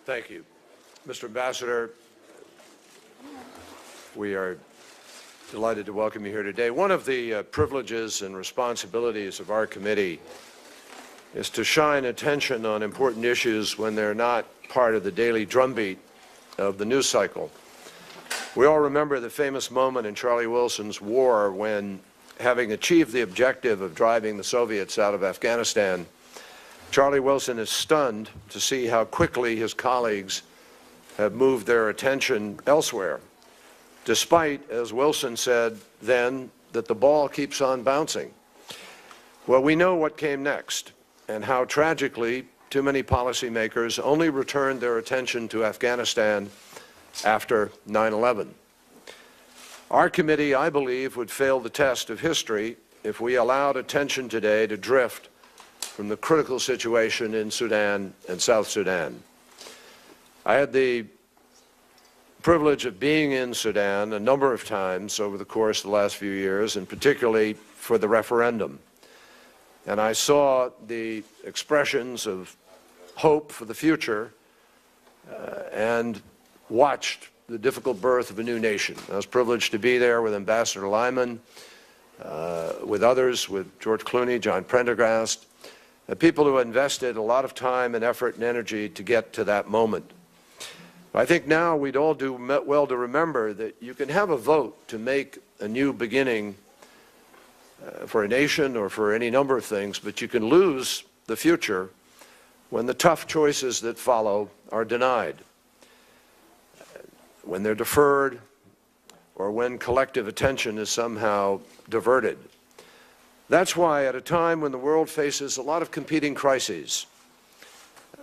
Thank you. Mr. Ambassador, we are delighted to welcome you here today. One of the privileges and responsibilities of our committee is to shine attention on important issues when they're not part of the daily drumbeat of the news cycle. We all remember the famous moment in Charlie Wilson's war when, having achieved the objective of driving the Soviets out of Afghanistan, Charlie Wilson is stunned to see how quickly his colleagues have moved their attention elsewhere, despite, as Wilson said then, that the ball keeps on bouncing. Well, we know what came next, and how tragically too many policymakers only returned their attention to Afghanistan after 9/11. Our committee, I believe, would fail the test of history if we allowed attention today to drift from the critical situation in Sudan and South Sudan. I had the privilege of being in Sudan a number of times over the course of the last few years, and particularly for the referendum. And I saw the expressions of hope for the future and watched the difficult birth of a new nation. I was privileged to be there with Ambassador Lyman, with others, with George Clooney, John Prendergast, people who invested a lot of time and effort and energy to get to that moment. I think now we'd all do well to remember that you can have a vote to make a new beginning for a nation or for any number of things, but you can lose the future when the tough choices that follow are denied, when they're deferred, or when collective attention is somehow diverted. That's why at a time when the world faces a lot of competing crises,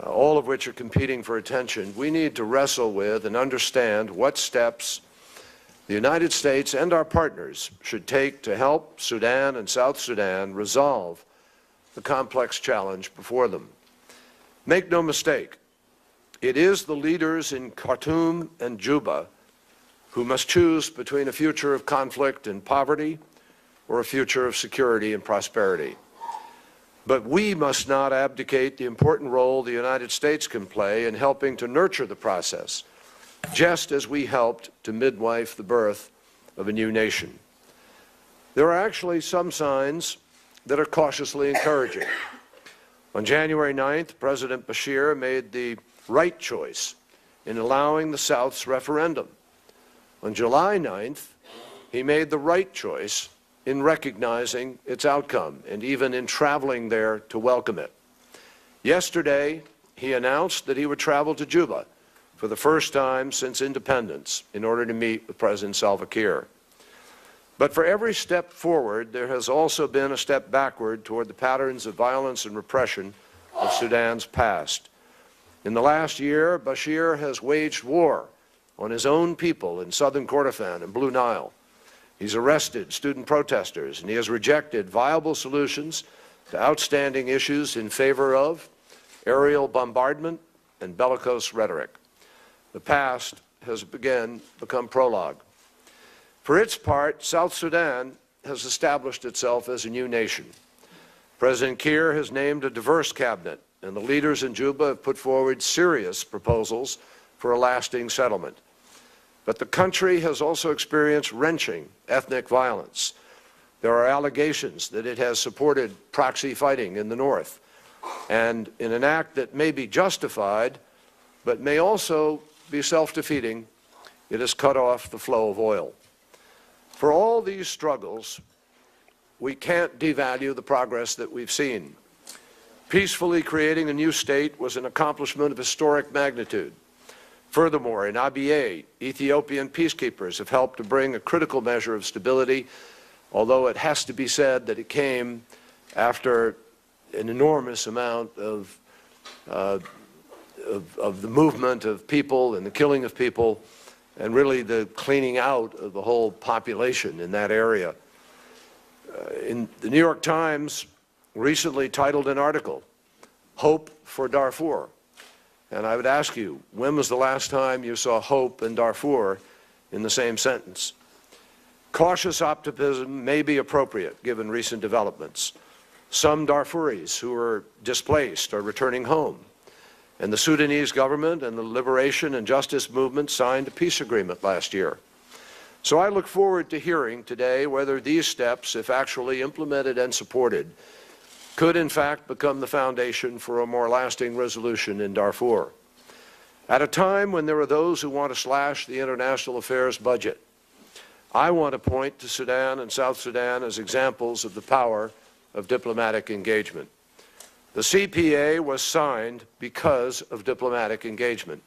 all of which are competing for attention, we need to wrestle with and understand what steps the United States and our partners should take to help Sudan and South Sudan resolve the complex challenge before them. Make no mistake, it is the leaders in Khartoum and Juba who must choose between a future of conflict and poverty or a future of security and prosperity. But we must not abdicate the important role the United States can play in helping to nurture the process, just as we helped to midwife the birth of a new nation. There are actually some signs that are cautiously encouraging. On January 9th, President Bashir made the right choice in allowing the South's referendum. On July 9th, he made the right choice in recognizing its outcome and even in traveling there to welcome it. Yesterday, he announced that he would travel to Juba for the first time since independence in order to meet with President Salva Kiir. But for every step forward, there has also been a step backward toward the patterns of violence and repression of Sudan's past. In the last year, Bashir has waged war on his own people in southern Kordofan and Blue Nile. He's arrested student protesters, and he has rejected viable solutions to outstanding issues in favor of aerial bombardment and bellicose rhetoric. The past has again become prologue. For its part, South Sudan has established itself as a new nation. President Kiir has named a diverse cabinet, and the leaders in Juba have put forward serious proposals for a lasting settlement. But the country has also experienced wrenching ethnic violence. There are allegations that it has supported proxy fighting in the north, and in an act that may be justified, but may also be self-defeating, it has cut off the flow of oil. For all these struggles, we can't devalue the progress that we've seen. Peacefully creating a new state was an accomplishment of historic magnitude. Furthermore, in Abyei, Ethiopian peacekeepers have helped to bring a critical measure of stability, although it has to be said that it came after an enormous amount of the movement of people and the killing of people, and really the cleaning out of the whole population in that area. In the New York Times recently titled an article, "Hope for Darfur." And I would ask you, when was the last time you saw hope and Darfur in the same sentence? Cautious optimism may be appropriate given recent developments. Some Darfuris who are displaced are returning home. And the Sudanese government and the liberation and justice movement signed a peace agreement last year. So I look forward to hearing today whether these steps, if actually implemented and supported, could in fact become the foundation for a more lasting resolution in Darfur. At a time when there are those who want to slash the international affairs budget, I want to point to Sudan and South Sudan as examples of the power of diplomatic engagement. The CPA was signed because of diplomatic engagement.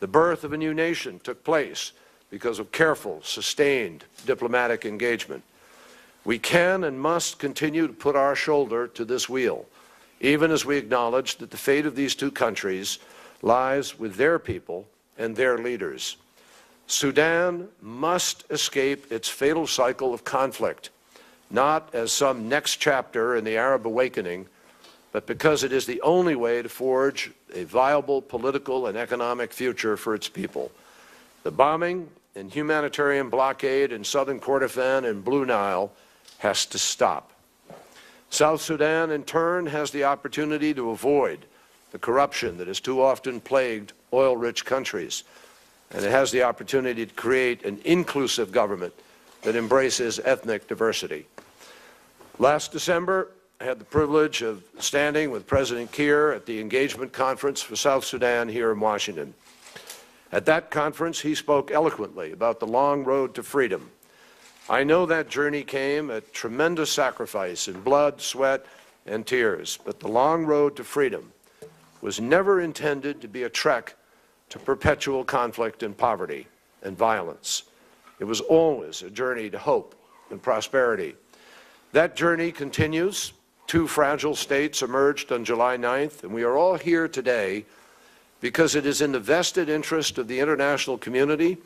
The birth of a new nation took place because of careful, sustained diplomatic engagement. We can and must continue to put our shoulder to this wheel, even as we acknowledge that the fate of these two countries lies with their people and their leaders. Sudan must escape its fatal cycle of conflict, not as some next chapter in the Arab awakening, but because it is the only way to forge a viable political and economic future for its people. The bombing and humanitarian blockade in southern Kordofan and Blue Nile has to stop. South Sudan, in turn, has the opportunity to avoid the corruption that has too often plagued oil-rich countries. And it has the opportunity to create an inclusive government that embraces ethnic diversity. Last December, I had the privilege of standing with President Kiir at the Engagement Conference for South Sudan here in Washington. At that conference, he spoke eloquently about the long road to freedom. I know that journey came at tremendous sacrifice in blood, sweat, and tears, but the long road to freedom was never intended to be a trek to perpetual conflict and poverty and violence. It was always a journey to hope and prosperity. That journey continues. Two fragile states emerged on July 9th, and we are all here today because it is in the vested interest of the international community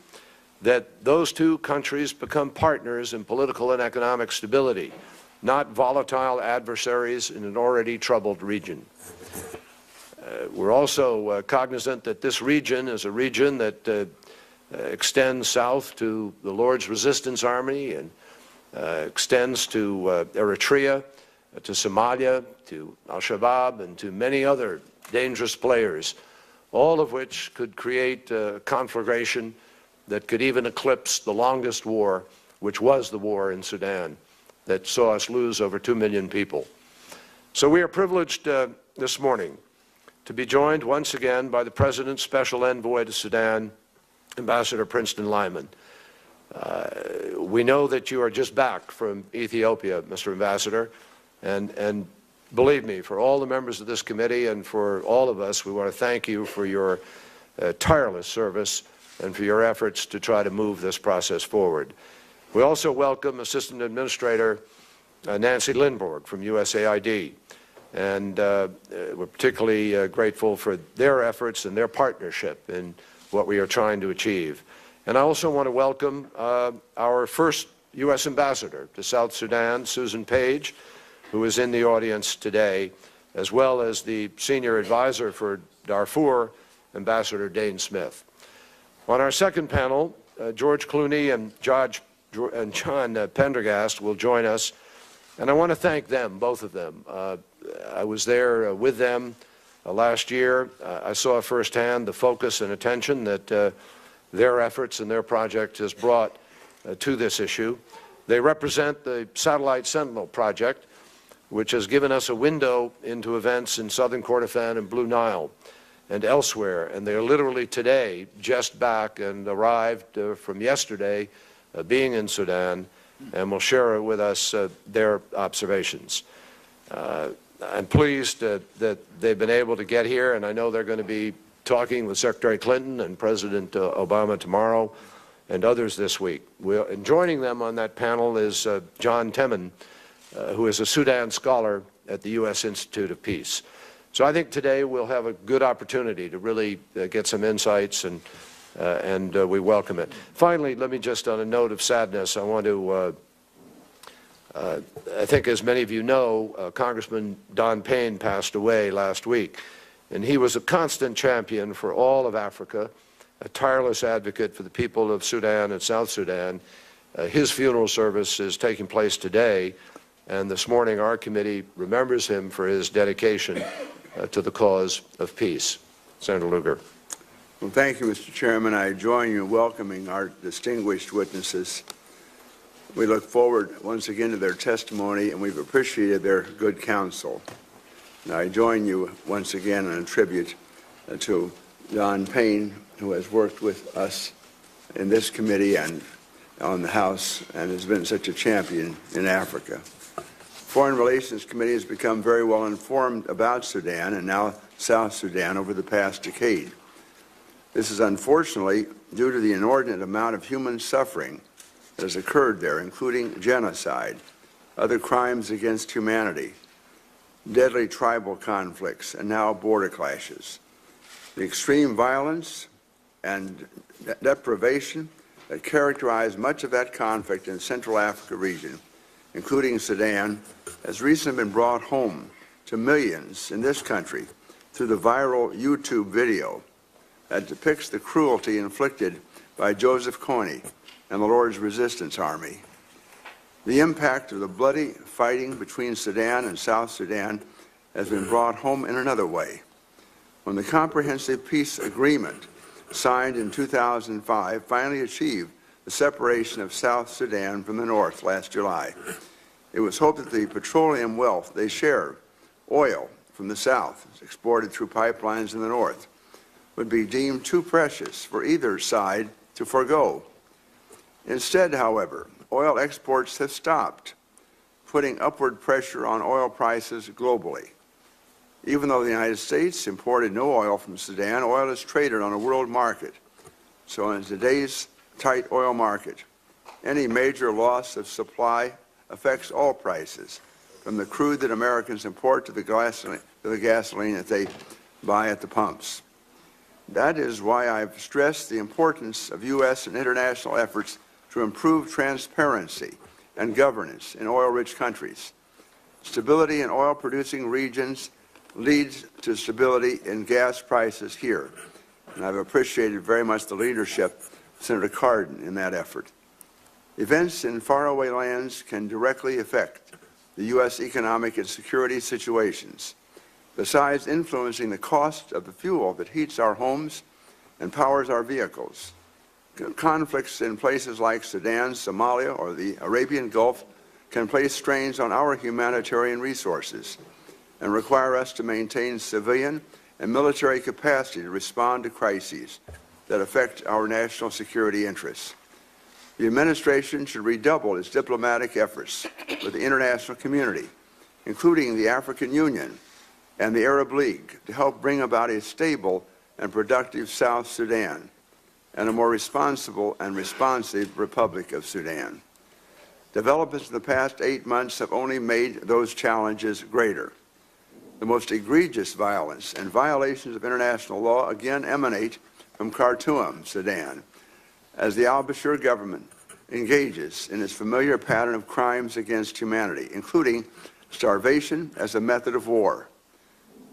that those two countries become partners in political and economic stability, not volatile adversaries in an already troubled region. We're also cognizant that this region is a region that extends south to the Lord's Resistance Army and extends to Eritrea, to Somalia, to al-Shabaab, and to many other dangerous players, all of which could create a conflagration that could even eclipse the longest war, which was the war in Sudan, that saw us lose over 2 million people. So we are privileged this morning to be joined once again by the President's Special Envoy to Sudan, Ambassador Princeton Lyman. We know that you are just back from Ethiopia, Mr. Ambassador, and believe me, for all the members of this committee and for all of us, we want to thank you for your tireless service and for your efforts to try to move this process forward. We also welcome Assistant Administrator Nancy Lindborg from USAID, and we're particularly grateful for their efforts and their partnership in what we are trying to achieve. And I also want to welcome our first U.S. Ambassador to South Sudan, Susan Page, who is in the audience today, as well as the Senior Advisor for Darfur, Ambassador Dane Smith. On our second panel, George Clooney and John Prendergast will join us, and I want to thank them, both of them. I was there with them last year. I saw firsthand the focus and attention that their efforts and their project has brought to this issue. They represent the Satellite Sentinel project, which has given us a window into events in southern Kordofan and Blue Nile and elsewhere, and they are literally today just back and arrived from yesterday being in Sudan, and will share with us their observations. I'm pleased that they've been able to get here, and I know they're going to be talking with Secretary Clinton and President Obama tomorrow and others this week. And joining them on that panel is John Temin, who is a Sudan scholar at the U.S. Institute of Peace. So I think today we'll have a good opportunity to really get some insights, and we welcome it. Finally, let me just, on a note of sadness, I want to, I think as many of you know, Congressman Don Payne passed away last week, and he was a constant champion for all of Africa, a tireless advocate for the people of Sudan and South Sudan. His funeral service is taking place today, and this morning our committee remembers him for his dedication to the cause of peace. Senator Lugar. Well, thank you, Mr. Chairman. I join you in welcoming our distinguished witnesses. We look forward once again to their testimony, and we've appreciated their good counsel. And I join you once again in a tribute to John Payne, who has worked with us in this committee and on the House and has been such a champion in Africa. Foreign Relations Committee has become very well informed about Sudan and now South Sudan over the past decade. This is unfortunately due to the inordinate amount of human suffering that has occurred there, including genocide, other crimes against humanity, deadly tribal conflicts, and now border clashes. The extreme violence and deprivation that characterize much of that conflict in the Central Africa region, including Sudan, has recently been brought home to millions in this country through the viral YouTube video that depicts the cruelty inflicted by Joseph Kony and the Lord's Resistance Army. The impact of the bloody fighting between Sudan and South Sudan has been brought home in another way. When the Comprehensive Peace Agreement signed in 2005 finally achieved the separation of South Sudan from the North last July, it was hoped that the petroleum wealth they share, oil from the South, exported through pipelines in the North, would be deemed too precious for either side to forego. Instead, however, oil exports have stopped, putting upward pressure on oil prices globally. Even though the United States imported no oil from Sudan, oil is traded on a world market. So in today's tight oil market, any major loss of supply affects all prices, from the crude that Americans import to the gasoline that they buy at the pumps. That is why I've stressed the importance of U.S. and international efforts to improve transparency and governance in oil-rich countries. Stability in oil-producing regions leads to stability in gas prices here, and I've appreciated very much the leadership of Senator Cardin in that effort. Events in faraway lands can directly affect the U.S. economic and security situations, besides influencing the cost of the fuel that heats our homes and powers our vehicles. Conflicts in places like Sudan, Somalia, or the Arabian Gulf can place strains on our humanitarian resources and require us to maintain civilian and military capacity to respond to crises that affect our national security interests. The administration should redouble its diplomatic efforts with the international community, including the African Union and the Arab League, to help bring about a stable and productive South Sudan and a more responsible and responsive Republic of Sudan. Developments in the past 8 months have only made those challenges greater. The most egregious violence and violations of international law again emanate from Khartoum, Sudan, as the al-Bashir government engages in its familiar pattern of crimes against humanity, including starvation as a method of war.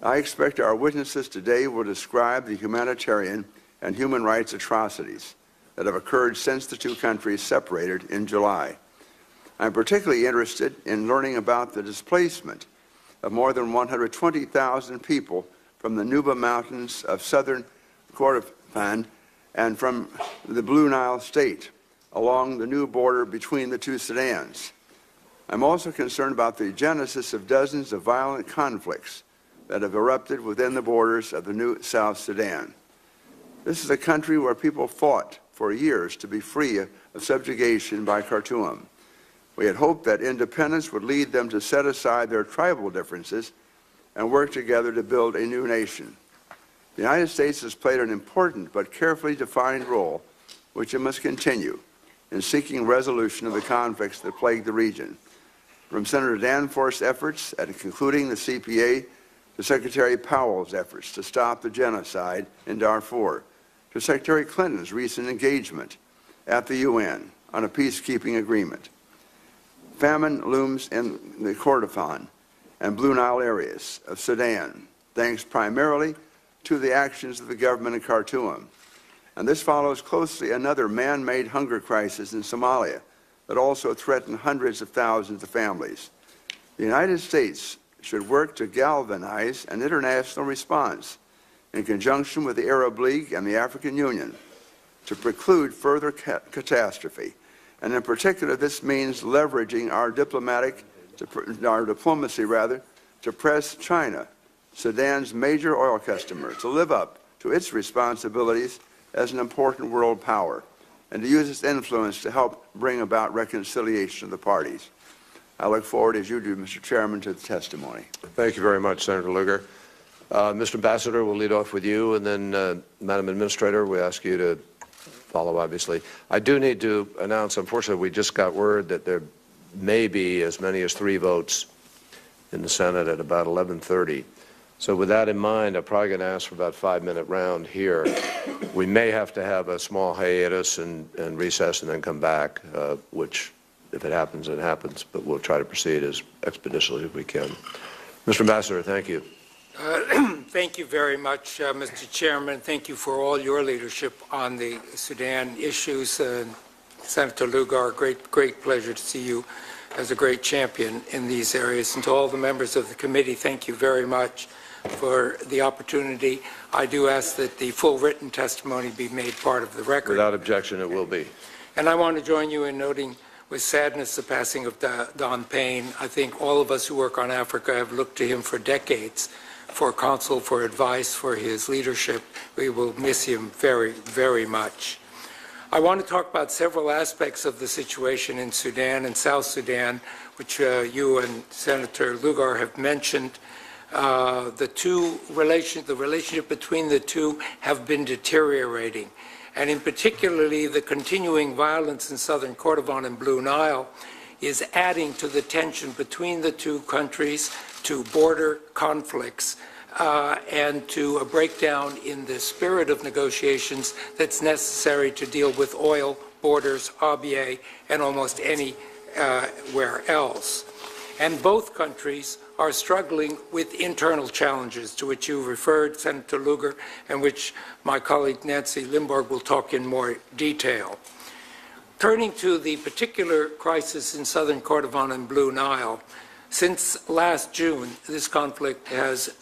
I expect our witnesses today will describe the humanitarian and human rights atrocities that have occurred since the two countries separated in July. I'm particularly interested in learning about the displacement of more than 120,000 people from the Nuba Mountains of southern Kordofan and from the Blue Nile State along the new border between the two Sudans. I'm also concerned about the genesis of dozens of violent conflicts that have erupted within the borders of the new South Sudan. This is a country where people fought for years to be free of subjugation by Khartoum. We had hoped that independence would lead them to set aside their tribal differences and work together to build a new nation. The United States has played an important but carefully defined role, which it must continue, in seeking resolution of the conflicts that plague the region. From Senator Danforth's efforts at concluding the CPA to Secretary Powell's efforts to stop the genocide in Darfur, to Secretary Clinton's recent engagement at the UN on a peacekeeping agreement. Famine looms in the Kordofan and Blue Nile areas of Sudan, thanks primarily to the actions of the government in Khartoum. And this follows closely another man-made hunger crisis in Somalia that also threatened hundreds of thousands of families. The United States should work to galvanize an international response, in conjunction with the Arab League and the African Union, to preclude further catastrophe. And in particular, this means leveraging our diplomacy to press China, Sudan's major oil customer, to live up to its responsibilities as an important world power and to use its influence to help bring about reconciliation of the parties. I look forward, as you do, Mr. Chairman, to the testimony. Thank you very much, Senator Lugar. Mr. Ambassador, we'll lead off with you, and then, Madam Administrator, we ask you to follow, obviously. I do need to announce, unfortunately, we just got word that there may be as many as 3 votes in the Senate at about 11:30. So with that in mind, I'm probably going to ask for about a 5-minute round here. We may have to have a small hiatus and recess and then come back, which, if it happens, it happens, but we'll try to proceed as expeditiously as we can. Mr. Ambassador, thank you. Thank you very much, Mr. Chairman. Thank you for all your leadership on the Sudan issues. Senator Lugar, great pleasure to see you as a great champion in these areas. And to all the members of the committee, thank you very much for the opportunity. I do ask that the full written testimony be made part of the record. Without objection, it will be. And I want to join you in noting with sadness the passing of Don Payne. I think all of us who work on Africa have looked to him for decades for counsel, for advice, for his leadership. We will miss him very, very much. I want to talk about several aspects of the situation in Sudan and South Sudan, which you and Senator Lugar have mentioned. The relationship between the two have been deteriorating, and in particularly the continuing violence in southern Kordofan and Blue Nile is adding to the tension between the two countries, to border conflicts, and to a breakdown in the spirit of negotiations that's necessary to deal with oil, borders, Abyei, and almost anywhere else. And both countries are struggling with internal challenges to which you referred, Senator Lugar, and which my colleague Nancy Limburg will talk in more detail. Turning to the particular crisis in southern Kordofan and Blue Nile, since last June, this conflict has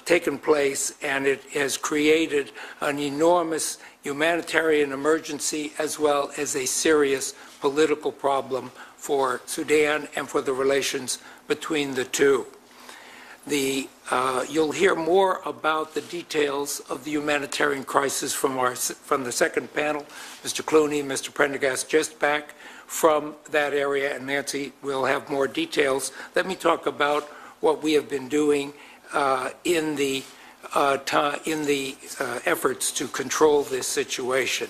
taken place, and it has created an enormous humanitarian emergency as well as a serious political problem for Sudan and for the relations between the two. You'll hear more about the details of the humanitarian crisis from the second panel. Mr. Clooney and Mr. Prendergast just back from that area, and Nancy will have more details. Let me talk about what we have been doing in the efforts to control this situation.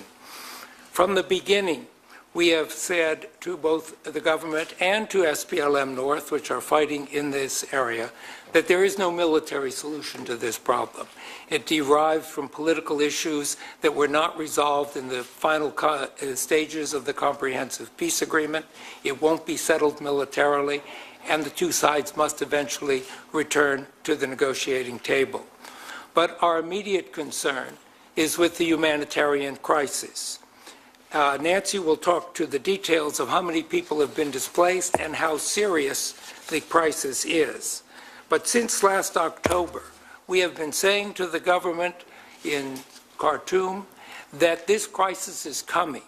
From the beginning, we have said to both the government and to SPLM North, which are fighting in this area, that there is no military solution to this problem. It derives from political issues that were not resolved in the final stages of the comprehensive peace agreement. It won't be settled militarily, and the two sides must eventually return to the negotiating table. But our immediate concern is with the humanitarian crisis. Nancy will talk to the details of how many people have been displaced and how serious the crisis is. But since last October, we have been saying to the government in Khartoum that this crisis is coming,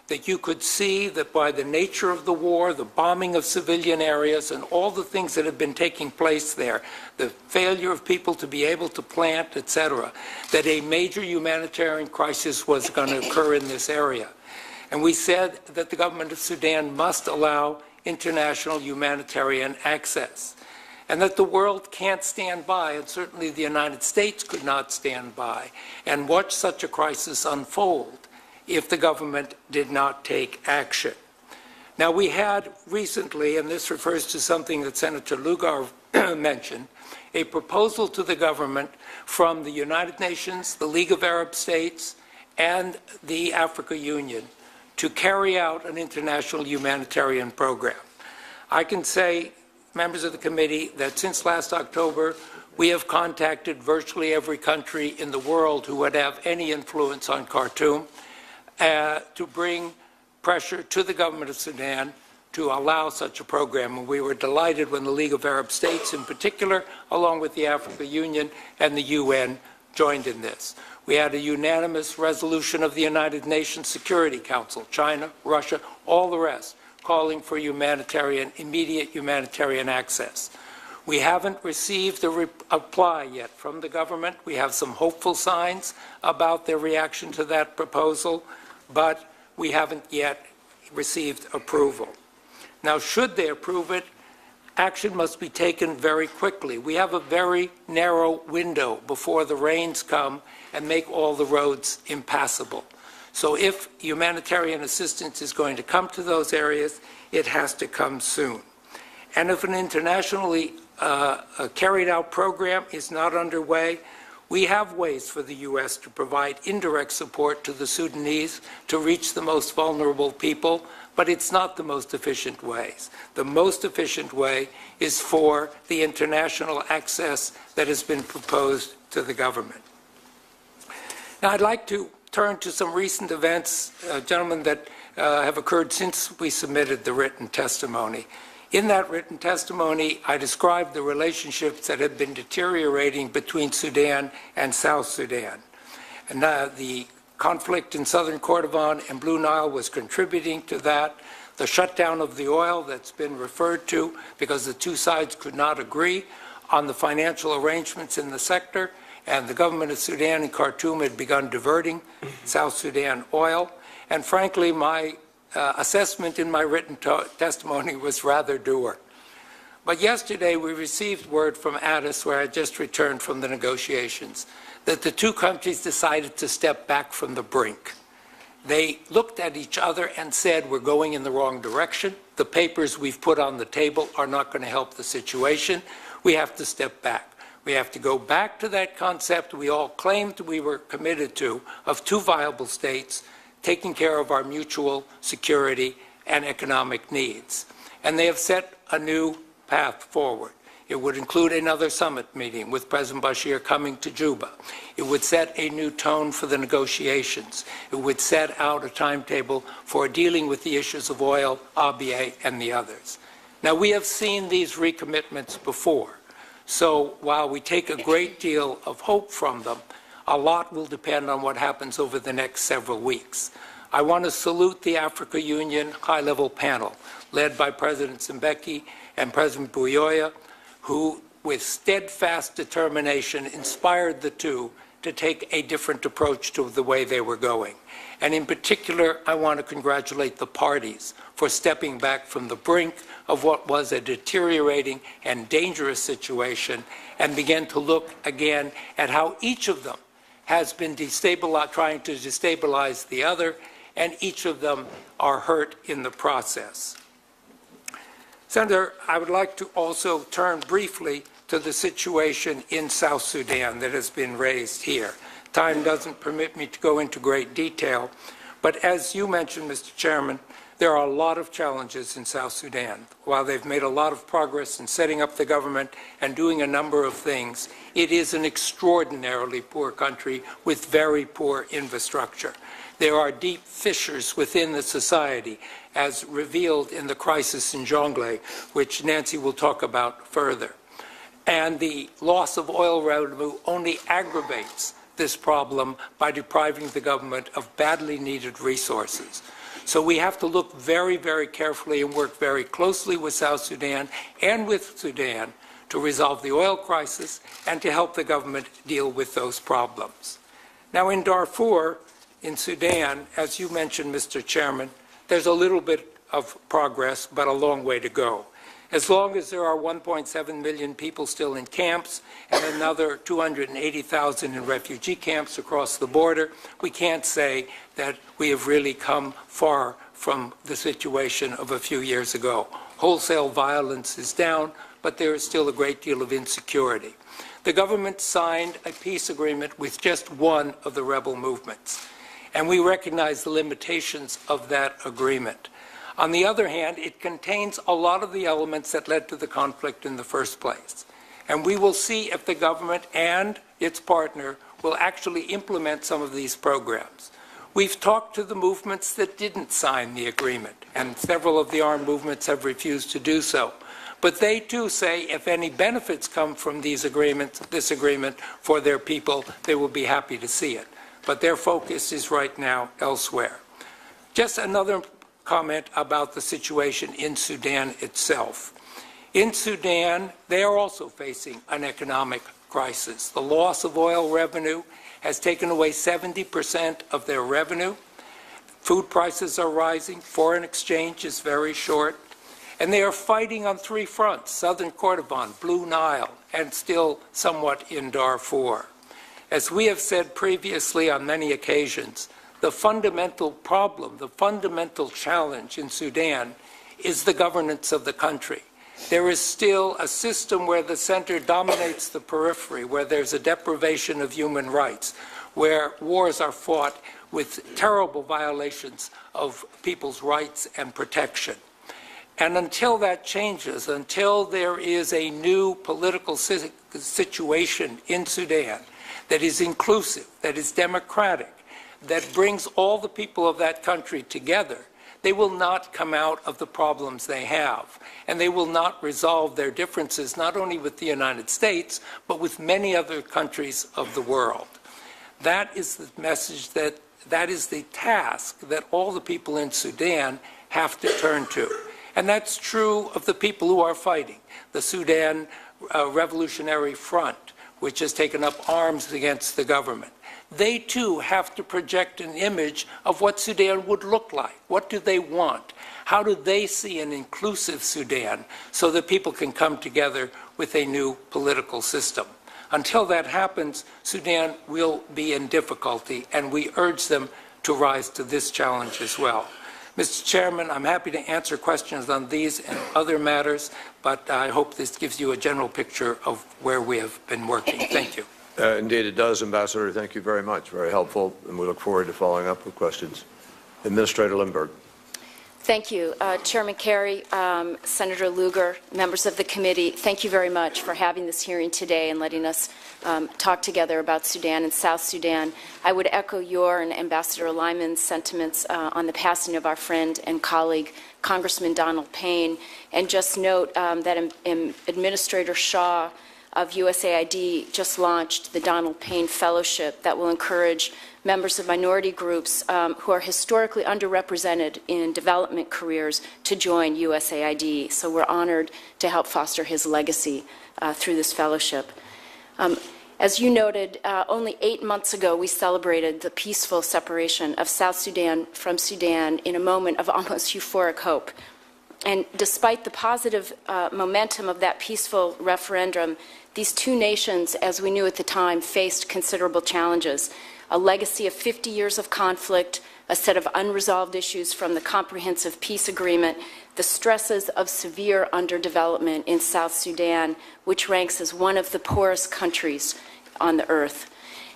that you could see that by the nature of the war, the bombing of civilian areas, and all the things that have been taking place there, the failure of people to be able to plant, etc., that a major humanitarian crisis was going to occur in this area. And we said that the government of Sudan must allow international humanitarian access, and that the world can't stand by, and certainly the United States could not stand by, and watch such a crisis unfold if the government did not take action. Now, we had recently, and this refers to something that Senator Lugar mentioned, a proposal to the government from the United Nations, the League of Arab States, and the African Union to carry out an international humanitarian program. I can say, members of the committee, that since last October, we have contacted virtually every country in the world who would have any influence on Khartoum to bring pressure to the government of Sudan to allow such a program. And we were delighted when the League of Arab States in particular, along with the African Union and the UN, joined in this. We had a unanimous resolution of the United Nations Security Council, China, Russia, all the rest, calling for immediate humanitarian access. We haven't received a reply yet from the government. We have some hopeful signs about their reaction to that proposal, but we haven't yet received approval. Now, should they approve it, action must be taken very quickly. We have a very narrow window before the rains come and make all the roads impassable. So if humanitarian assistance is going to come to those areas, it has to come soon. And if an internationally carried out program is not underway, we have ways for the U.S. to provide indirect support to the Sudanese to reach the most vulnerable people, but it's not the most efficient ways. The most efficient way is for the international access that has been proposed to the government. Now, I'd like to turn to some recent events, gentlemen, that have occurred since we submitted the written testimony. In that written testimony, I described the relationships that have been deteriorating between Sudan and South Sudan. And the conflict in southern Kordofan and Blue Nile was contributing to that. The shutdown of the oil that's been referred to because the two sides could not agree on the financial arrangements in the sector, and the government of Sudan and Khartoum had begun diverting South Sudan oil. And frankly, my assessment in my written testimony was rather dour. But yesterday we received word from Addis, where I just returned from the negotiations, that the two countries decided to step back from the brink. They looked at each other and said, we're going in the wrong direction. The papers we've put on the table are not going to help the situation. We have to step back. We have to go back to that concept we all claimed we were committed to of two viable states, taking care of our mutual security and economic needs. And they have set a new path forward. It would include another summit meeting with President Bashir coming to Juba. It would set a new tone for the negotiations. It would set out a timetable for dealing with the issues of oil, ABA, and the others. Now, we have seen these recommitments before. So while we take a great deal of hope from them, a lot will depend on what happens over the next several weeks. I want to salute the Africa Union high-level panel, led by President Mbeki and President Buyoya, who, with steadfast determination, inspired the two to take a different approach to the way they were going. And in particular, I want to congratulate the parties for stepping back from the brink of what was a deteriorating and dangerous situation and begin to look again at how each of them has been trying to destabilize the other, and each of them are hurt in the process. Senator, I would like to also turn briefly to the situation in South Sudan that has been raised here. Time doesn't permit me to go into great detail, but as you mentioned, Mr. Chairman, there are a lot of challenges in South Sudan. While they've made a lot of progress in setting up the government and doing a number of things, it is an extraordinarily poor country with very poor infrastructure. There are deep fissures within the society, as revealed in the crisis in Jonglei, which Nancy will talk about further. And the loss of oil revenue only aggravates this problem by depriving the government of badly needed resources. So we have to look very, very carefully and work very closely with South Sudan and with Sudan to resolve the oil crisis and to help the government deal with those problems. Now, in Darfur, in Sudan, as you mentioned, Mr. Chairman, there's a little bit of progress, but a long way to go. As long as there are 1.7 million people still in camps and another 280,000 in refugee camps across the border, we can't say that we have really come far from the situation of a few years ago. Wholesale violence is down, but there is still a great deal of insecurity. The government signed a peace agreement with just one of the rebel movements, and we recognize the limitations of that agreement. On the other hand, it contains a lot of the elements that led to the conflict in the first place. And we will see if the government and its partner will actually implement some of these programs. We've talked to the movements that didn't sign the agreement, and several of the armed movements have refused to do so. But they too say if any benefits come from this agreement for their people, they will be happy to see it. But their focus is right now elsewhere. Just another comment about the situation in Sudan itself. In Sudan, they are also facing an economic crisis. The loss of oil revenue has taken away 70% of their revenue. Food prices are rising. Foreign exchange is very short. And they are fighting on three fronts: southern Kordofan, Blue Nile, and still somewhat in Darfur. As we have said previously on many occasions, the fundamental problem, the fundamental challenge in Sudan is the governance of the country. There is still a system where the center dominates the periphery, where there's a deprivation of human rights, where wars are fought with terrible violations of people's rights and protection. And until that changes, until there is a new political situation in Sudan that is inclusive, that is democratic, that brings all the people of that country together, they will not come out of the problems they have. And they will not resolve their differences, not only with the United States, but with many other countries of the world. That is the message, that is the task that all the people in Sudan have to turn to. And that's true of the people who are fighting. The Sudan Revolutionary Front, which has taken up arms against the government. They too have to project an image of what Sudan would look like. What do they want? How do they see an inclusive Sudan so that people can come together with a new political system? Until that happens, Sudan will be in difficulty, and we urge them to rise to this challenge as well. Mr. Chairman, I'm happy to answer questions on these and other matters, but I hope this gives you a general picture of where we have been working. Thank you. Indeed, it does, Ambassador. Thank you very much. Very helpful, and we look forward to following up with questions. Administrator Lindberg. Thank you. Chairman Kerry, Senator Lugar, members of the committee, thank you very much for having this hearing today and letting us talk together about Sudan and South Sudan. I would echo your and Ambassador Lyman's sentiments on the passing of our friend and colleague, Congressman Donald Payne, and just note that Administrator Shaw of USAID just launched the Donald Payne Fellowship that will encourage members of minority groups who are historically underrepresented in development careers to join USAID. So we're honored to help foster his legacy through this fellowship. As you noted, only 8 months ago we celebrated the peaceful separation of South Sudan from Sudan in a moment of almost euphoric hope. And despite the positive momentum of that peaceful referendum, these two nations, as we knew at the time, faced considerable challenges. A legacy of 50 years of conflict, a set of unresolved issues from the Comprehensive Peace Agreement, the stresses of severe underdevelopment in South Sudan, which ranks as one of the poorest countries on the earth.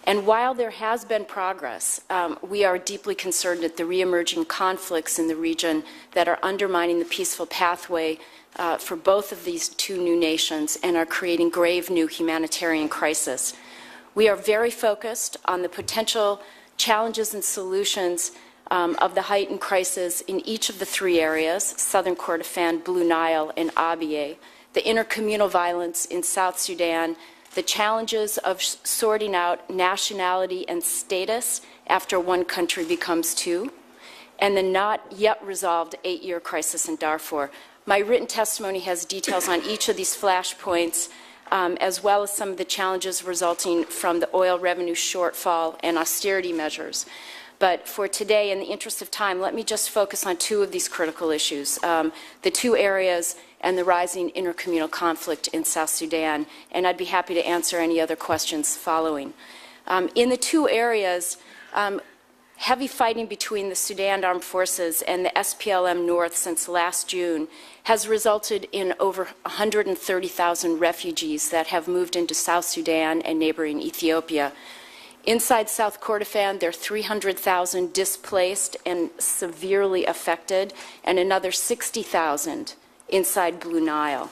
And while there has been progress, we are deeply concerned at the reemerging conflicts in the region that are undermining the peaceful pathway for both of these two new nations and are creating grave new humanitarian crisis. We are very focused on the potential challenges and solutions of the heightened crisis in each of the three areas, Southern Kordofan, Blue Nile, and Abyei, the intercommunal violence in South Sudan, the challenges of sorting out nationality and status after one country becomes two, and the not yet resolved 8-year crisis in Darfur. My written testimony has details on each of these flashpoints, as well as some of the challenges resulting from the oil revenue shortfall and austerity measures. But for today, in the interest of time, let me just focus on two of these critical issues, the two areas and the rising intercommunal conflict in South Sudan, and I'd be happy to answer any other questions following. In the two areas, heavy fighting between the Sudan Armed Forces and the SPLM North since last June has resulted in over 130,000 refugees that have moved into South Sudan and neighboring Ethiopia. Inside South Kordofan, there are 300,000 displaced and severely affected, and another 60,000 inside Blue Nile.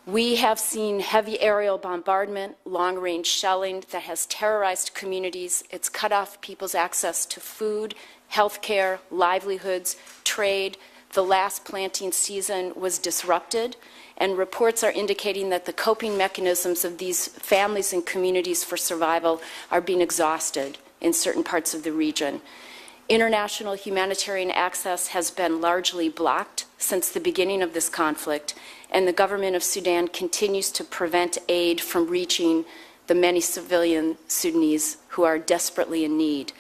We have seen heavy aerial bombardment, long-range shelling that has terrorized communities. It's cut off people's access to food, health care, livelihoods, trade. The last planting season was disrupted, and reports are indicating that the coping mechanisms of these families and communities for survival are being exhausted in certain parts of the region. International humanitarian access has been largely blocked since the beginning of this conflict, and the government of Sudan continues to prevent aid from reaching the many civilian Sudanese who are desperately in need.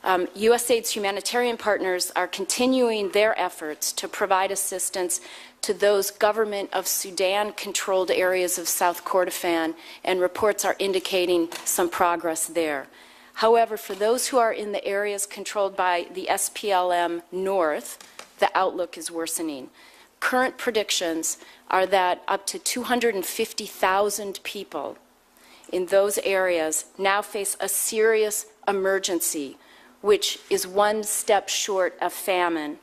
USAID's humanitarian partners are continuing their efforts to provide assistance to those government of Sudan-controlled areas of South Kordofan, and reports are indicating some progress there. However, for those who are in the areas controlled by the SPLM North, the outlook is worsening. Current predictions are that up to 250,000 people in those areas now face a serious emergency, which is one step short of famine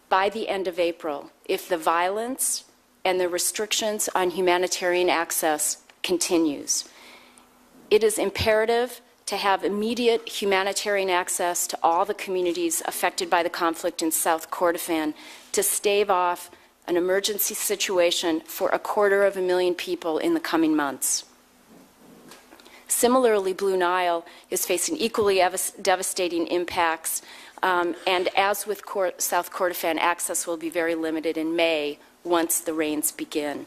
by the end of April, if the violence and the restrictions on humanitarian access continues. It is imperative to have immediate humanitarian access to all the communities affected by the conflict in South Kordofan to stave off an emergency situation for 250,000 people in the coming months. Similarly, Blue Nile is facing equally devastating impacts, and as with South Kordofan, access will be very limited in May once the rains begin.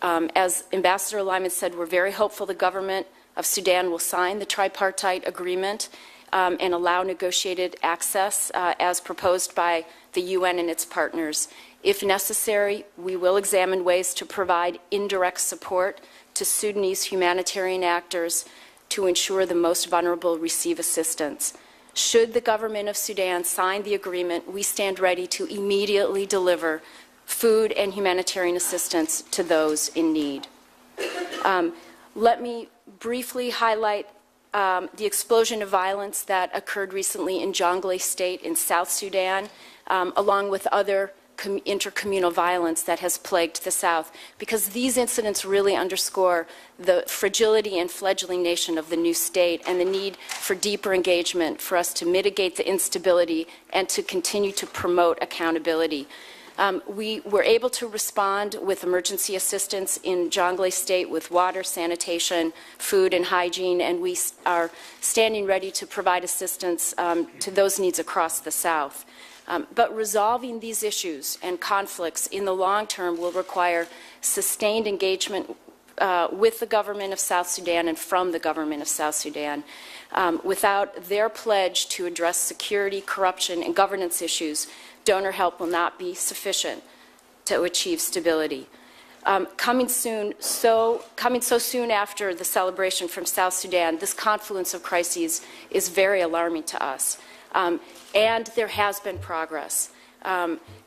As Ambassador Lyman said, we're very hopeful the government of Sudan will sign the tripartite agreement and allow negotiated access as proposed by the UN and its partners. If necessary, we will examine ways to provide indirect support to Sudanese humanitarian actors to ensure the most vulnerable receive assistance. Should the government of Sudan sign the agreement, we stand ready to immediately deliver food and humanitarian assistance to those in need. Let me briefly highlight the explosion of violence that occurred recently in Jonglei State in South Sudan, along with other intercommunal violence that has plagued the South, because these incidents really underscore the fragility and fledgling nation of the new state and the need for deeper engagement for us to mitigate the instability and to continue to promote accountability. We were able to respond with emergency assistance in Jonglei State with water, sanitation, food, and hygiene, and we are standing ready to provide assistance to those needs across the South. But resolving these issues and conflicts in the long term will require sustained engagement with the government of South Sudan and from the government of South Sudan. Without their pledge to address security, corruption, and governance issues, donor help will not be sufficient to achieve stability. Coming so soon after the celebration from South Sudan, this confluence of crises is very alarming to us. And there has been progress.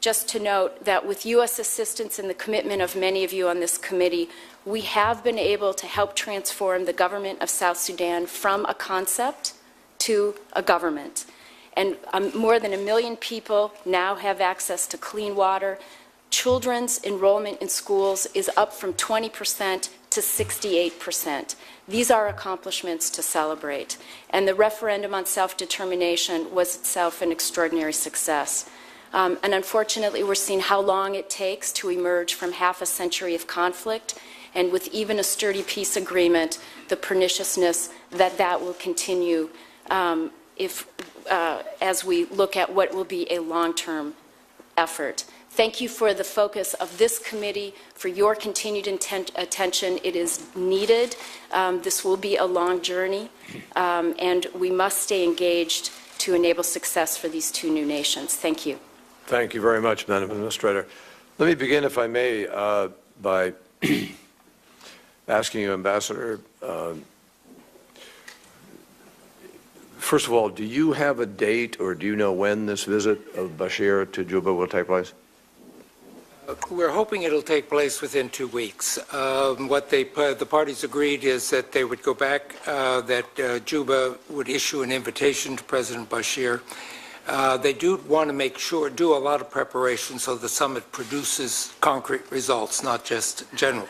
Just to note that with U.S. assistance and the commitment of many of you on this committee, we have been able to help transform the government of South Sudan from a concept to a government. And more than 1 million people now have access to clean water. Children's enrollment in schools is up from 20% to 68%. These are accomplishments to celebrate. And the referendum on self-determination was itself an extraordinary success. And unfortunately, we're seeing how long it takes to emerge from half a century of conflict, and with even a sturdy peace agreement, the perniciousness that will continue as we look at what will be a long-term effort. Thank you for the focus of this committee, for your continued attention. It is needed. This will be a long journey, and we must stay engaged to enable success for these two new nations. Thank you. Thank you very much, Madam Administrator. Let me begin, if I may, by asking you, Ambassador, first of all, do you have a date or do you know when this visit of Bashir to Juba will take place? We're hoping it'll take place within 2 weeks. What the parties agreed is that they would go back, that Juba would issue an invitation to President Bashir. They do want to make sure, do a lot of preparation so the summit produces concrete results, not just general.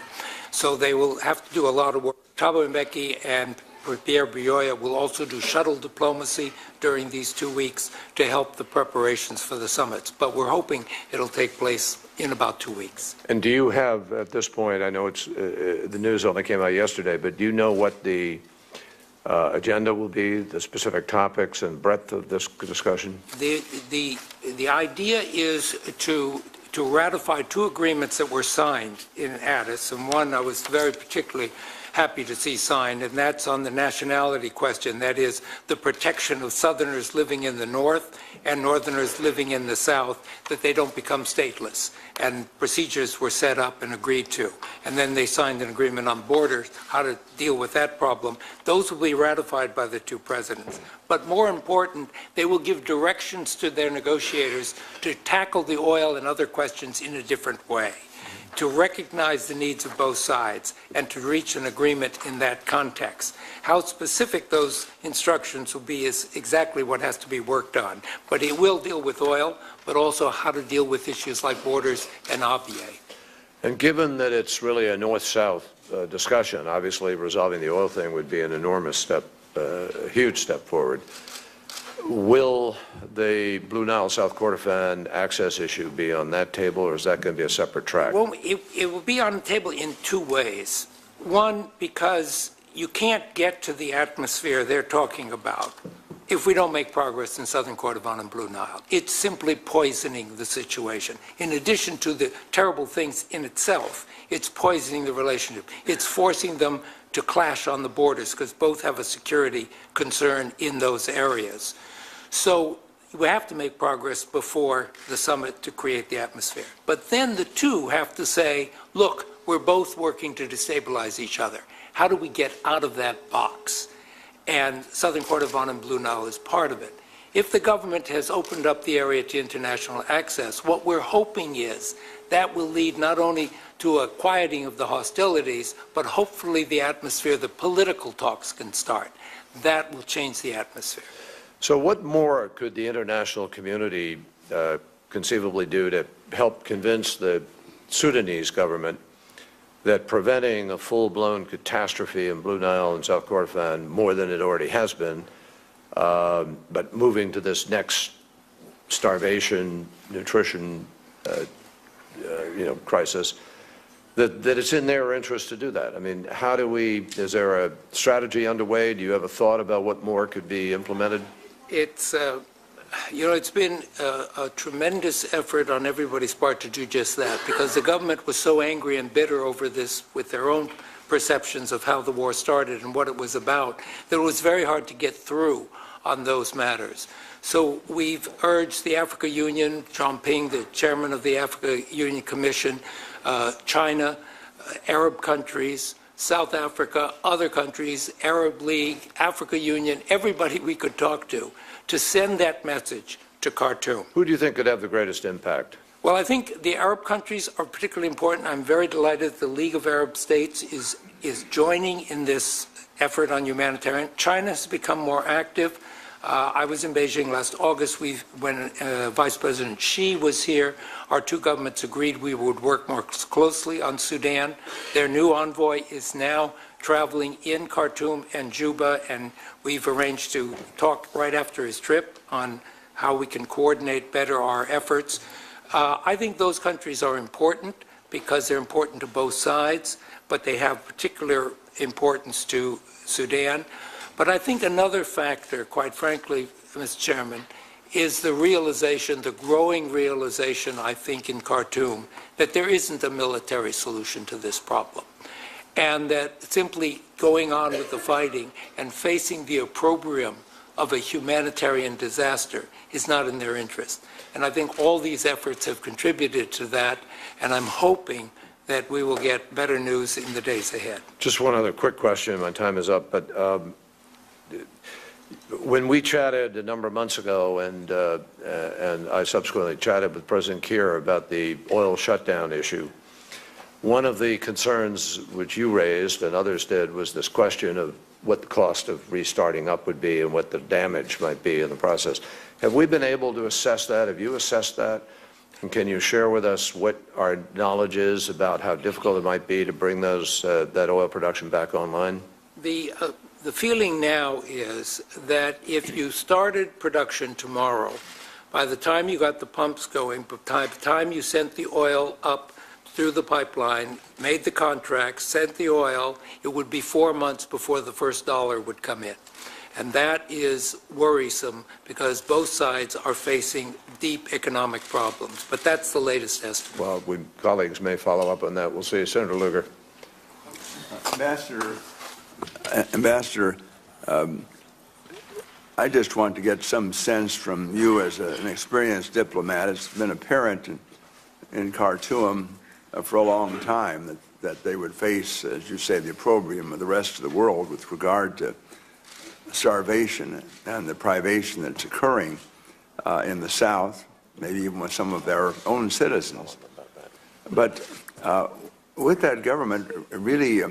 So they will have to do a lot of work. Thabo Mbeki and Pierre Bioya will also do shuttle diplomacy during these 2 weeks to help the preparations for the summits. But we're hoping it'll take place in about 2 weeks. And do you have, at this point, I know it's the news only came out yesterday, but do you know what the agenda will be, the specific topics and breadth of this discussion? The idea is to ratify 2 agreements that were signed in Addis, and one I was very particularly happy to see signed, and that's on the nationality question. That is, the protection of Southerners living in the north and Northerners living in the south, that they don't become stateless. And procedures were set up and agreed to. And then they signed an agreement on borders, how to deal with that problem. Those will be ratified by the 2 presidents. But more important, they will give directions to their negotiators to tackle the oil and other questions in a different way, to recognize the needs of both sides, and to reach an agreement in that context. How specific those instructions will be is exactly what has to be worked on. But it will deal with oil, but also how to deal with issues like borders and Abyei. And given that it's really a north-south discussion, obviously resolving the oil thing would be an enormous step, a huge step forward. Will the Blue Nile South Kordofan access issue be on that table, or is that going to be a separate track? Well, it will be on the table in 2 ways. One, because you can't get to the atmosphere they're talking about if we don't make progress in Southern Kordofan and Blue Nile. It's simply poisoning the situation. In addition to the terrible things in itself, it's poisoning the relationship. It's forcing them to clash on the borders because both have a security concern in those areas. So we have to make progress before the summit to create the atmosphere. But then the 2 have to say, look, we're both working to destabilize each other. How do we get out of that box? And Southern Kordofan and Blue Nile is part of it. If the government has opened up the area to international access, what we're hoping is that will lead not only to a quieting of the hostilities, but hopefully the atmosphere, the political talks can start. That will change the atmosphere. So what more could the international community conceivably do to help convince the Sudanese government that preventing a full-blown catastrophe in Blue Nile and South Kordofan more than it already has been, but moving to this next starvation, nutrition, crisis, that it's in their interest to do that? I mean, how do we, is there a strategy underway? Do you have a thought about what more could be implemented? It's, it's been a tremendous effort on everybody's part to do just that, because the government was so angry and bitter over this with their own perceptions of how the war started and what it was about, that it was very hard to get through on those matters. So we've urged the Africa Union, John Ping, the chairman of the Africa Union Commission, China, Arab countries, South Africa, other countries, Arab League, Africa Union, everybody we could talk to send that message to Khartoum. Who do you think could have the greatest impact? Well, I think the Arab countries are particularly important. I'm very delighted that the League of Arab States is joining in this effort on humanitarian. China has become more active. I was in Beijing last August when Vice President Xi was here. Our 2 governments agreed we would work more closely on Sudan. Their new envoy is now traveling in Khartoum and Juba, and we've arranged to talk right after his trip on how we can coordinate better our efforts. I think those countries are important because they're important to both sides, but they have particular importance to Sudan. But I think another factor, quite frankly, Mr. Chairman, is the realization, the growing realization, I think, in Khartoum, that there isn't a military solution to this problem, and that simply going on with the fighting and facing the opprobrium of a humanitarian disaster is not in their interest. And I think all these efforts have contributed to that, and I'm hoping that we will get better news in the days ahead. Just one other quick question, my time is up, but when we chatted a number of months ago, and I subsequently chatted with President Kiir about the oil shutdown issue, one of the concerns which you raised and others did was this question of what the cost of restarting up would be and what the damage might be in the process. Have we been able to assess that? Have you assessed that? And can you share with us what our knowledge is about how difficult it might be to bring that oil production back online? The The feeling now is that if you started production tomorrow, by the time you got the pumps going, by the time you sent the oil up through the pipeline, made the contract, sent the oil, it would be 4 months before the first dollar would come in. And that is worrisome because both sides are facing deep economic problems. But that's the latest estimate. Well, colleagues may follow up on that. We'll see. Senator Lugar. Ambassador, I just want to get some sense from you as an experienced diplomat. It's been apparent in Khartoum for a long time that they would face, as you say, the opprobrium of the rest of the world with regard to starvation and the privation that's occurring in the South, maybe even with some of their own citizens. But with that government, really,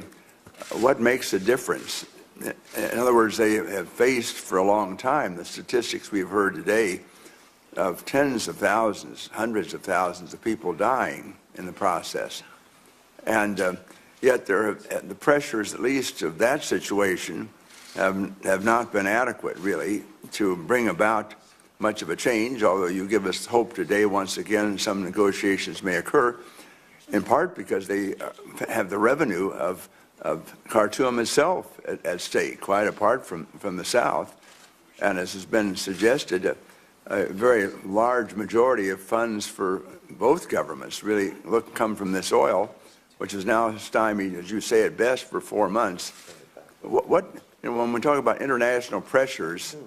what makes a difference? In other words, they have faced for a long time the statistics we've heard today of tens of thousands, hundreds of thousands of people dying in the process. And yet the pressures, at least of that situation, have not been adequate, really, to bring about much of a change, although you give us hope today once again some negotiations may occur, in part because they have the revenue of Khartoum itself at stake, quite apart from the South. And as has been suggested, a very large majority of funds for both governments really come from this oil, which is now stymied, as you say, at best for 4 months. When we talk about international pressures,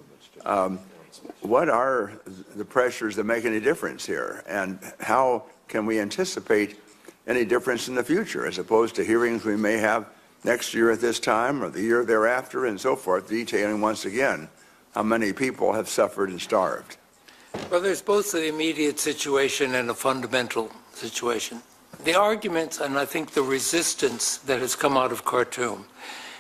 what are the pressures that make any difference here? And how can we anticipate any difference in the future, as opposed to hearings we may have next year at this time or the year thereafter and so forth, detailing once again how many people have suffered and starved? Well, there's both the immediate situation and a fundamental situation. The arguments, and I think the resistance that has come out of Khartoum,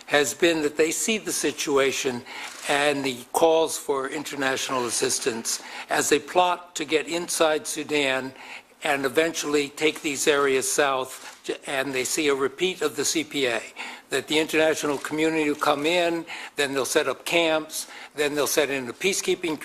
has been that they see the situation and the calls for international assistance as a plot to get inside Sudan and eventually take these areas south, and they see a repeat of the CPA, that the international community will come in, then they'll set up camps, then they'll set in a peacekeeping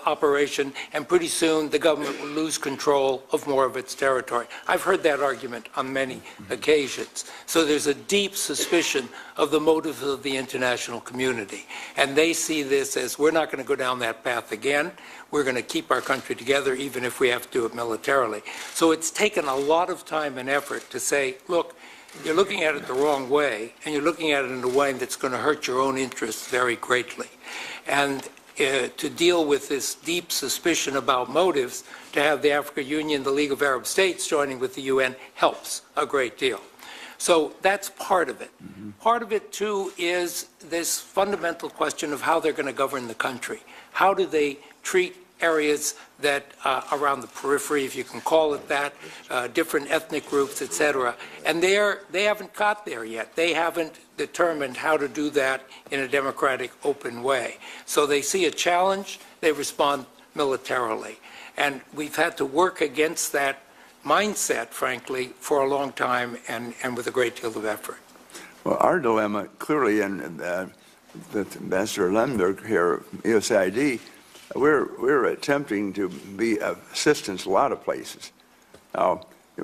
operation, and pretty soon the government will lose control of more of its territory. I've heard that argument on many occasions. So there's a deep suspicion of the motives of the international community. And they see this as, we're not going to go down that path again. We're going to keep our country together, even if we have to do it militarily. So it's taken a lot of time and effort to say, look, you're looking at it the wrong way, and you're looking at it in a way that's going to hurt your own interests very greatly. And to deal with this deep suspicion about motives, to have the African Union, the League of Arab States joining with the UN helps a great deal. So that's part of it. Part of it, too, is this fundamental question of how they're going to govern the country. How do they treat areas that around the periphery, if you can call it that, different ethnic groups, etc. And they haven't got there yet. They haven't determined how to do that in a democratic, open way. So they see a challenge, they respond militarily. And we've had to work against that mindset, frankly, for a long time and with a great deal of effort. Well, our dilemma, clearly, and Ambassador Lemberg here, USAID, we're attempting to be of assistance a lot of places.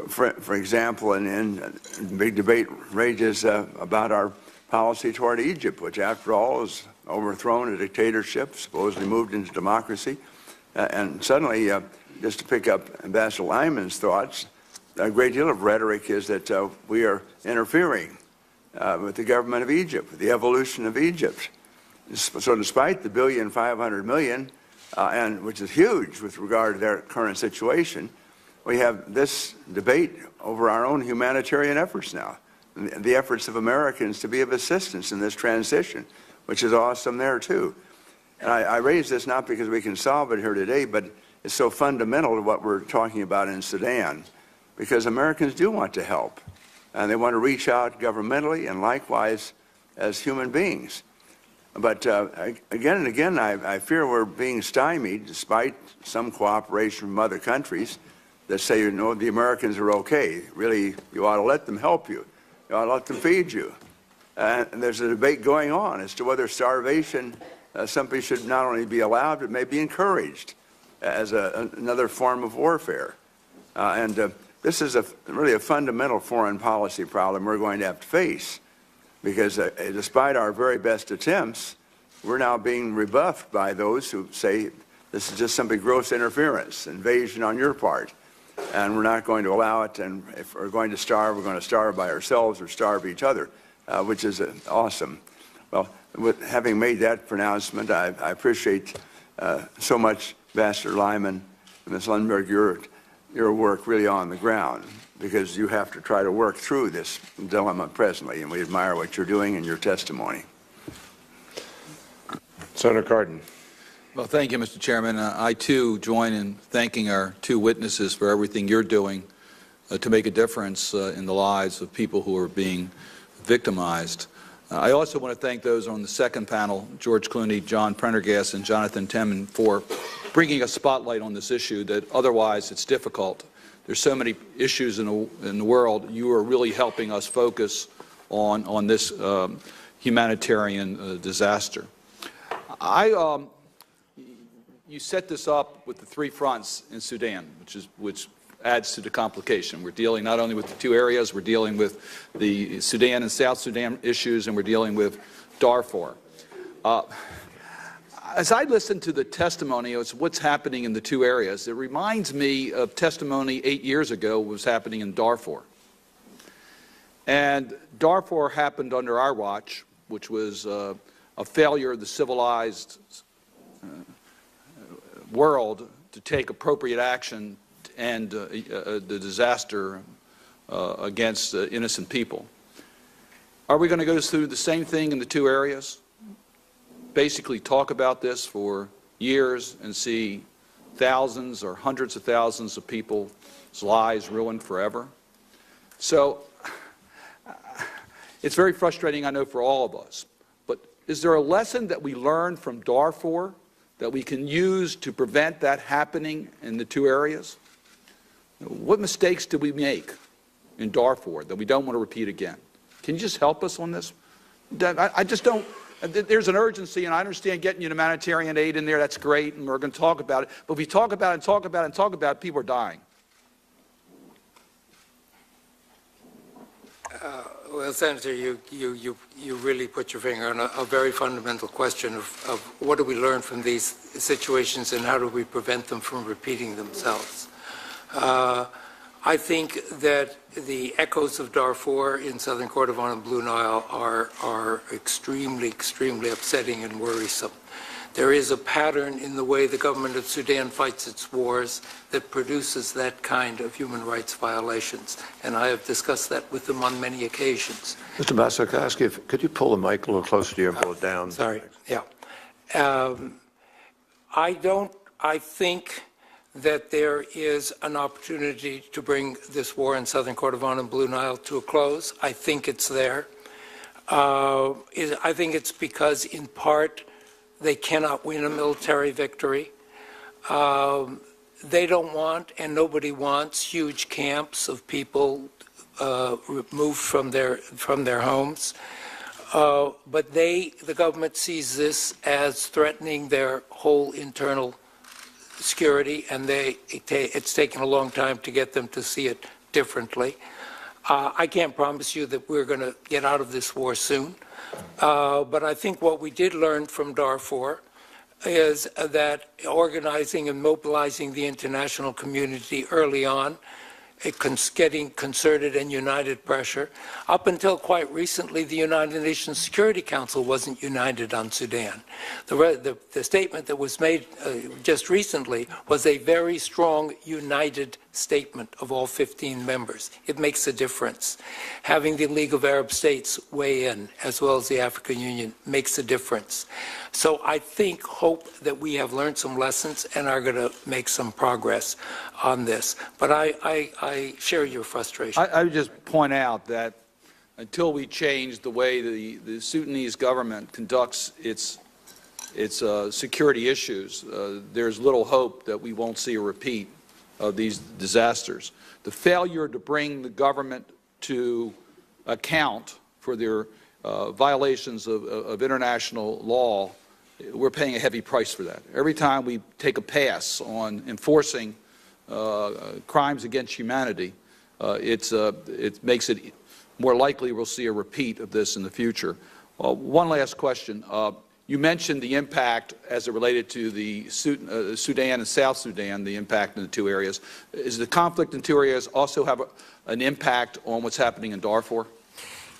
For example, and big debate rages about our policy toward Egypt, which, after all, has overthrown a dictatorship, supposedly moved into democracy. And suddenly, just to pick up Ambassador Lyman's thoughts, a great deal of rhetoric is that we are interfering with the government of Egypt, with the evolution of Egypt. So despite the $1.5 billion, and which is huge with regard to their current situation, we have this debate over our own humanitarian efforts now, the efforts of Americans to be of assistance in this transition, which is awesome there too. And I raise this not because we can solve it here today, but it's so fundamental to what we're talking about in Sudan, because Americans do want to help, and they want to reach out governmentally and likewise as human beings. But again and again, I fear we're being stymied, despite some cooperation from other countries that say, you know, the Americans are okay. Really, you ought to let them help you. You ought to let them feed you. And there's a debate going on as to whether starvation simply should not only be allowed, but may be encouraged as another form of warfare. This is really a fundamental foreign policy problem we're going to have to face, because despite our very best attempts, we're now being rebuffed by those who say this is just simply gross interference, invasion on your part, and we're not going to allow it, and if we're going to starve, we're going to starve by ourselves or starve each other, which is awesome. Well, having made that pronouncement, I appreciate so much, Ambassador Lyman and Ms. Lundberg, your work really on the ground, because you have to try to work through this dilemma presently, and we admire what you're doing and your testimony. Senator Cardin. Well, thank you, Mr. Chairman. I, too, join in thanking our two witnesses for everything you're doing to make a difference in the lives of people who are being victimized. I also want to thank those on the second panel, George Clooney, John Prendergast, and Jonathan Temin, for bringing a spotlight on this issue that otherwise it's difficult. There's so many issues in the world. You are really helping us focus on this humanitarian disaster. You set this up with the three fronts in Sudan, which adds to the complication. We're dealing not only with the two areas, we're dealing with the Sudan and South Sudan issues, and we're dealing with Darfur. As I listen to the testimony of what's happening in the two areas, it reminds me of testimony 8 years ago was happening in Darfur. And Darfur happened under our watch, which was a failure of the civilized world to take appropriate action to end the disaster against innocent people. Are we going to go through the same thing in the two areas? Basically talk about this for years and see thousands or hundreds of thousands of people's lives ruined forever? So it's very frustrating, I know, for all of us. But is there a lesson that we learned from Darfur that we can use to prevent that happening in the two areas? What mistakes did we make in Darfur that we don't want to repeat again? Can you just help us on this? I just don't. There's an urgency, and I understand getting humanitarian aid in there. That's great, and we're going to talk about it. But if we talk about it and talk about it and talk about it, people are dying. Well, Senator, you really put your finger on a very fundamental question of what do we learn from these situations and how do we prevent them from repeating themselves. I think that the echoes of Darfur in southern Kordofan and Blue Nile are extremely, extremely upsetting and worrisome. There is a pattern in the way the government of Sudan fights its wars that produces that kind of human rights violations, and I have discussed that with them on many occasions. Mr. Ambassador, could I ask you, could you pull the mic a little closer to you and pull it down? Sorry, yeah. I think that there is an opportunity to bring this war in southern Kordofan and Blue Nile to a close. I think it's there. I think it's because, in part, they cannot win a military victory. They don't want, and nobody wants, huge camps of people removed from their homes. But the government sees this as threatening their whole internal security, and it's taken a long time to get them to see it differently. I can't promise you that we're going to get out of this war soon, but I think what we did learn from Darfur is that organizing and mobilizing the international community early on, getting concerted and united pressure. Up until quite recently, the United Nations Security Council wasn't united on Sudan. The statement that was made just recently was a very strong, united statement of all 15 members. It makes a difference. Having the League of Arab States weigh in, as well as the African Union, makes a difference. So I hope that we have learned some lessons and are going to make some progress on this. But I share your frustration. I would just point out that until we change the way the Sudanese government conducts its security issues, there's little hope that we won't see a repeat of these disasters. The failure to bring the government to account for their violations of international law, we're paying a heavy price for that. Every time we take a pass on enforcing crimes against humanity, it makes it more likely we'll see a repeat of this in the future. One last question. You mentioned the impact as it related to the Sudan and South Sudan, the impact in the two areas. Is the conflict in two areas also have an impact on what's happening in Darfur?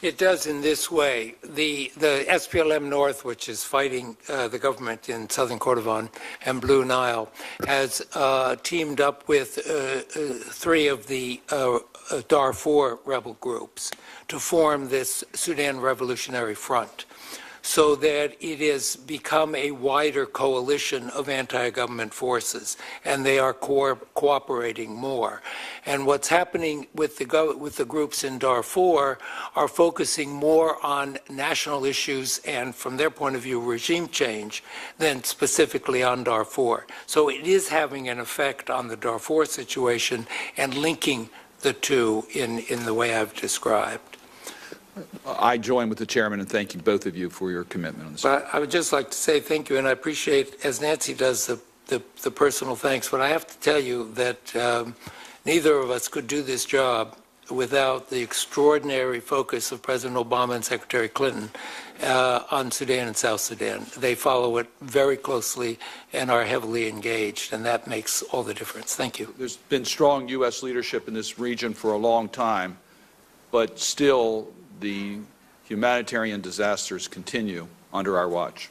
It does in this way. The SPLM North, which is fighting the government in southern Kordofan and Blue Nile, has teamed up with three of the Darfur rebel groups to form this Sudan Revolutionary Front, so that it has become a wider coalition of anti-government forces, and they are cooperating more. And what's happening with the groups in Darfur are focusing more on national issues and, from their point of view, regime change than specifically on Darfur. So it is having an effect on the Darfur situation and linking the two in the way I've described. I join with the chairman in thanking both of you for your commitment on this. But I would just like to say thank you, and I appreciate, as Nancy does, the personal thanks. But I have to tell you that neither of us could do this job without the extraordinary focus of President Obama and Secretary Clinton on Sudan and South Sudan. They follow it very closely and are heavily engaged, and that makes all the difference. Thank you. There's been strong U.S. leadership in this region for a long time, but still the humanitarian disasters continue under our watch.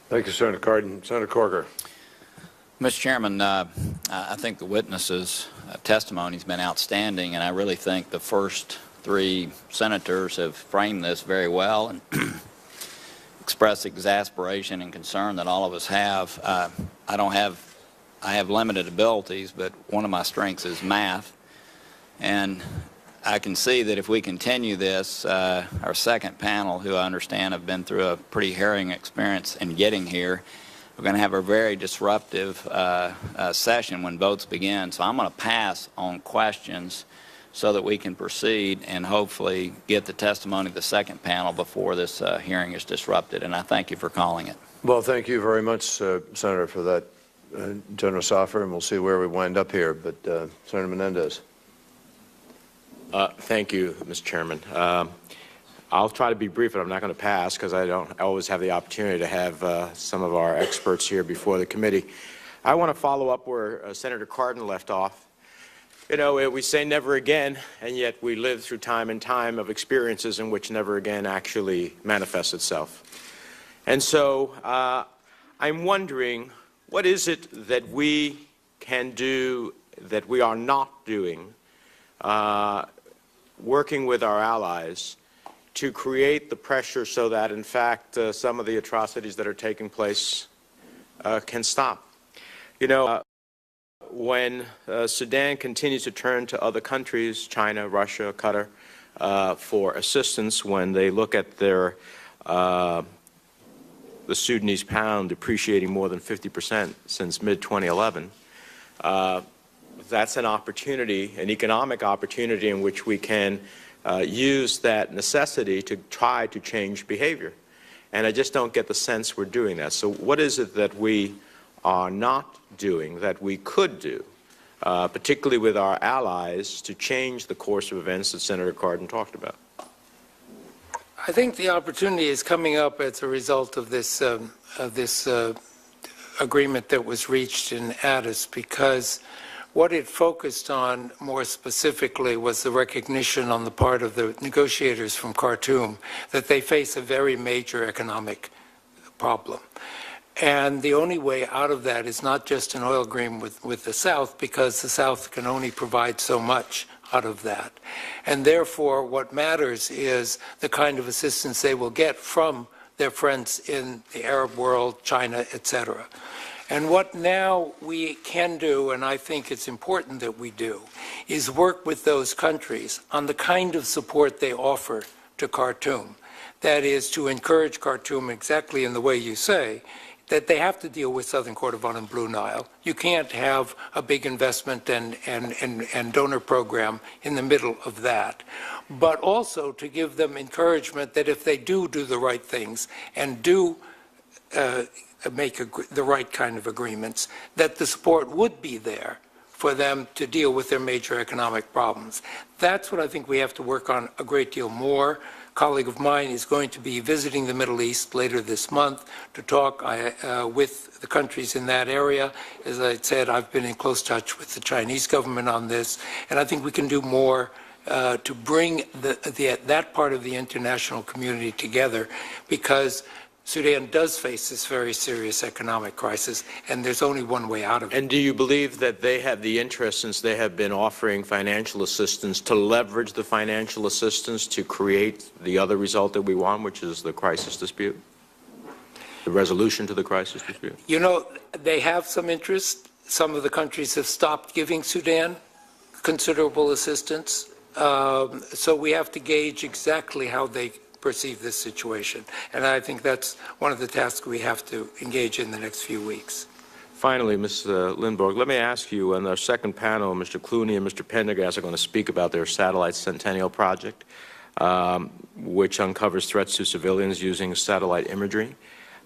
Thank you, Senator Cardin. Senator Corker. Mr. Chairman, I think the witnesses' testimony has been outstanding, and I really think the first three senators have framed this very well and expressed exasperation and concern that all of us have. I have limited abilities, but one of my strengths is math, and I can see that if we continue this, our second panel, who I understand have been through a pretty harrowing experience in getting here, we're going to have a very disruptive session when votes begin. So I'm going to pass on questions so that we can proceed and hopefully get the testimony of the second panel before this hearing is disrupted. And I thank you for calling it. Well, thank you very much, Senator, for that generous offer, and we'll see where we wind up here. But Senator Menendez. Thank you, Mr. Chairman. I'll try to be brief, but I'm not going to pass because I don't always have the opportunity to have some of our experts here before the committee. I want to follow up where Senator Cardin left off. You know, we say never again, and yet we live through time and time of experiences in which never again actually manifests itself. And so I'm wondering, what is it that we can do that we are not doing, working with our allies, to create the pressure so that, in fact, some of the atrocities that are taking place can stop? You know, when Sudan continues to turn to other countries, China, Russia, Qatar, for assistance, when they look at their the Sudanese pound depreciating more than 50% since mid-2011, that's an opportunity, an economic opportunity in which we can use that necessity to try to change behavior. And I just don't get the sense we're doing that. So what is it that we are not doing that we could do, particularly with our allies, to change the course of events that Senator Cardin talked about? I think the opportunity is coming up as a result of this agreement that was reached in Addis, because what it focused on more specifically was the recognition on the part of the negotiators from Khartoum that they face a very major economic problem. And the only way out of that is not just an oil agreement with the South, because the South can only provide so much out of that. And therefore, what matters is the kind of assistance they will get from their friends in the Arab world, China, etc. And what now we can do, and I think it's important that we do, is work with those countries on the kind of support they offer to Khartoum. That is, to encourage Khartoum exactly in the way you say, that they have to deal with Southern Kordofan and Blue Nile. You can't have a big investment and donor program in the middle of that. But also to give them encouragement that if they do the right things and do make the right kind of agreements, that the support would be there for them to deal with their major economic problems. That's what I think we have to work on a great deal more. A colleague of mine is going to be visiting the Middle East later this month to talk with the countries in that area. As I said, I've been in close touch with the Chinese government on this, and I think we can do more to bring that part of the international community together, because Sudan does face this very serious economic crisis, and there's only one way out of it. And do you believe that they have the interest, since they have been offering financial assistance, to leverage the financial assistance to create the other result that we want, which is the crisis dispute, the resolution to the crisis dispute? You know, they have some interest. Some of the countries have stopped giving Sudan considerable assistance. So we have to gauge exactly how they perceive this situation. And I think that's one of the tasks we have to engage in the next few weeks. Finally, Ms. Lindborg, let me ask you, on our second panel, Mr. Clooney and Mr. Prendergast are going to speak about their Satellite Centennial project, which uncovers threats to civilians using satellite imagery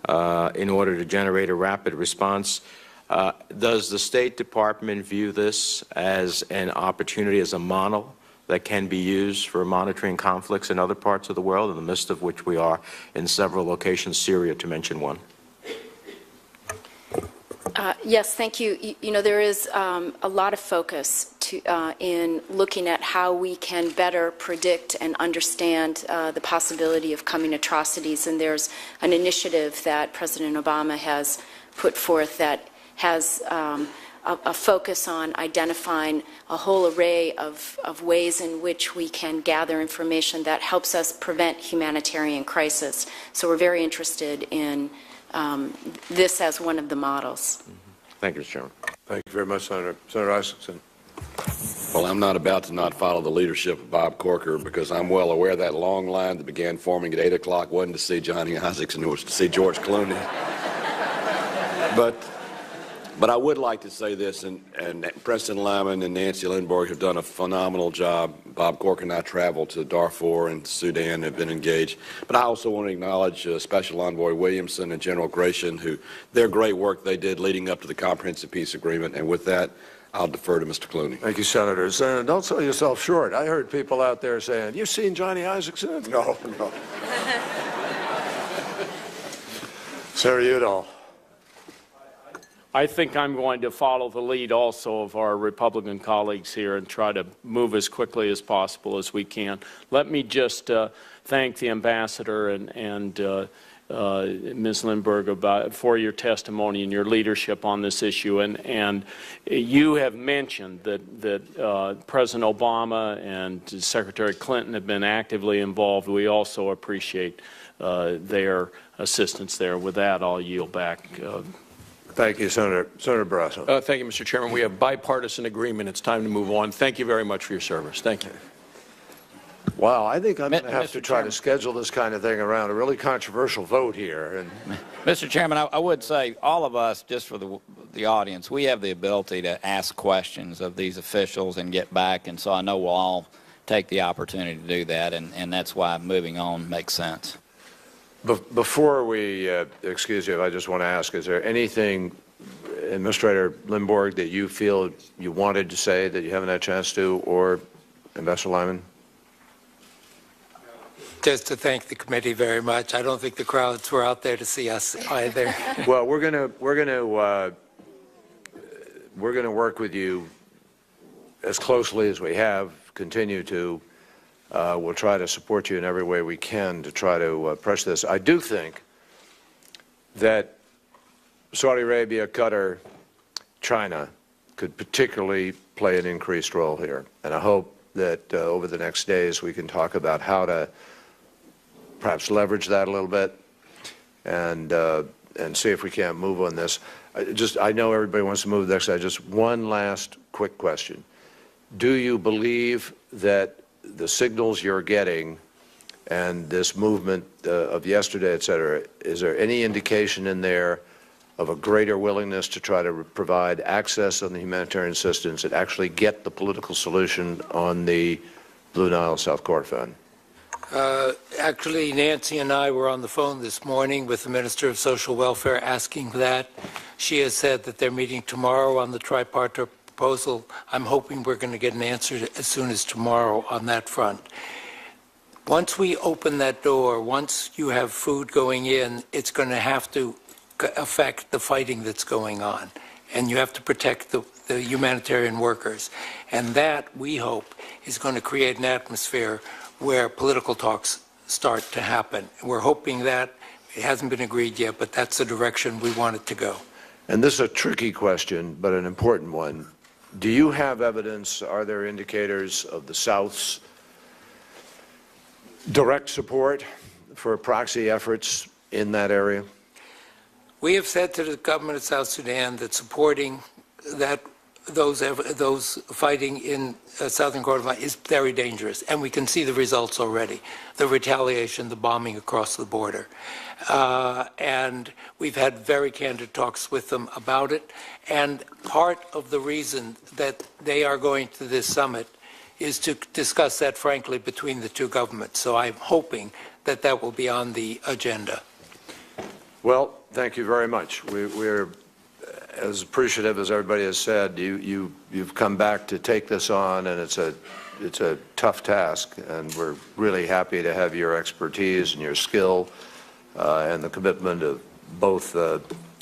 in order to generate a rapid response. Does the State Department view this as an opportunity, as a model that can be used for monitoring conflicts in other parts of the world, in the midst of which we are in several locations, Syria to mention one? Yes, thank you. You know, there is a lot of focus in looking at how we can better predict and understand the possibility of coming atrocities. And there's an initiative that President Obama has put forth that has a focus on identifying a whole array of ways in which we can gather information that helps us prevent humanitarian crisis. So we're very interested in this as one of the models. Thank you, Mr. Chairman. Thank you very much, Senator. Senator Isaacson. Well, I'm not about to not follow the leadership of Bob Corker, because I'm well aware that long line that began forming at 8 o'clock wasn't to see Johnny Isaacson, it was to see George Clooney. But I would like to say this, and Preston Lyman and Nancy Lindborg have done a phenomenal job. Bob Corker and I traveled to Darfur and Sudan and have been engaged. But I also want to acknowledge Special Envoy Williamson and General Gratian, who their great work they did leading up to the Comprehensive Peace Agreement. And with that, I'll defer to Mr. Clooney. Thank you, Senator. Senator, don't sell yourself short. I heard people out there saying, "You've seen Johnny Isaacson?" No. Senator Udall. I think I'm going to follow the lead also of our Republican colleagues here and try to move as quickly as possible as we can. Let me just thank the ambassador and Ms. Lindborg for your testimony and your leadership on this issue. And you have mentioned that President Obama and Secretary Clinton have been actively involved. We also appreciate their assistance there. With that, I'll yield back. Thank you, Senator. Senator Barrasso. Thank you, Mr. Chairman. We have bipartisan agreement. It's time to move on. Thank you very much for your service. Thank you. Wow, I think I'm going to have to try Chairman. to schedule this kind of thing around a really controversial vote here. And Mr. Chairman, I would say all of us, just for the audience, we have the ability to ask questions of these officials and get back, and so I know we'll all take the opportunity to do that, and that's why moving on makes sense. Before we excuse you, I just want to ask, is there anything, Administrator Lindborg, that you feel you wanted to say that you haven't had a chance to, or Ambassador Lyman? Just to thank the committee very much. I don't think the crowds were out there to see us either. Well, we're going to work with you as closely as we have, continue to. We'll try to support you in every way we can to try to press this. I do think that Saudi Arabia, Qatar, China could particularly play an increased role here. And I hope that over the next days we can talk about how to perhaps leverage that a little bit and see if we can't move on this. I know everybody wants to move the next day. Just one last quick question. Do you believe that the signals you're getting and this movement of yesterday, et cetera, is there any indication in there of a greater willingness to try to provide access on the humanitarian assistance and actually get the political solution on the Blue Nile South Kordofan? Actually, Nancy and I were on the phone this morning with the Minister of Social Welfare asking that. She has said that they're meeting tomorrow on the tripartite proposal. I'm hoping we're going to get an answer as soon as tomorrow on that front. Once we open that door, once you have food going in, it's going to have to affect the fighting that's going on. And you have to protect the humanitarian workers. And that, we hope, is going to create an atmosphere where political talks start to happen. We're hoping that. It hasn't been agreed yet, but that's the direction we want it to go. And this is a tricky question, but an important one. Do you have evidence, are there indicators of the South's direct support for proxy efforts in that area? We have said to the government of South Sudan that supporting those fighting in southern Kordofan is very dangerous, and we can see the results already, the retaliation, the bombing across the border. And we've had very candid talks with them about it, and part of the reason that they are going to this summit is to discuss that frankly between the two governments. So I'm hoping that that will be on the agenda. Well, thank you very much. We're as appreciative as everybody has said. You've come back to take this on, and it's a tough task, and we're really happy to have your expertise and your skill and the commitment of both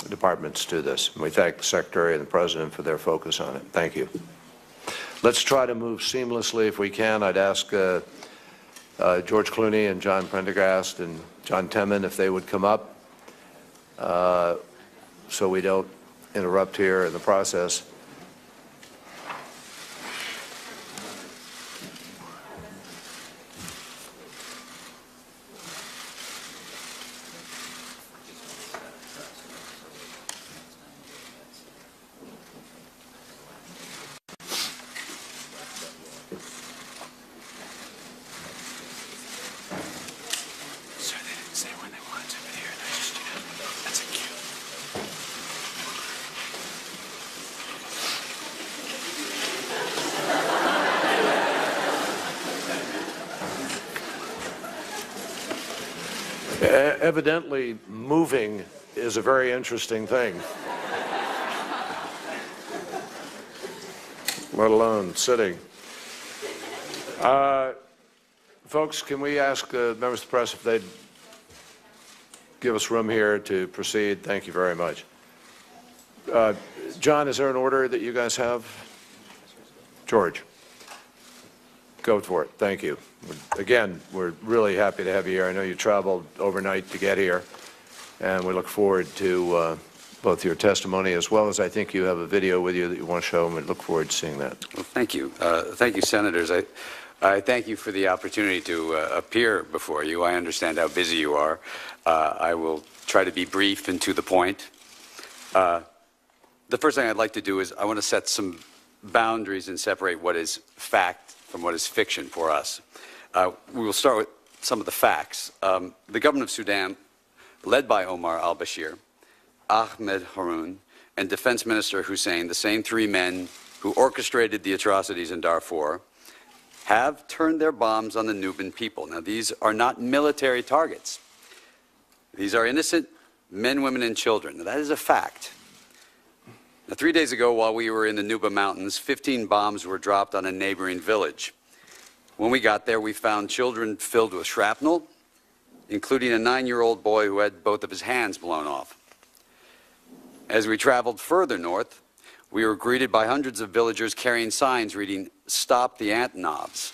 departments to this. And we thank the Secretary and the President for their focus on it. Thank you. Let's try to move seamlessly if we can. I'd ask George Clooney and John Prendergast and John Temin if they would come up so we don't interrupt here in the process. Evidently, moving is a very interesting thing, let alone sitting. Folks, can we ask members of the press if they'd give us room here to proceed? Thank you very much. John, is there an order that you guys have? George, go for it. Thank you. Again, we're really happy to have you here. I know you traveled overnight to get here, and we look forward to both your testimony as well as I think you have a video with you that you want to show, and we look forward to seeing that. Well, thank you. Thank you, Senators. I thank you for the opportunity to appear before you. I understand how busy you are. I will try to be brief and to the point. The first thing I'd like to do is I want to set some boundaries and separate what is fact from what is fiction for us. We will start with some of the facts. The government of Sudan, led by Omar al-Bashir, Ahmed Haroun, and Defense Minister Hussein, the same three men who orchestrated the atrocities in Darfur, have turned their bombs on the Nubian people. Now, these are not military targets. These are innocent men, women, and children. Now, that is a fact. Now, 3 days ago, while we were in the Nuba Mountains, 15 bombs were dropped on a neighboring village. When we got there, we found children filled with shrapnel, including a 9-year-old boy who had both of his hands blown off. As we traveled further north, we were greeted by hundreds of villagers carrying signs reading, "Stop the ant knobs."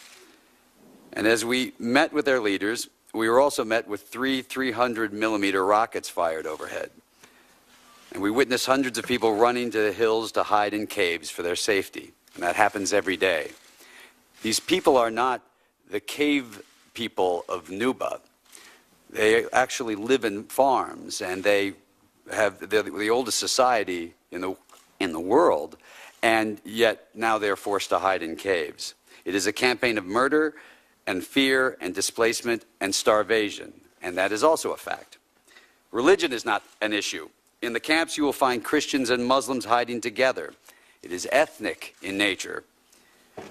And as we met with their leaders, we were also met with 300-millimeter rockets fired overhead. And we witnessed hundreds of people running to the hills to hide in caves for their safety. And that happens every day. These people are not the cave people of Nuba. They actually live in farms, and they have the oldest society in the world, and yet now they're forced to hide in caves. It is a campaign of murder and fear and displacement and starvation, and that is also a fact. Religion is not an issue In the camps, you will find Christians and Muslims hiding together. It is ethnic in nature.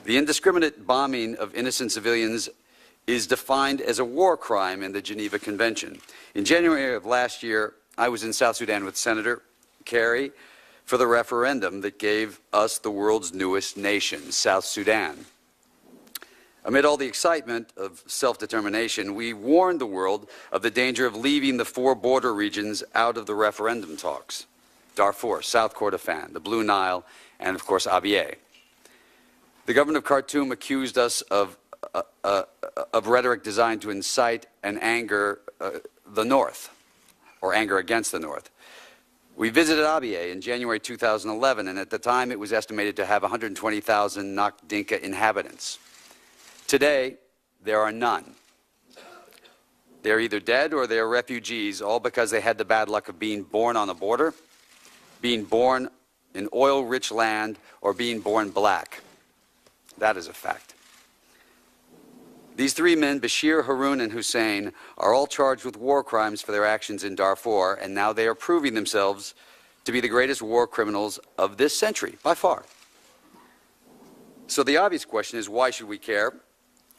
The indiscriminate bombing of innocent civilians is defined as a war crime in the Geneva Convention. In January of last year, I was in South Sudan with Senator Kerry for the referendum that gave us the world's newest nation, South Sudan. Amid all the excitement of self-determination, we warned the world of the danger of leaving the 4 border regions out of the referendum talks: Darfur, South Kordofan, the Blue Nile, and of course Abyei. The government of Khartoum accused us of rhetoric designed to incite and anger the North, or anger against the North. We visited Abyei in January 2011, and at the time it was estimated to have 120,000 Nak Dinka inhabitants. Today, there are none. They're either dead or they're refugees, all because they had the bad luck of being born on the border, being born in oil-rich land, or being born black. That is a fact. These 3 men, Bashir, Harun, and Hussein, are all charged with war crimes for their actions in Darfur, and now they are proving themselves to be the greatest war criminals of this century, by far. So the obvious question is, why should we care?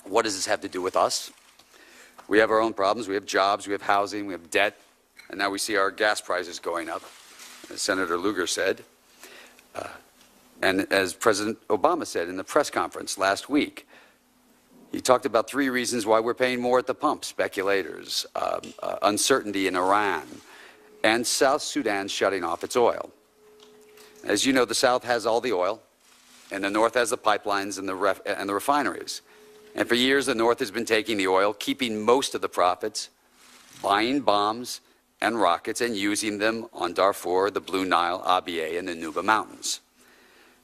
What does this have to do with us? We have our own problems. We have jobs, we have housing, we have debt, and now we see our gas prices going up, as Senator Lugar said. And as President Obama said in the press conference last week, he talked about 3 reasons why we're paying more at the pump: speculators, uncertainty in Iran, and South Sudan shutting off its oil. As you know, the South has all the oil, and the North has the pipelines and the refineries. And for years, the North has been taking the oil, keeping most of the profits, buying bombs and rockets, and using them on Darfur, the Blue Nile, Abyei, and the Nuba Mountains.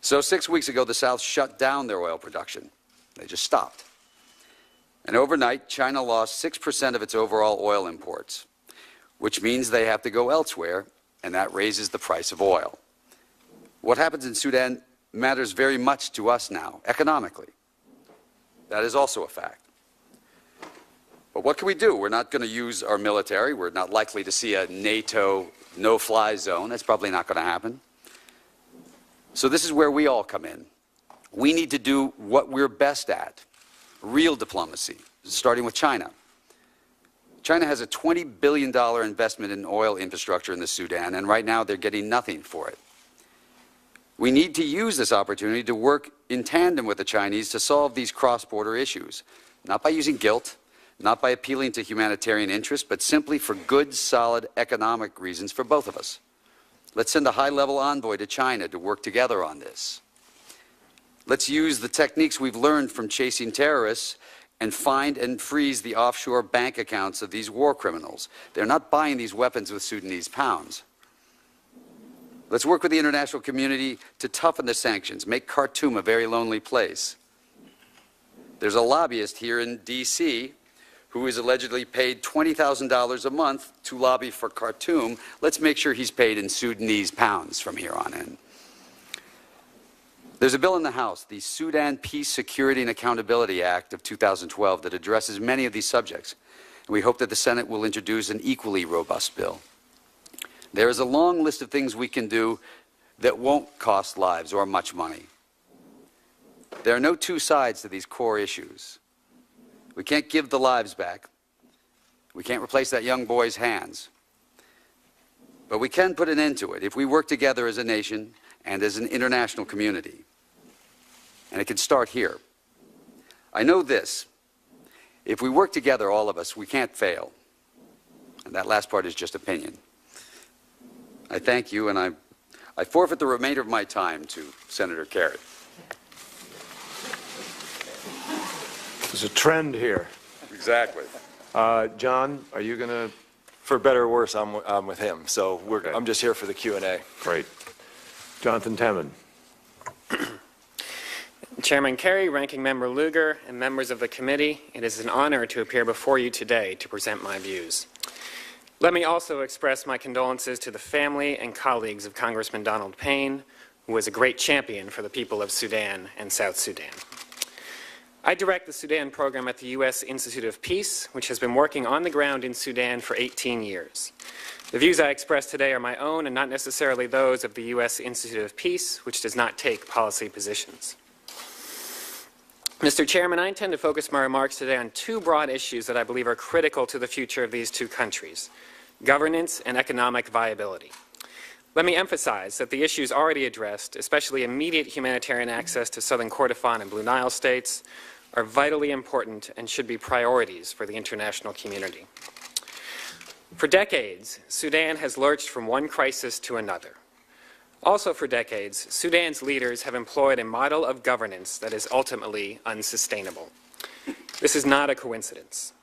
So 6 weeks ago, the South shut down their oil production. They just stopped. And overnight, China lost 6% of its overall oil imports, which means they have to go elsewhere, and that raises the price of oil. What happens in Sudan matters very much to us now, economically. That is also a fact. But what can we do? We're not going to use our military. We're not likely to see a NATO no-fly zone. That's probably not going to happen. So this is where we all come in. We need to do what we're best at: real diplomacy, starting with China. China has a $20 billion investment in oil infrastructure in the Sudan, and right now they're getting nothing for it. We need to use this opportunity to work in tandem with the Chinese to solve these cross-border issues, not by using guilt, not by appealing to humanitarian interests, but simply for good, solid economic reasons for both of us. Let's send a high-level envoy to China to work together on this. Let's use the techniques we've learned from chasing terrorists and find and freeze the offshore bank accounts of these war criminals. They're not buying these weapons with Sudanese pounds. Let's work with the international community to toughen the sanctions, make Khartoum a very lonely place. There's a lobbyist here in D.C. who is allegedly paid $20,000 a month to lobby for Khartoum. Let's make sure he's paid in Sudanese pounds from here on in. There's a bill in the House, the Sudan Peace, Security, and Accountability Act of 2012, that addresses many of these subjects. And we hope that the Senate will introduce an equally robust bill. There is a long list of things we can do that won't cost lives or much money. There are no 2 sides to these core issues. We can't give the lives back. We can't replace that young boy's hands. But we can put an end to it if we work together as a nation and as an international community. And it can start here. I know this: if we work together, all of us, we can't fail. And that last part is just opinion. I thank you, and I forfeit the remainder of my time to Senator Kerry. There's a trend here. Exactly. John, are you going to? For better or worse, I'm with him. So Okay. I'm just here for the Q&A. Great. Jonathan Temin. Chairman Kerry, Ranking Member Lugar, and members of the committee, it is an honor to appear before you today to present my views. Let me also express my condolences to the family and colleagues of Congressman Donald Payne, who was a great champion for the people of Sudan and South Sudan. I direct the Sudan program at the U.S. Institute of Peace, which has been working on the ground in Sudan for 18 years. The views I express today are my own and not necessarily those of the U.S. Institute of Peace, which does not take policy positions. Mr. Chairman, I intend to focus my remarks today on two broad issues that I believe are critical to the future of these two countries: governance and economic viability. Let me emphasize that the issues already addressed, especially immediate humanitarian access to southern Kordofan and Blue Nile states, are vitally important and should be priorities for the international community. For decades, Sudan has lurched from one crisis to another. Also for decades, Sudan's leaders have employed a model of governance that is ultimately unsustainable. This is not a coincidence.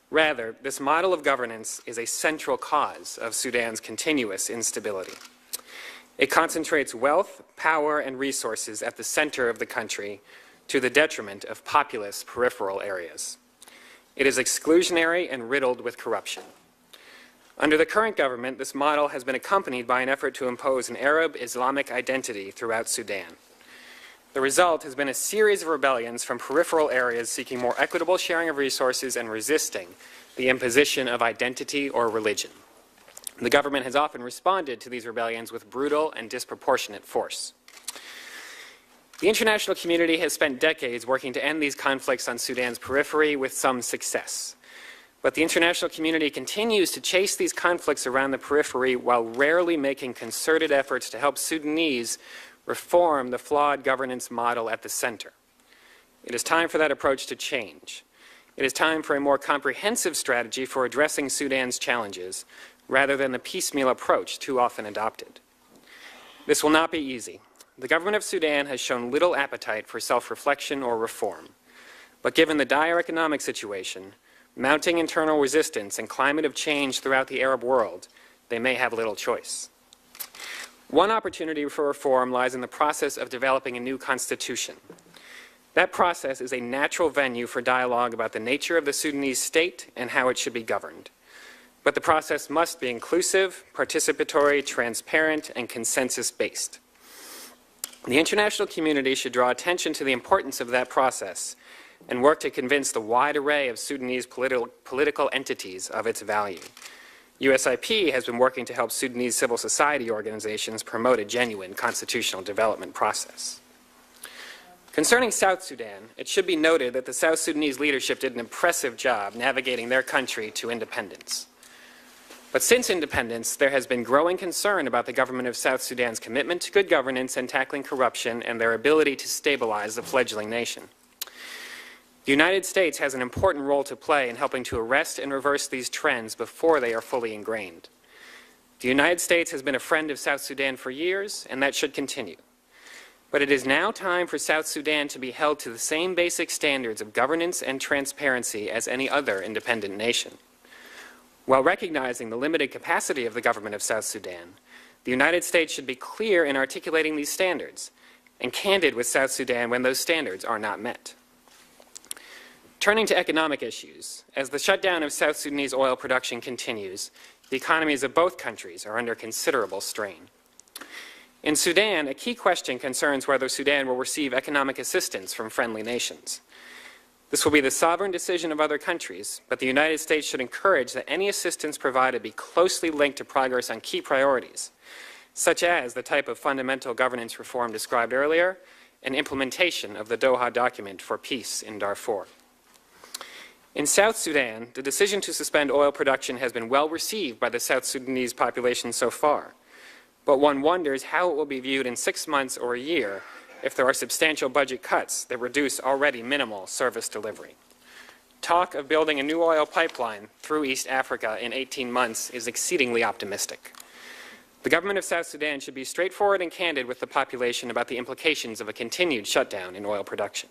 Rather, this model of governance is a central cause of Sudan's continuous instability. It concentrates wealth, power, and resources at the center of the country to the detriment of populous peripheral areas. It is exclusionary and riddled with corruption. Under the current government, this model has been accompanied by an effort to impose an Arab Islamic identity throughout Sudan. The result has been a series of rebellions from peripheral areas seeking more equitable sharing of resources and resisting the imposition of identity or religion. The government has often responded to these rebellions with brutal and disproportionate force. The international community has spent decades working to end these conflicts on Sudan's periphery with some success. But the international community continues to chase these conflicts around the periphery while rarely making concerted efforts to help Sudanese reform the flawed governance model at the center. It is time for that approach to change. It is time for a more comprehensive strategy for addressing Sudan's challenges, rather than the piecemeal approach too often adopted. This will not be easy. The government of Sudan has shown little appetite for self-reflection or reform. But given the dire economic situation, mounting internal resistance, and climate of change throughout the Arab world, they may have little choice. One opportunity for reform lies in the process of developing a new constitution. That process is a natural venue for dialogue about the nature of the Sudanese state and how it should be governed. But the process must be inclusive, participatory, transparent, and consensus-based. The international community should draw attention to the importance of that process and work to convince the wide array of Sudanese political entities of its value. USIP has been working to help Sudanese civil society organizations promote a genuine constitutional development process. Concerning South Sudan, it should be noted that the South Sudanese leadership did an impressive job navigating their country to independence. But since independence, there has been growing concern about the government of South Sudan's commitment to good governance and tackling corruption and their ability to stabilize the fledgling nation. The United States has an important role to play in helping to arrest and reverse these trends before they are fully ingrained. The United States has been a friend of South Sudan for years, and that should continue. But it is now time for South Sudan to be held to the same basic standards of governance and transparency as any other independent nation. While recognizing the limited capacity of the government of South Sudan, the United States should be clear in articulating these standards and candid with South Sudan when those standards are not met. Turning to economic issues, as the shutdown of South Sudanese oil production continues, the economies of both countries are under considerable strain. In Sudan, a key question concerns whether Sudan will receive economic assistance from friendly nations. This will be the sovereign decision of other countries, but the United States should encourage that any assistance provided be closely linked to progress on key priorities, such as the type of fundamental governance reform described earlier and implementation of the Doha document for peace in Darfur. In South Sudan, the decision to suspend oil production has been well received by the South Sudanese population so far, but one wonders how it will be viewed in 6 months or a year if there are substantial budget cuts that reduce already minimal service delivery. Talk of building a new oil pipeline through East Africa in 18 months is exceedingly optimistic. The government of South Sudan should be straightforward and candid with the population about the implications of a continued shutdown in oil production.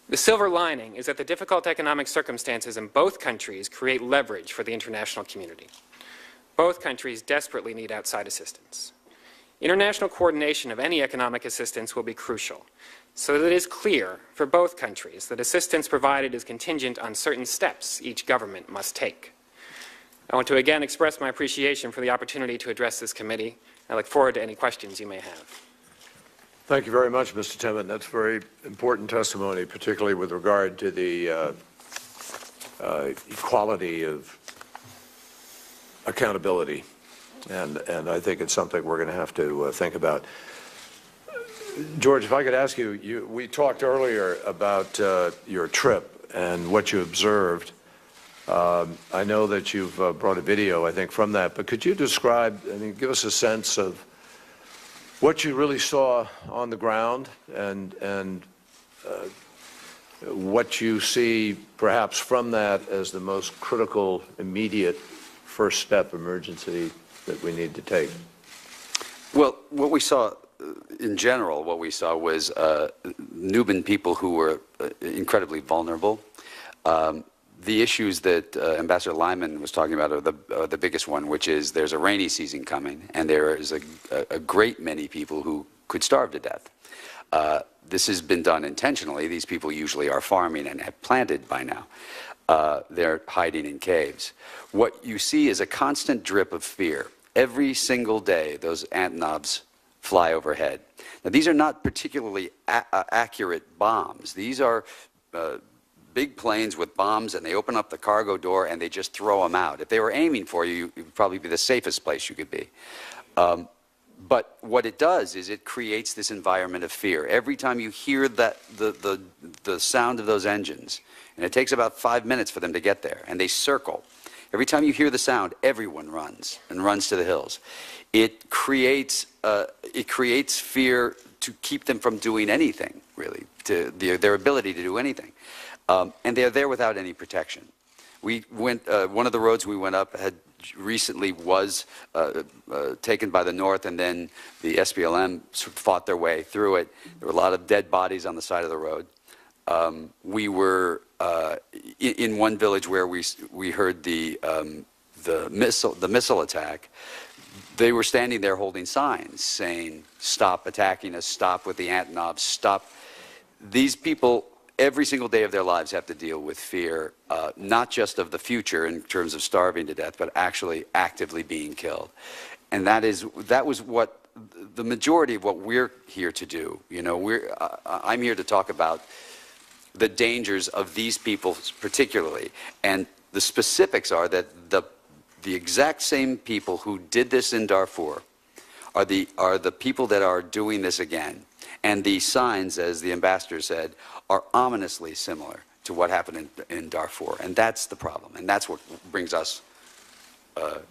The silver lining is that the difficult economic circumstances in both countries create leverage for the international community. Both countries desperately need outside assistance. International coordination of any economic assistance will be crucial, so that it is clear for both countries that assistance provided is contingent on certain steps each government must take. I want to again express my appreciation for the opportunity to address this committee. I look forward to any questions you may have. Thank you very much, Mr. Timmon. That's very important testimony, particularly with regard to the equality of accountability. And I think it's something we're going to have to think about. George, if I could ask you, we talked earlier about your trip and what you observed. I know that you've brought a video, I think, from that, but could you describe, give us a sense of what you really saw on the ground and what you see perhaps from that as the most critical, immediate first step emergency that we need to take? Well, what we saw in general, what we saw was Nubian people who were incredibly vulnerable. The issues that Ambassador Lyman was talking about are the biggest one, which is there's a rainy season coming, and there is a great many people who could starve to death. This has been done intentionally. These people usually are farming and have planted by now. They're hiding in caves. What you see is a constant drip of fear. Every single day, those ant knobs fly overhead. Now, these are not particularly accurate bombs. These are big planes with bombs, and they open up the cargo door and they just throw them out. If they were aiming for you, it would probably be the safest place you could be. But what it does is it creates this environment of fear. Every time you hear that the sound of those engines, and it takes about 5 minutes for them to get there, and they circle. Every time you hear the sound, everyone runs and runs to the hills. It creates fear to keep them from doing anything, really, to their ability to do anything. And they're there without any protection. We went, one of the roads we went up had recently was taken by the North, and then the SPLM fought their way through it. There were a lot of dead bodies on the side of the road. We were in one village where we heard the missile attack. They were standing there holding signs saying, "Stop attacking us, stop with the ant knobs, stop." These people, every single day of their lives, have to deal with fear, not just of the future in terms of starving to death, but actually actively being killed. And that was what the majority of what we're here to do. You know, I'm here to talk about the dangers of these people particularly, and the specifics are that the exact same people who did this in Darfur are the people that are doing this again. And the signs, as the ambassador said, are ominously similar to what happened in Darfur. And that's the problem. And that's what brings us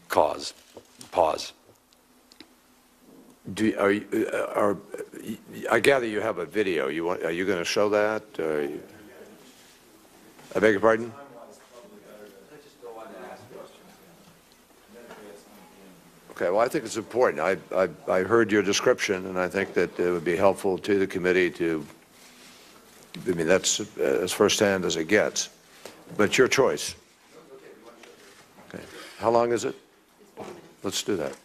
pause. I gather you have a video. Are you going to show that? I beg your pardon? Okay, well, I think it's important. I heard your description, and I think that it would be helpful to the committee to, that's as firsthand as it gets. But your choice. Okay. How long is it? Let's do that.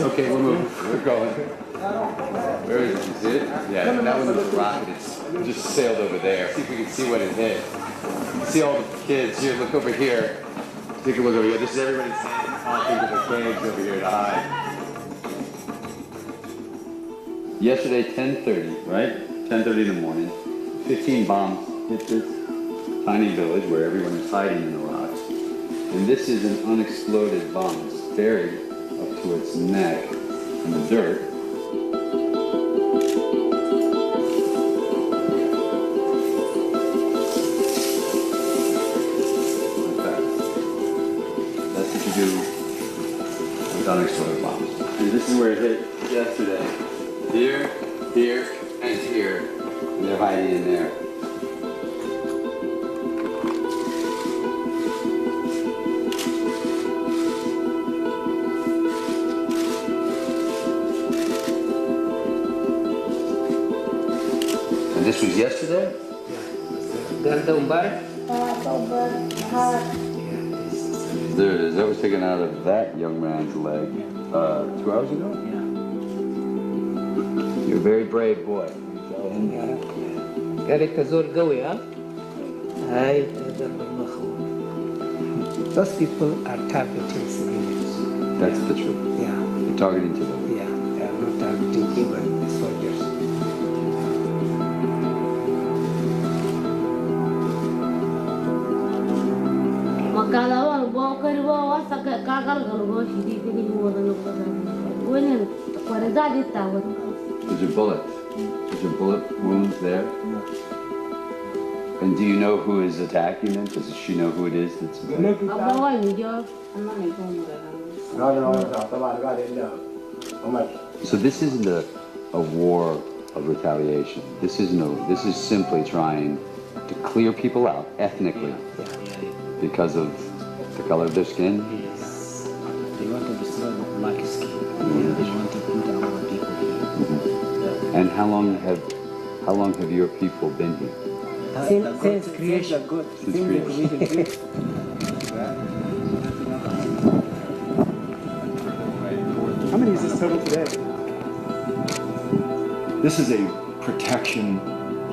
Okay, we're moving. We're going. Where is it? You see it? Yeah, that one was a rocket. It just sailed over there. See if we can see what it hit. See all the kids here. Look over here. Take a look over here. This is everybody talking to the caves over here to hide. Yesterday, 10:30, right? 10:30 in the morning. 15 bombs hit this tiny village where everyone is hiding in the rocks. And this is an unexploded bomb. It's buried up to its neck in the dirt. Like that. That's what you do with unexploded bombs. And this is where it hit yesterday. Here, here, and here. And they're hiding in there. This was yesterday? There It is. That was taken out of that young man's leg 2 hours ago? Yeah. You're a very brave boy. Those people are targeting civilians. That's the truth. Yeah. You're targeting to them. Yeah, they are not targeting even the soldiers. There's a bullet. There's a bullet wounds there. And do you know who is attacking them? Does she know who it is that's attacking? So this isn't a war of retaliation. This is simply trying to clear people out ethnically because of the color of their skin. They want to destroy the black skin. They want to put our people here. And how long have your people been here? Since creation. Since creation. How many is this total today? This is a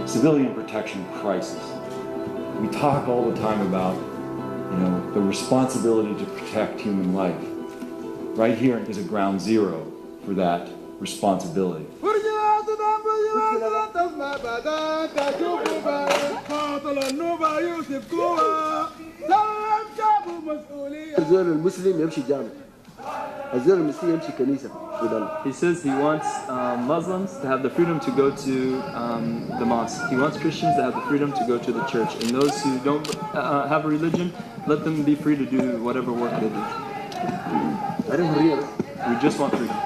civilian protection crisis. We talk all the time about, the responsibility to protect human life. Right here is a ground zero for that responsibility. He says he wants Muslims to have the freedom to go to the mosque. He wants Christians to have the freedom to go to the church. And those who don't have a religion, let them be free to do whatever work they do. We just want freedom.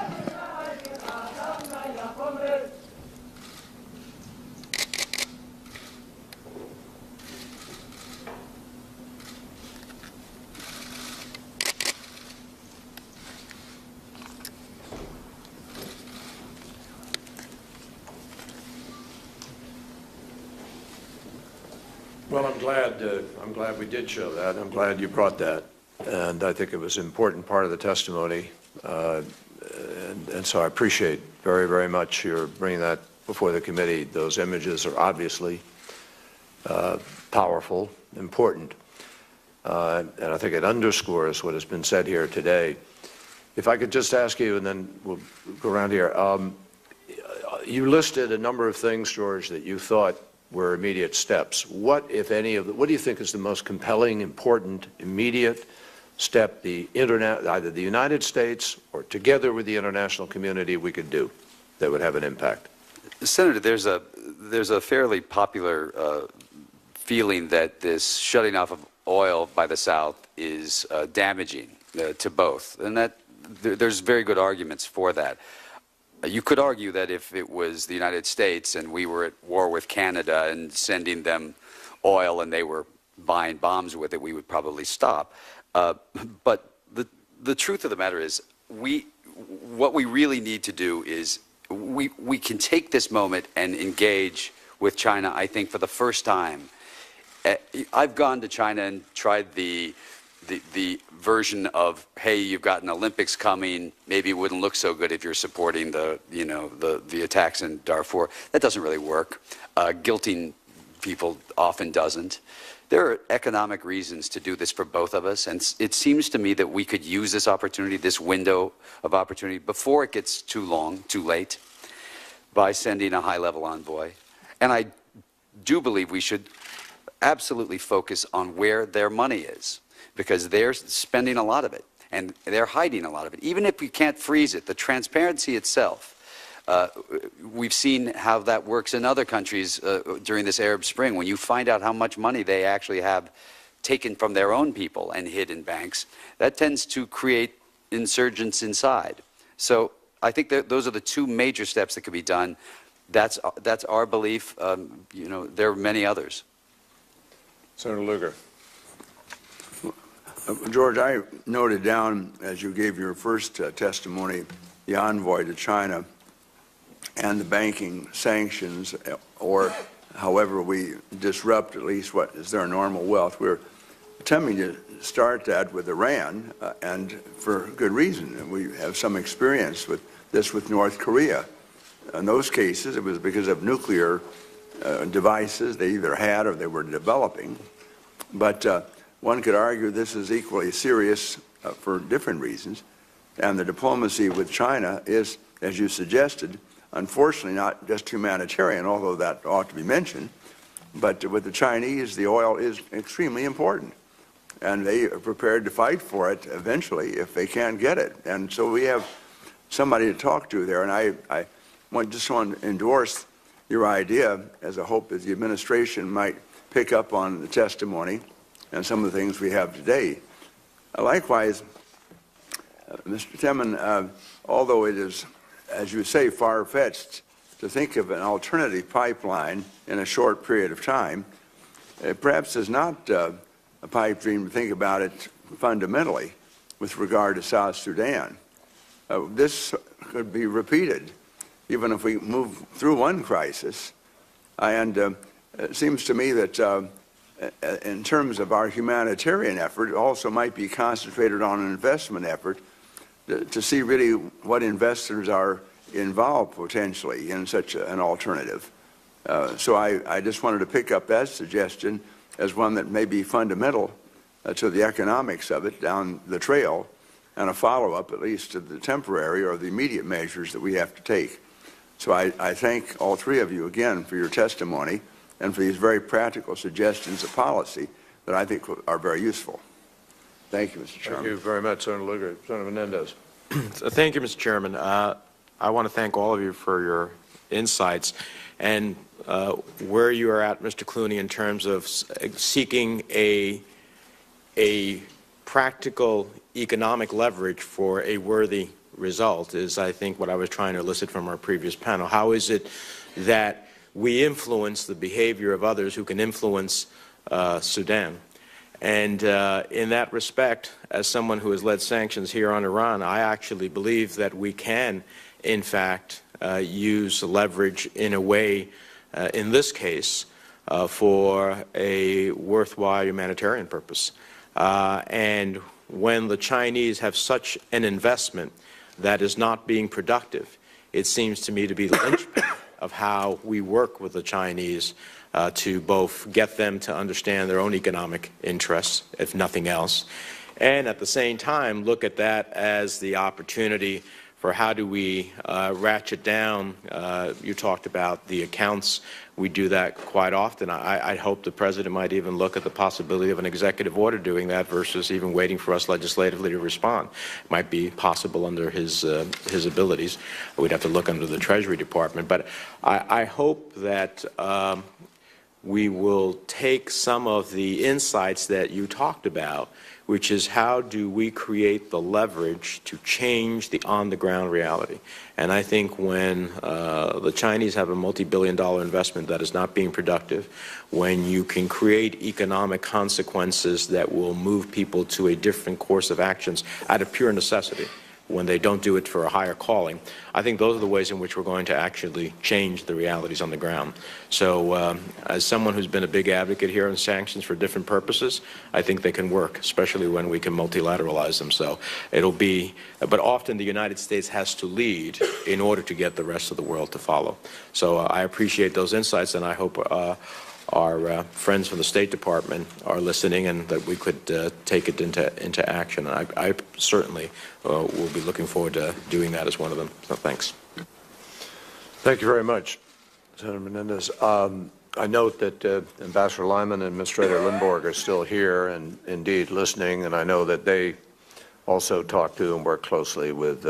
Well, I'm glad we did show that. I'm glad you brought that. And I think it was an important part of the testimony. And so I appreciate very, very much your bringing that before the committee. Those images are obviously powerful, important. And I think it underscores what has been said here today. If I could just ask you, and then we'll go around here. You listed a number of things, George, that you thought were immediate steps. What, if any, what do you think is the most compelling, important, immediate step either the United States or together with the international community we could do that would have an impact? Senator, there's a fairly popular feeling that this shutting off of oil by the South is damaging to both, and that there's very good arguments for that. You could argue that if it was the United States and we were at war with Canada and sending them oil and they were buying bombs with it, we would probably stop. But the truth of the matter is, what we really need to do is we can take this moment and engage with China, I think, for the first time. I've gone to China and tried the version of, hey, you've got an Olympics coming, maybe it wouldn't look so good if you're supporting the attacks in Darfur. That doesn't really work. Guilting people often doesn't. There are economic reasons to do this for both of us, and it seems to me that we could use this opportunity, this window of opportunity, before it gets too long, too late, by sending a high-level envoy. And I do believe we should absolutely focus on where their money is, because they're spending a lot of it, and they're hiding a lot of it. Even if we can't freeze it, the transparency itself, we've seen how that works in other countries during this Arab Spring. When you find out how much money they actually have taken from their own people and hid in banks, that tends to create insurgents inside. So I think that those are the two major steps that could be done. That's our belief. There are many others. Senator Lugar. George, I noted down, as you gave your first testimony, the envoy to China and the banking sanctions or however we disrupt at least what is their normal wealth. We're attempting to start that with Iran, and for good reason. We have some experience with this with North Korea. In those cases, it was because of nuclear devices they either had or they were developing. But one could argue this is equally serious for different reasons. And the diplomacy with China is, as you suggested, unfortunately not just humanitarian, although that ought to be mentioned. But with the Chinese, the oil is extremely important. And they are prepared to fight for it eventually if they can't get it. And so we have somebody to talk to there. And I just want to endorse your idea as a hope that the administration might pick up on the testimony and some of the things we have today. Likewise, Mr. Temin, although it is, as you say, far-fetched to think of an alternative pipeline in a short period of time, it perhaps is not a pipe dream to think about it fundamentally with regard to South Sudan. This could be repeated even if we move through one crisis. And it seems to me that in terms of our humanitarian effort, it also might be concentrated on an investment effort to see really what investors are involved potentially in such an alternative. So I just wanted to pick up that suggestion as one that may be fundamental to the economics of it down the trail, and a follow-up at least to the temporary or the immediate measures that we have to take. So I thank all three of you again for your testimony and for these very practical suggestions of policy that I think are very useful. Thank you, Mr. Chairman. Thank you very much, Senator Lugar. Senator Menendez. Thank you, Mr. Chairman. I want to thank all of you for your insights and where you are at, Mr. Clooney, in terms of seeking a practical economic leverage for a worthy result is, I think, what I was trying to elicit from our previous panel. How is it that we influence the behavior of others who can influence Sudan? And in that respect, as someone who has led sanctions here on Iran, I actually believe that we can, in fact, use leverage in a way, in this case, for a worthwhile humanitarian purpose. And when the Chinese have such an investment that is not being productive, it seems to me to be the linchpin of how we work with the Chinese to both get them to understand their own economic interests, if nothing else, and at the same time look at that as the opportunity for how do we ratchet down. You talked about the accounts. We do that quite often. I hope the President might even look at the possibility of an executive order doing that versus even waiting for us legislatively to respond. It might be possible under his abilities. We'd have to look under the Treasury Department. But I hope that we will take some of the insights that you talked about, which is how do we create the leverage to change the on-the-ground reality. And I think when the Chinese have a multi-billion-dollar investment that is not being productive, when you can create economic consequences that will move people to a different course of actions out of pure necessity, when they don't do it for a higher calling, I think those are the ways in which we're going to actually change the realities on the ground. So as someone who's been a big advocate here on sanctions for different purposes, I think they can work, especially when we can multilateralize them. So it'll be, but often the United States has to lead in order to get the rest of the world to follow. So I appreciate those insights, and I hope our friends from the State Department are listening and that we could take it into action. I certainly will be looking forward to doing that as one of them. So thanks. Thank you very much, Senator Menendez. I note that Ambassador Lyman and Administrator Lindborg are still here and indeed listening, and I know that they also talk to and work closely with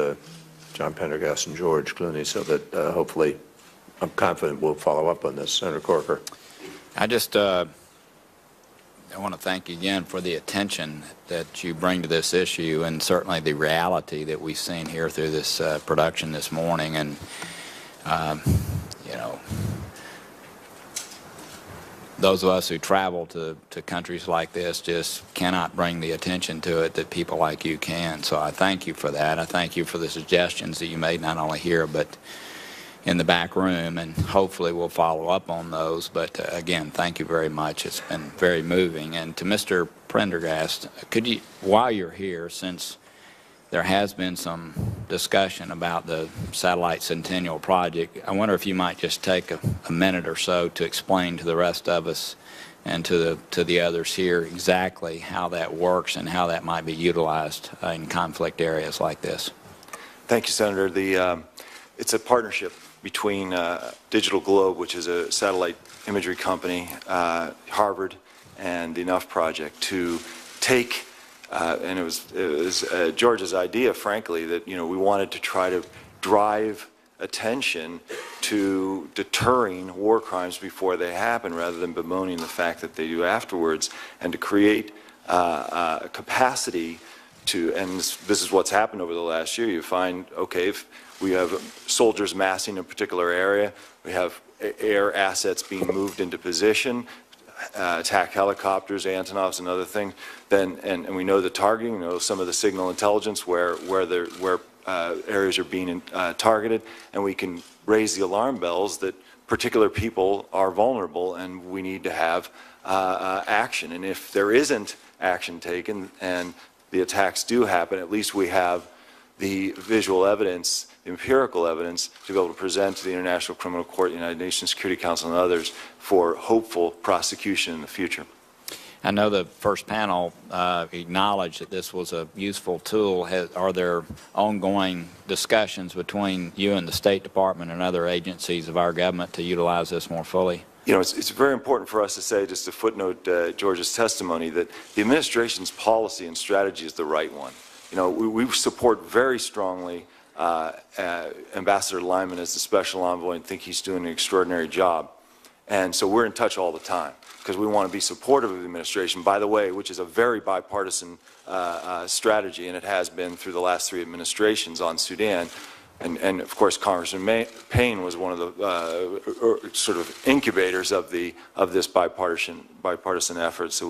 John Prendergast and George Clooney, so that hopefully, I'm confident we'll follow up on this. Senator Corker. I want to thank you again for the attention that you bring to this issue, and certainly the reality that we've seen here through this production this morning. And you know, those of us who travel to countries like this just cannot bring the attention to it that people like you can. So I thank you for that. I thank you for the suggestions that you made, not only here but in the back room, and hopefully we'll follow up on those. But again, thank you very much. It's been very moving. And to Mr. Prendergast, could you, while you're here, since there has been some discussion about the Satellite Centennial Project, I wonder if you might just take a minute or so to explain to the rest of us and to the others here exactly how that works and how that might be utilized in conflict areas like this. Thank you, Senator. It's a partnership between Digital Globe, which is a satellite imagery company, Harvard, and the Enough Project to take, and it was George's idea, frankly, that we wanted to try to drive attention to deterring war crimes before they happen rather than bemoaning the fact that they do afterwards, and to create capacity to, and this is what's happened over the last year. You find, okay, if we have soldiers massing in a particular area, we have air assets being moved into position, attack helicopters, Antonovs, and other things, then, and we know the targeting, we know some of the signal intelligence where areas are being targeted, and we can raise the alarm bells that particular people are vulnerable and we need to have action. And if there isn't action taken and the attacks do happen, at least we have the visual evidence, the empirical evidence, to be able to present to the International Criminal Court, the United Nations Security Council, and others for hopeful prosecution in the future. I know the first panel acknowledged that this was a useful tool. Are there ongoing discussions between you and the State Department and other agencies of our government to utilize this more fully? It's very important for us to say, just to footnote George's testimony, that the administration's policy and strategy is the right one. We support very strongly Ambassador Lyman as the special envoy and think he's doing an extraordinary job. And so we're in touch all the time because we want to be supportive of the administration, by the way, which is a very bipartisan strategy, and it has been through the last 3 administrations on Sudan. And of course, Congressman Payne was one of the sort of incubators of this bipartisan effort. So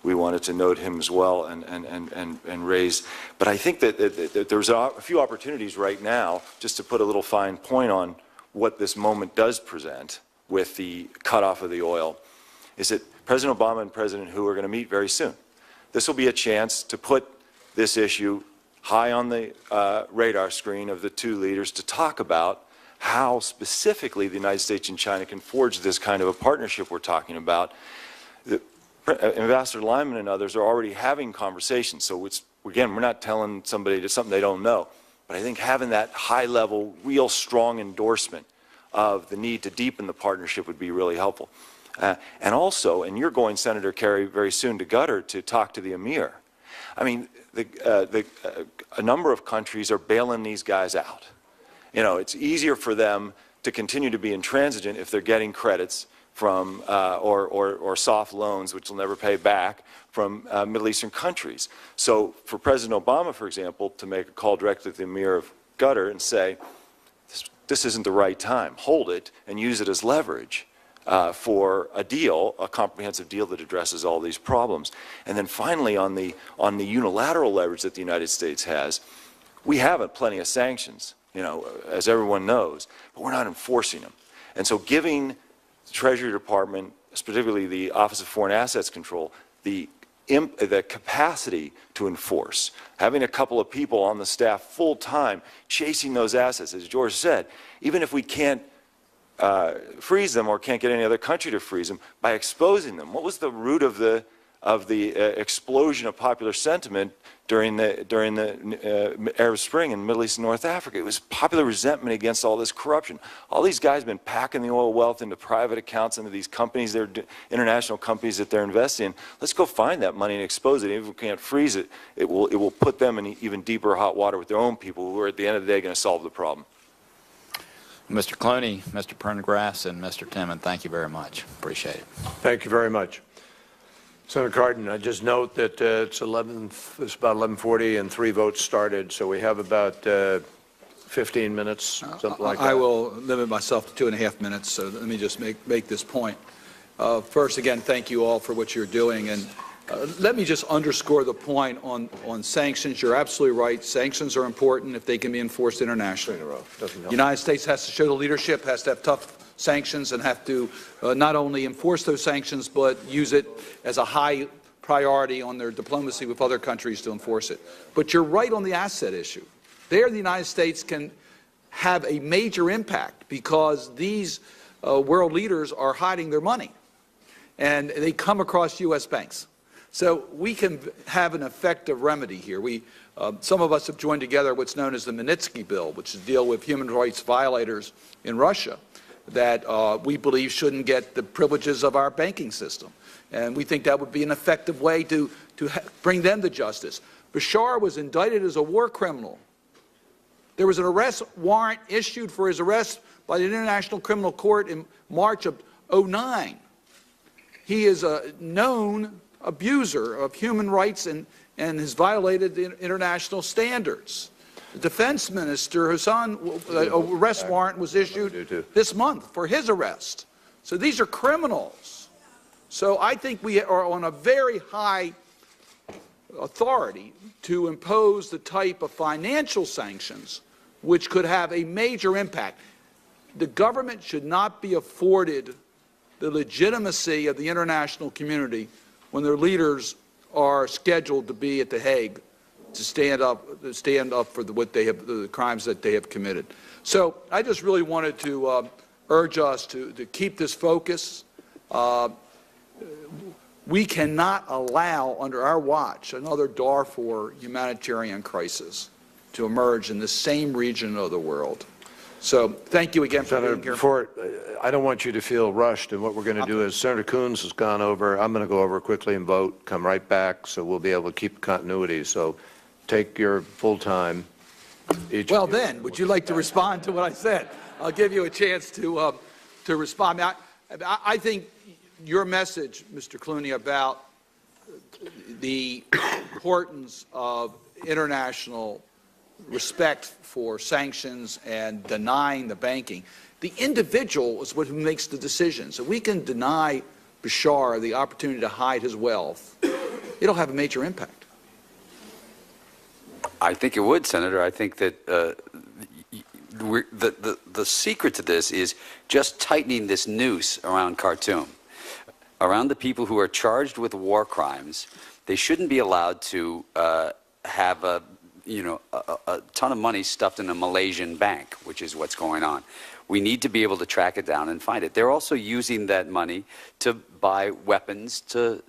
we wanted to note him as well and raise. But I think that there's a few opportunities right now, just to put a little fine point on what this moment does present with the cutoff of the oil, is that President Obama and President Hu are going to meet very soon. This will be a chance to put this issue high on the radar screen of the 2 leaders to talk about how specifically the United States and China can forge this kind of a partnership we're talking about. Ambassador Lyman and others are already having conversations, so again, we're not telling somebody something they don't know, but I think having that high-level, real strong endorsement of the need to deepen the partnership would be really helpful. And also, and you're going, Senator Kerry, very soon to Qatar to talk to the Emir. I mean, a number of countries are bailing these guys out. It's easier for them to continue to be intransigent if they're getting credits from or soft loans, which will never pay back, from Middle Eastern countries. So for President Obama, for example, to make a call directly to the Emir of Qatar and say, this isn't the right time, hold it and use it as leverage for a deal, a comprehensive deal that addresses all these problems. And then finally, on the unilateral leverage that the United States has, we have plenty of sanctions, as everyone knows, but we're not enforcing them. And so giving the Treasury Department, particularly the Office of Foreign Assets Control, the capacity to enforce, having a couple of people on the staff full-time chasing those assets, as George said, even if we can't freeze them or can't get any other country to freeze them, by exposing them. What was the root of the explosion of popular sentiment during the Arab Spring in Middle East and North Africa? It was popular resentment against all this corruption. All these guys have been packing the oil wealth into private accounts, into these companies, international companies that they're investing in. Let's go find that money and expose it. Even if we can't freeze it, it will put them in even deeper hot water with their own people who are at the end of the day going to solve the problem. Mr. Clooney, Mr. Prendergast, and Mr. Timmon, thank you very much. Appreciate it. Thank you very much. Senator Cardin, I just note that it's about 11:40 and 3 votes started, so we have about 15 minutes, something like that. I will limit myself to 2.5 minutes, so let me just make this point. First, again, thank you all for what you're doing, and Let me just underscore the point on sanctions. You're absolutely right. Sanctions are important if they can be enforced internationally. The United States has to show the leadership, has to have tough sanctions, and have to not only enforce those sanctions, but use it as a high priority on their diplomacy with other countries to enforce it. But you're right on the asset issue. There, the United States can have a major impact because these world leaders are hiding their money, and they come across U.S. banks. So we can have an effective remedy here. Some of us have joined together what's known as the Magnitsky Bill, which is deal with human rights violators in Russia that we believe shouldn't get the privileges of our banking system. And we think that would be an effective way to bring them to justice. Bashar was indicted as a war criminal. There was an arrest warrant issued for his arrest by the International Criminal Court in March of 2009. He is a known abuser of human rights and has violated the international standards. The defense minister, Hassan, arrest warrant was issued this month for his arrest. So these are criminals. So I think we are on a very high authority to impose the type of financial sanctions which could have a major impact. The government should not be afforded the legitimacy of the international community when their leaders are scheduled to be at The Hague to stand up for the crimes that they have committed. So I just really wanted to urge us to keep this focus. We cannot allow, under our watch, another Darfur humanitarian crisis to emerge in the same region of the world. So thank you again for being here. I don't want you to feel rushed, and what we're going to do is Senator Coons has gone over. I'm going to go over quickly and vote, come right back, so we'll be able to keep continuity. So take your full time. Well then, would you like to respond to what I said? I'll give you a chance to respond. I think your message, Mr. Clooney, about the importance of international respect for sanctions and denying the banking. The individual is what makes the decision. So we can deny Bashar the opportunity to hide his wealth. It'll have a major impact. I think it would, Senator. I think that the secret to this is just tightening this noose around Khartoum, around the people who are charged with war crimes. They shouldn't be allowed to have a ton of money stuffed in a Malaysian bank, which is what's going on. We need to be able to track it down and find it. They're also using that money to buy weapons to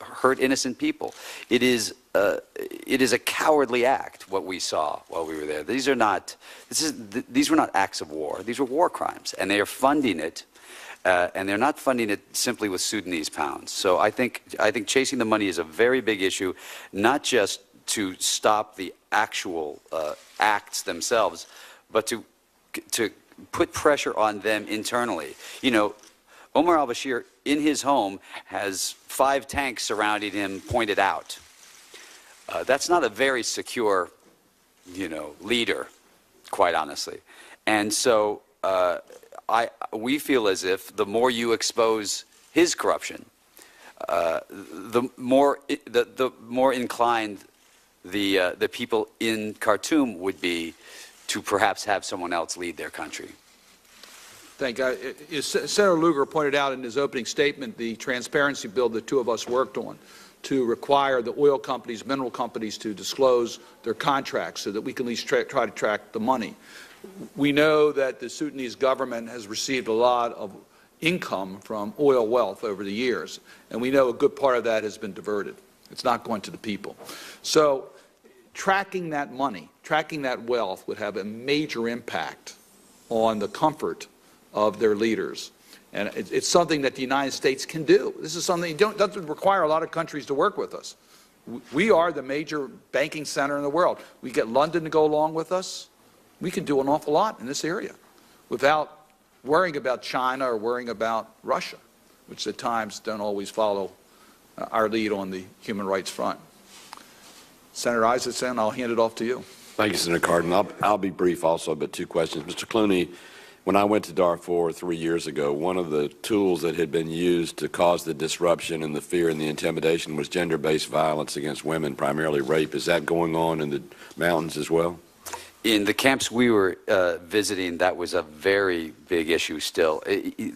hurt innocent people. It is a cowardly act, what we saw while we were there. These were not acts of war. These were war crimes, and they are funding it. And they're not funding it simply with Sudanese pounds. So I think chasing the money is a very big issue, not just to stop the actual acts themselves, but to put pressure on them internally. You know, Omar al-Bashir, in his home, has 5 tanks surrounding him pointed out. That's not a very secure, leader, quite honestly. And so we feel as if the more you expose his corruption, the more inclined the people in Khartoum would be to perhaps have someone else lead their country. Thank you. Senator Lugar pointed out in his opening statement the transparency bill the two of us worked on to require the oil companies, mineral companies to disclose their contracts so that we can at least try to track the money. We know that the Sudanese government has received a lot of income from oil wealth over the years, and we know a good part of that has been diverted. It's not going to the people. So tracking that money, tracking that wealth would have a major impact on the comfort of their leaders. And it's something that the United States can do. This is something that doesn't require a lot of countries to work with us. We are the major banking center in the world. We get London to go along with us. We can do an awful lot in this area without worrying about China or worrying about Russia, which at times don't always follow our lead on the human rights front. Senator Isaacson, I'll hand it off to you. Thank you, Senator Cardin. I'll be brief also, but 2 questions. Mr. Clooney, When I went to Darfur 3 years ago, one of the tools that had been used to cause the disruption and the fear and the intimidation was gender-based violence against women, primarily rape. Is that going on in the mountains as well? In the camps we were visiting, that was a very big issue still.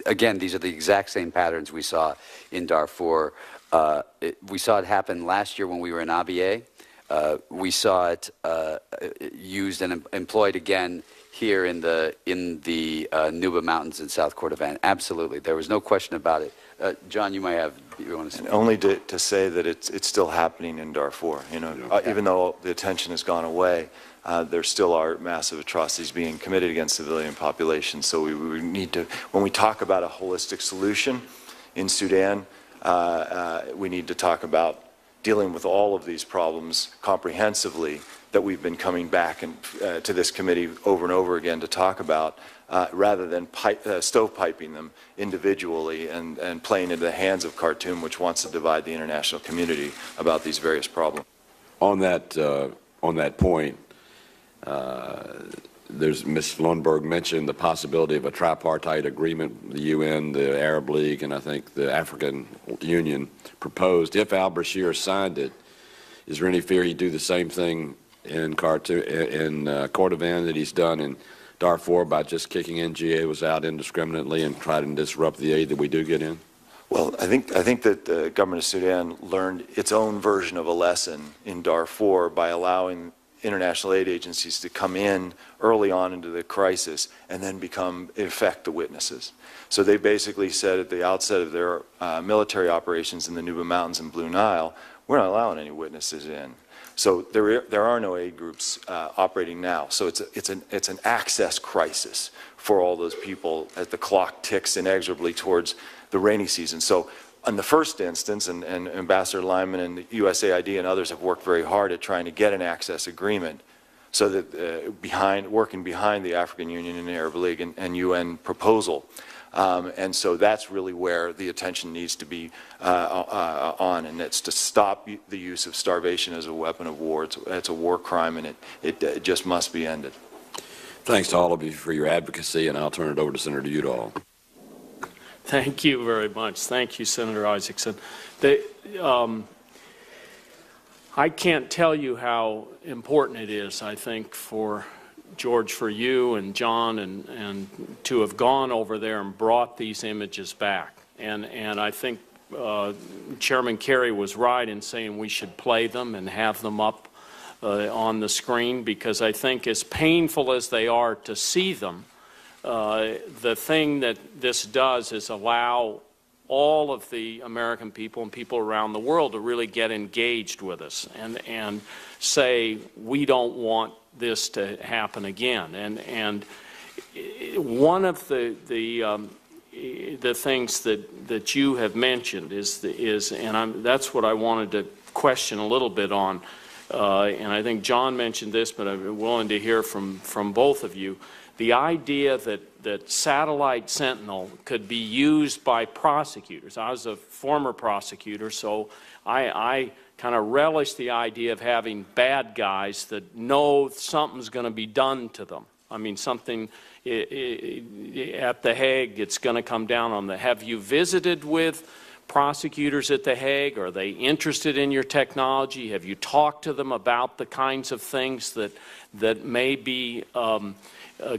Again, these are the exact same patterns we saw in Darfur. We saw it happen last year when we were in Abyei. We saw it used and employed again here in the Nuba Mountains in South Kordofan. Absolutely, there was no question about it. John, you want to say? Only to say that it's still happening in Darfur. You know, even though the attention has gone away, there still are massive atrocities being committed against civilian populations. So we need to, when we talk about a holistic solution in Sudan, we need to talk about dealing with all of these problems comprehensively that we've been coming back to this committee over and over again to talk about, rather than stovepiping them individually and playing into the hands of Khartoum, which wants to divide the international community about these various problems. On that point, Ms. Lundberg mentioned the possibility of a tripartite agreement the UN, the Arab League, and I think the African Union proposed. If al-Bashir signed it, is there any fear he'd do the same thing in Kordofan that he's done in Darfur by just kicking NGOs out indiscriminately and trying to disrupt the aid that we do get in? Well, I think that the government of Sudan learned its own version of a lesson in Darfur by allowing international aid agencies to come in early on into the crisis and then become, in effect, the witnesses. So they basically said at the outset of their military operations in the Nuba Mountains and Blue Nile, we're not allowing any witnesses in. So there are no aid groups operating now. So it's an access crisis for all those people as the clock ticks inexorably towards the rainy season. So in the first instance, and Ambassador Lyman and the USAID and others have worked very hard at trying to get an access agreement so that working behind the African Union and the Arab League and UN proposal. And so that's really where the attention needs to be on, and it's to stop the use of starvation as a weapon of war. It's a war crime, and it just must be ended. Thanks to all of you for your advocacy, and I'll turn it over to Senator Udall. Thank you very much. Thank you, Senator Isaacson. I can't tell you how important it is, I think, for George, for you and John and to have gone over there and brought these images back. And I think Chairman Kerry was right in saying we should play them and have them up on the screen, because I think as painful as they are to see them, the thing that this does is allow all of the American people and people around the world to really get engaged with us and say we don't want this to happen again. And one of the things that you have mentioned is that's what I wanted to question a little bit on. And I think John mentioned this, but I'm willing to hear from both of you. The idea that Satellite Sentinel could be used by prosecutors. I was a former prosecutor, so I kind of relish the idea of having bad guys that know something's going to be done to them. I mean, something at The Hague, it's going to come down on them. Have you visited with prosecutors at The Hague? Are they interested in your technology? Have you talked to them about the kinds of things that may be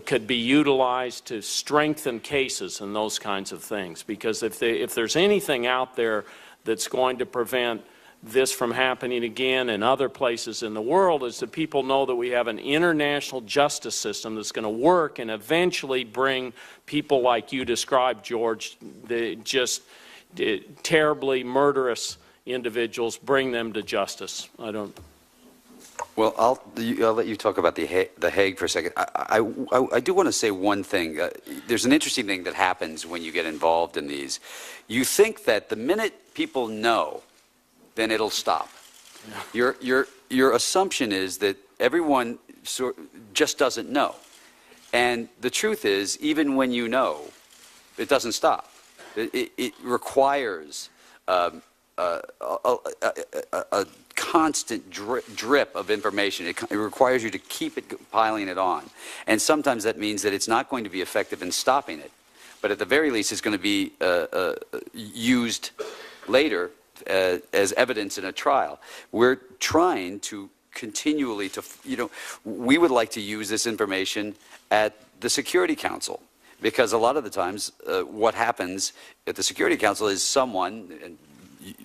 could be utilized to strengthen cases and those kinds of things? Because if there's anything out there that's going to prevent this from happening again in other places in the world, is that people know that we have an international justice system that's going to work and eventually bring people like you described, George, terribly murderous individuals, bring them to justice. Well, I'll let you talk about the Hague for a second. I do want to say one thing. There's an interesting thing that happens when you get involved in these. You think that the minute people know, then it'll stop. Yeah. Your assumption is that everyone just doesn't know. And the truth is, even when you know, it doesn't stop. It requires a constant drip of information. It requires you to keep piling it on. And sometimes that means that it's not going to be effective in stopping it. But at the very least, it's going to be used later as evidence in a trial. We're trying to continually we would like to use this information at the Security Council, because a lot of the times what happens at the Security Council is someone, and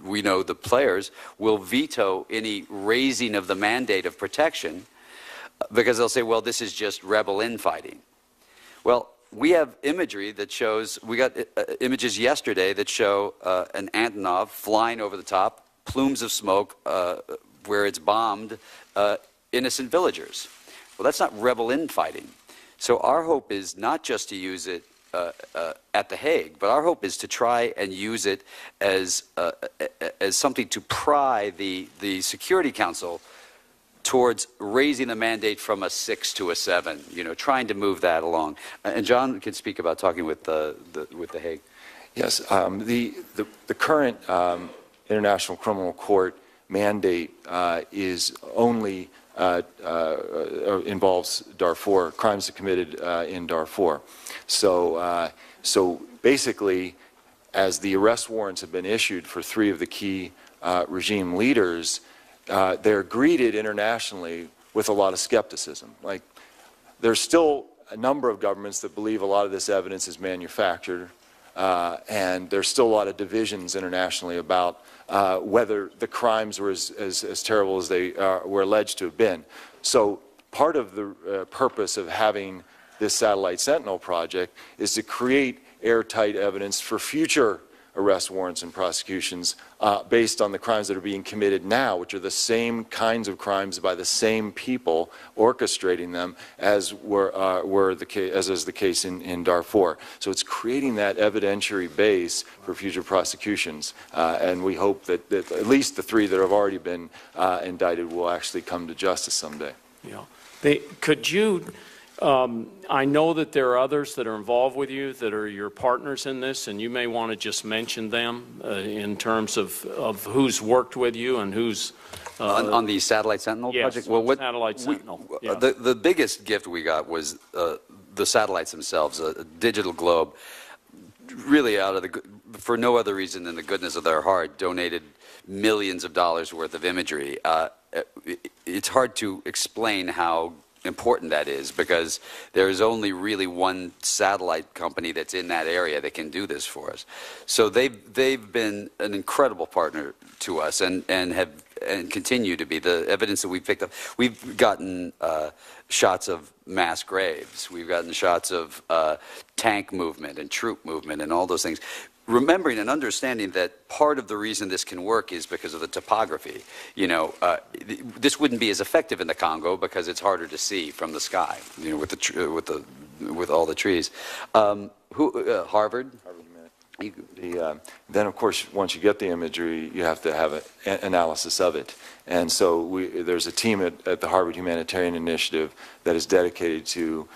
we know the players, will veto any raising of the mandate of protection because they'll say, well, this is just rebel infighting. Well, we have imagery that shows, we got images yesterday that show an Antonov flying over the top, plumes of smoke where it's bombed innocent villagers. Well, that's not rebel infighting. So our hope is not just to use it at The Hague, but our hope is to try and use it as something to pry the Security Council towards raising the mandate from a 6 to a 7, trying to move that along. And John can speak about talking with The Hague. Yes, the current International Criminal Court mandate is only involves Darfur, crimes committed in Darfur. So basically, as the arrest warrants have been issued for 3 of the key regime leaders, they're greeted internationally with a lot of skepticism. Like, there's still a number of governments that believe a lot of this evidence is manufactured, and there's still a lot of divisions internationally about whether the crimes were as terrible as they were alleged to have been. So part of the purpose of having this Satellite Sentinel project is to create airtight evidence for future arrest warrants and prosecutions based on the crimes that are being committed now, which are the same kinds of crimes by the same people orchestrating them as is the case in Darfur. So it's creating that evidentiary base for future prosecutions, and we hope that at least the 3 that have already been indicted will actually come to justice someday. Yeah. Could you? I know that there are others that are involved with you that are your partners in this, and you may want to just mention them in terms of who's worked with you and who's... on the Satellite Sentinel project? Well, Satellite Sentinel. The biggest gift we got was the satellites themselves, a digital globe, really for no other reason than the goodness of their heart, donated millions of dollars worth of imagery. It's hard to explain how important that is, because there is only really one satellite company that's in that area that can do this for us. So they've been an incredible partner to us and continue to be. The evidence that we've picked up, we've gotten shots of mass graves, we've gotten shots of tank movement and troop movement and all those things. Remembering and understanding that part of the reason this can work is because of the topography. This wouldn't be as effective in the Congo because it's harder to see from the sky, with all the trees. Harvard? Then, of course, once you get the imagery, you have to have an analysis of it. And so there's a team at the Harvard Humanitarian Initiative that is dedicated to,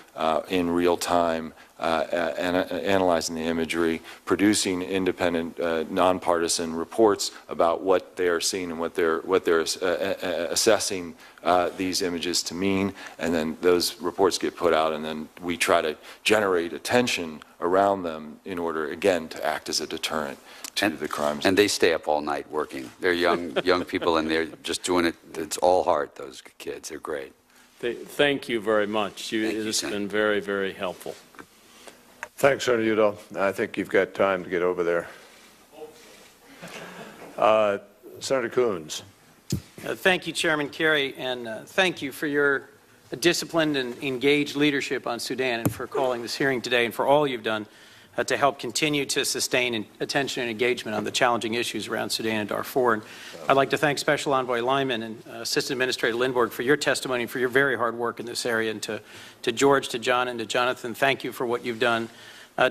in real time, analyzing the imagery, producing independent, nonpartisan reports about what they are seeing and what they're assessing these images to mean, and then those reports get put out, and then we try to generate attention around them in order, again, to act as a deterrent to the crimes. And they stay up all night working. They're young people, and they're just doing it. It's all heart, those kids. They're great. Thank you very much. It's been very, very helpful. Thanks, Senator Udall. I think you've got time to get over there. Senator Coons. Thank you, Chairman Kerry, and thank you for your disciplined and engaged leadership on Sudan, and for calling this hearing today, and for all you've done to help continue to sustain attention and engagement on the challenging issues around Sudan and Darfur. And I'd like to thank Special Envoy Lyman and Assistant Administrator Lindborg for your testimony and for your very hard work in this area. And to George, to John, and to Jonathan, thank you for what you've done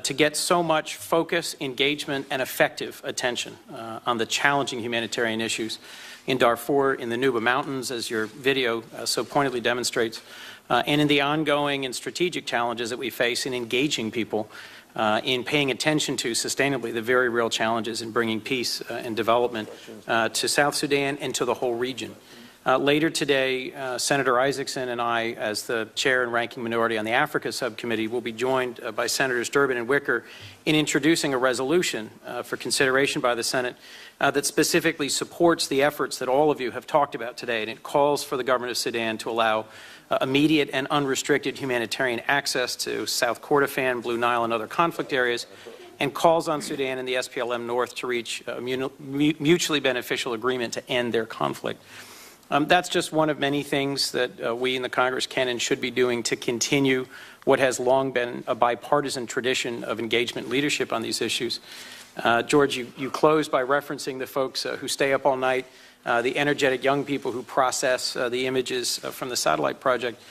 to get so much focus, engagement, and effective attention on the challenging humanitarian issues in Darfur, in the Nuba Mountains, as your video so pointedly demonstrates, and in the ongoing and strategic challenges that we face in engaging people in paying attention to sustainably the very real challenges in bringing peace and development to South Sudan and to the whole region. Later today, Senator Isaacson and I, as the chair and ranking minority on the Africa subcommittee, will be joined by Senators Durbin and Wicker in introducing a resolution for consideration by the Senate that specifically supports the efforts that all of you have talked about today, and it calls for the government of Sudan to allow immediate and unrestricted humanitarian access to South Kordofan, Blue Nile, and other conflict areas, and calls on Sudan and the SPLM North to reach a mutually beneficial agreement to end their conflict. That's just one of many things that we in the Congress can and should be doing to continue what has long been a bipartisan tradition of engagement leadership on these issues. George, you closed by referencing the folks who stay up all night, the energetic young people who process the images from the satellite project.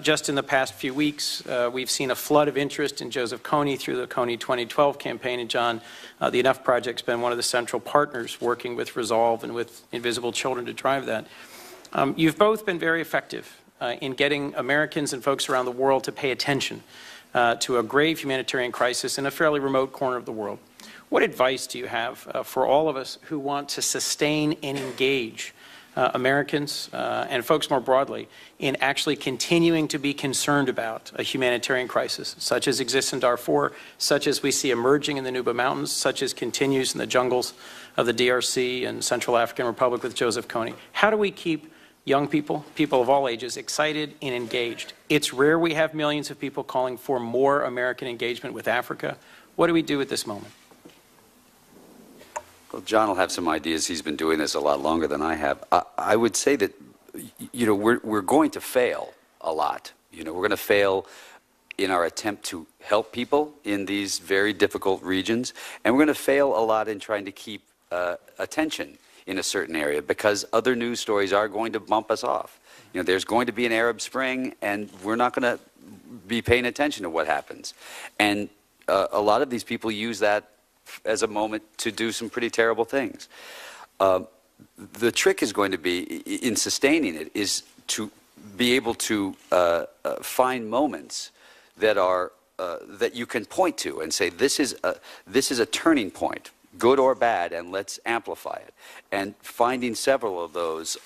Just in the past few weeks, we've seen a flood of interest in Joseph Kony through the Kony 2012 campaign, and John, the Enough Project's been one of the central partners working with Resolve and with Invisible Children to drive that. You've both been very effective in getting Americans and folks around the world to pay attention to a grave humanitarian crisis in a fairly remote corner of the world. What advice do you have for all of us who want to sustain and engage Americans and folks more broadly in actually continuing to be concerned about a humanitarian crisis, such as exists in Darfur, such as we see emerging in the Nuba Mountains, such as continues in the jungles of the DRC and Central African Republic with Joseph Kony? How do we keep young people, people of all ages, excited and engaged? It's rare we have millions of people calling for more American engagement with Africa. What do we do at this moment? Well, John will have some ideas. He's been doing this a lot longer than I have. I would say that, we're going to fail a lot. We're going to fail in our attempt to help people in these very difficult regions, and we're going to fail a lot in trying to keep attention in a certain area because other news stories are going to bump us off. There's going to be an Arab Spring, and we're not going to be paying attention to what happens. And a lot of these people use that as a moment to do some pretty terrible things. The trick is going to be, in sustaining it, is to be able to find moments that are that you can point to and say, this is a turning point, good or bad, and let's amplify it. And finding several of those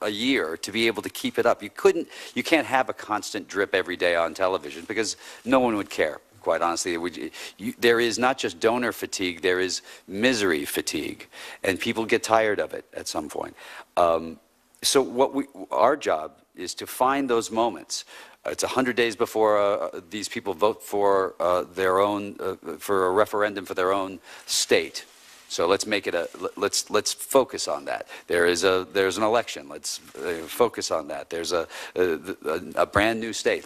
a year to be able to keep it up. You can't have a constant drip every day on television because no one would care. Quite honestly, there is not just donor fatigue, there is misery fatigue, and people get tired of it at some point. So our job is to find those moments. It's 100 days before these people vote for their own, for a referendum for their own state. So let's make it let's focus on that. There's an election. Let's focus on that. There's a brand new state.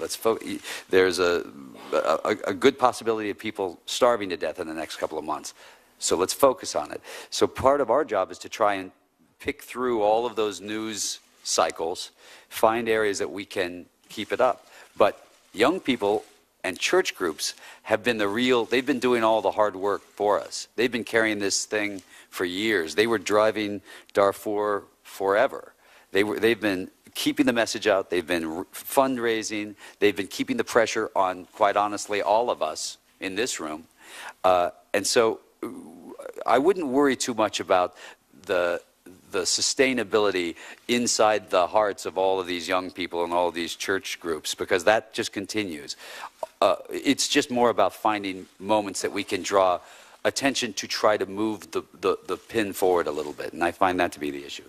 There's a good possibility of people starving to death in the next couple of months. So let's focus on it. So part of our job is to try and pick through all of those news cycles, find areas that we can keep it up. But young people and church groups have been they've been doing all the hard work for us. They've been carrying this thing for years. They were driving Darfur forever. They've been keeping the message out. They've been fundraising. They've been keeping the pressure on, quite honestly, all of us in this room. And so I wouldn't worry too much about the sustainability inside the hearts of all of these young people and all of these church groups, because that just continues. It's just more about finding moments that we can draw attention to try to move the pin forward a little bit, and I find that to be the issue.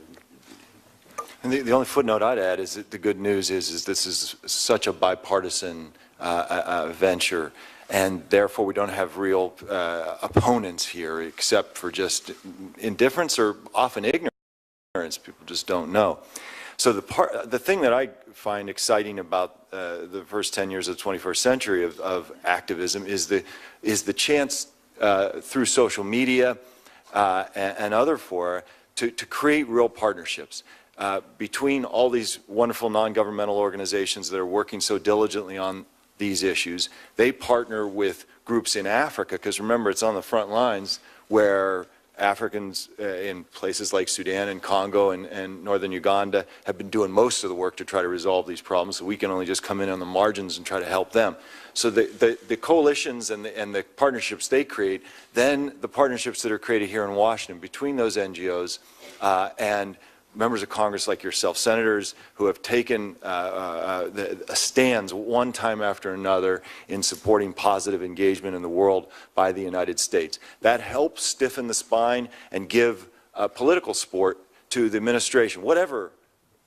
And the only footnote I'd add is that the good news is this is such a bipartisan venture, and therefore we don't have real opponents here except for just indifference or often ignorance. People just don't know. So the thing that I find exciting about the first 10 years of the 21st century of activism is the chance through social media and other fora to create real partnerships between all these wonderful non-governmental organizations that are working so diligently on these issues. They partner with groups in Africa, because remember, it's on the front lines where Africans in places like Sudan and Congo and northern Uganda have been doing most of the work to try to resolve these problems, so we can only just come in on the margins and try to help them. So the coalitions and the partnerships they create, then the partnerships that are created here in Washington between those NGOs and members of Congress like yourself, senators who have taken stands one time after another in supporting positive engagement in the world by the United States. That helps stiffen the spine and give political support to the administration, whatever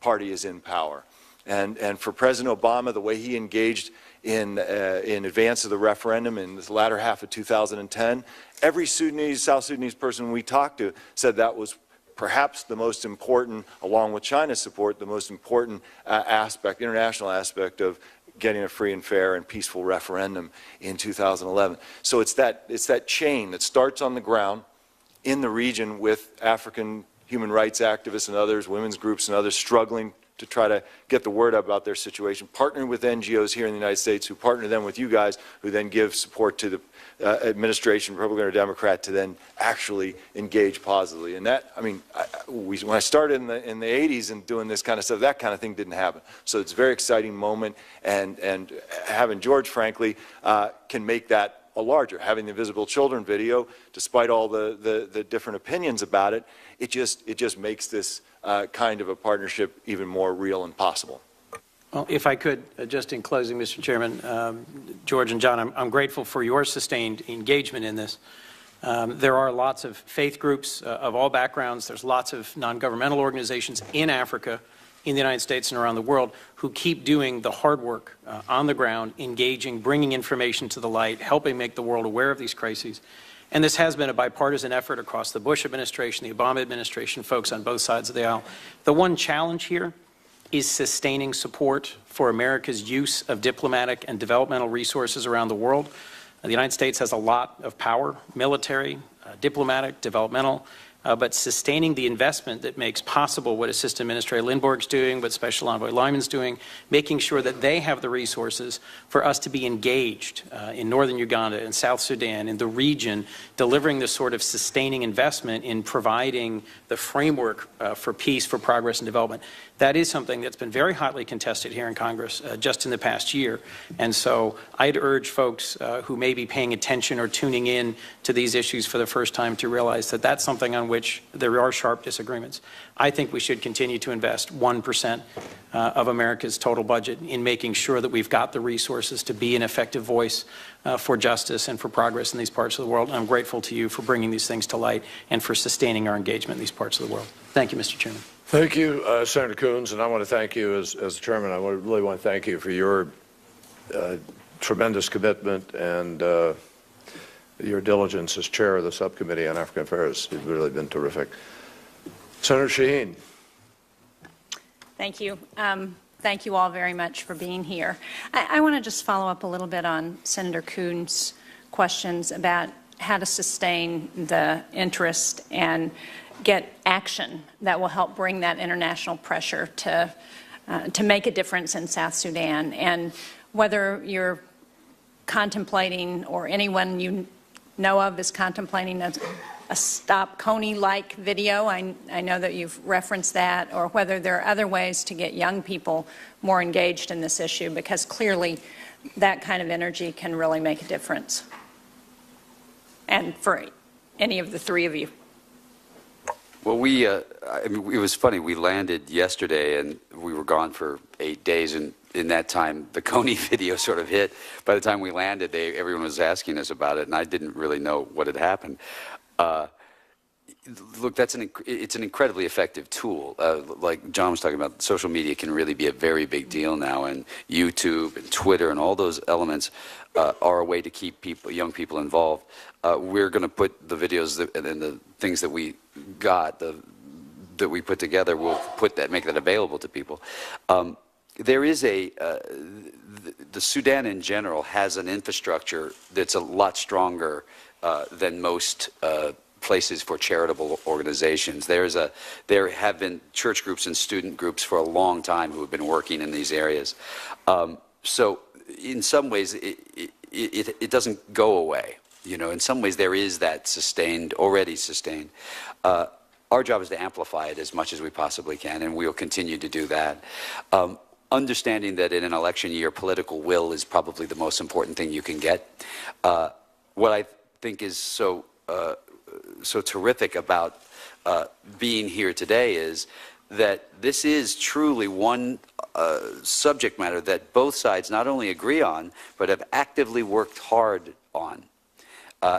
party is in power. And for President Obama, the way he engaged in advance of the referendum in the latter half of 2010, every Sudanese, South Sudanese person we talked to said that was perhaps the most important, along with China's support, the most important aspect, international aspect of getting a free and fair and peaceful referendum in 2011. So it's that chain that starts on the ground in the region with African human rights activists and others, women's groups and others struggling to try to get the word out about their situation, partnering with NGOs here in the United States who partner them with you guys, who then give support to the administration, Republican or Democrat, to then actually engage positively. And that, I mean, when I started in the 80s and doing this kind of stuff, that kind of thing didn't happen. So it's a very exciting moment, and having George, frankly, can make that a larger. Having the Invisible Children video, despite all the different opinions about it, it just makes this kind of a partnership even more real and possible. Well, if I could, just in closing, Mr. Chairman, George and John, I'm grateful for your sustained engagement in this. There are lots of faith groups of all backgrounds. There's lots of non-governmental organizations in Africa, in the United States and around the world who keep doing the hard work on the ground, engaging, bringing information to the light, helping make the world aware of these crises. And this has been a bipartisan effort across the Bush administration, the Obama administration, folks on both sides of the aisle. The one challenge here is sustaining support for America's use of diplomatic and developmental resources around the world. The United States has a lot of power, military, diplomatic, developmental, but sustaining the investment that makes possible what Assistant Administrator Lindborg's doing, what Special Envoy Lyman's doing, making sure that they have the resources for us to be engaged in northern Uganda and South Sudan, in the region, delivering this sort of sustaining investment in providing the framework for peace, for progress and development. That is something that's been very hotly contested here in Congress just in the past year. And so I'd urge folks who may be paying attention or tuning in to these issues for the first time to realize that that's something on which there are sharp disagreements. I think we should continue to invest 1% of America's total budget in making sure that we've got the resources to be an effective voice for justice and for progress in these parts of the world. And I'm grateful to you for bringing these things to light and for sustaining our engagement in these parts of the world. Thank you, Mr. Chairman. Thank you, Senator Coons, and I want to thank you as chairman. I really want to thank you for your tremendous commitment and your diligence as chair of the subcommittee on African Affairs. You've really been terrific. Senator Shaheen. Thank you. Thank you all very much for being here. I want to just follow up a little bit on Senator Coons' questions about how to sustain the interest and get action that will help bring that international pressure to make a difference in South Sudan. And whether you're contemplating or anyone you know of is contemplating a Stop Coney-like video, I know that you've referenced that, or whether there are other ways to get young people more engaged in this issue, because clearly that kind of energy can really make a difference. And for any of the three of you. Well, I mean, it was funny. We landed yesterday, and we were gone for 8 days, and in that time, the Coney video sort of hit. By the time we landed, everyone was asking us about it, and I didn't really know what had happened. Look, it's an incredibly effective tool. Like John was talking about, social media can really be a very big deal now, and YouTube and Twitter and all those elements are a way to keep young people involved. We're going to put the videos and the things that we got, that we put together, we'll make that available to people. There is the Sudan in general has an infrastructure that's a lot stronger than most places for charitable organizations. There have been church groups and student groups for a long time who have been working in these areas. So in some ways, it doesn't go away. You know, in some ways there is that already sustained. Our job is to amplify it as much as we possibly can, and we'll continue to do that. Understanding that in an election year, political will is probably the most important thing you can get. What I think is so terrific about being here today is that this is truly one subject matter that both sides not only agree on, but have actively worked hard on,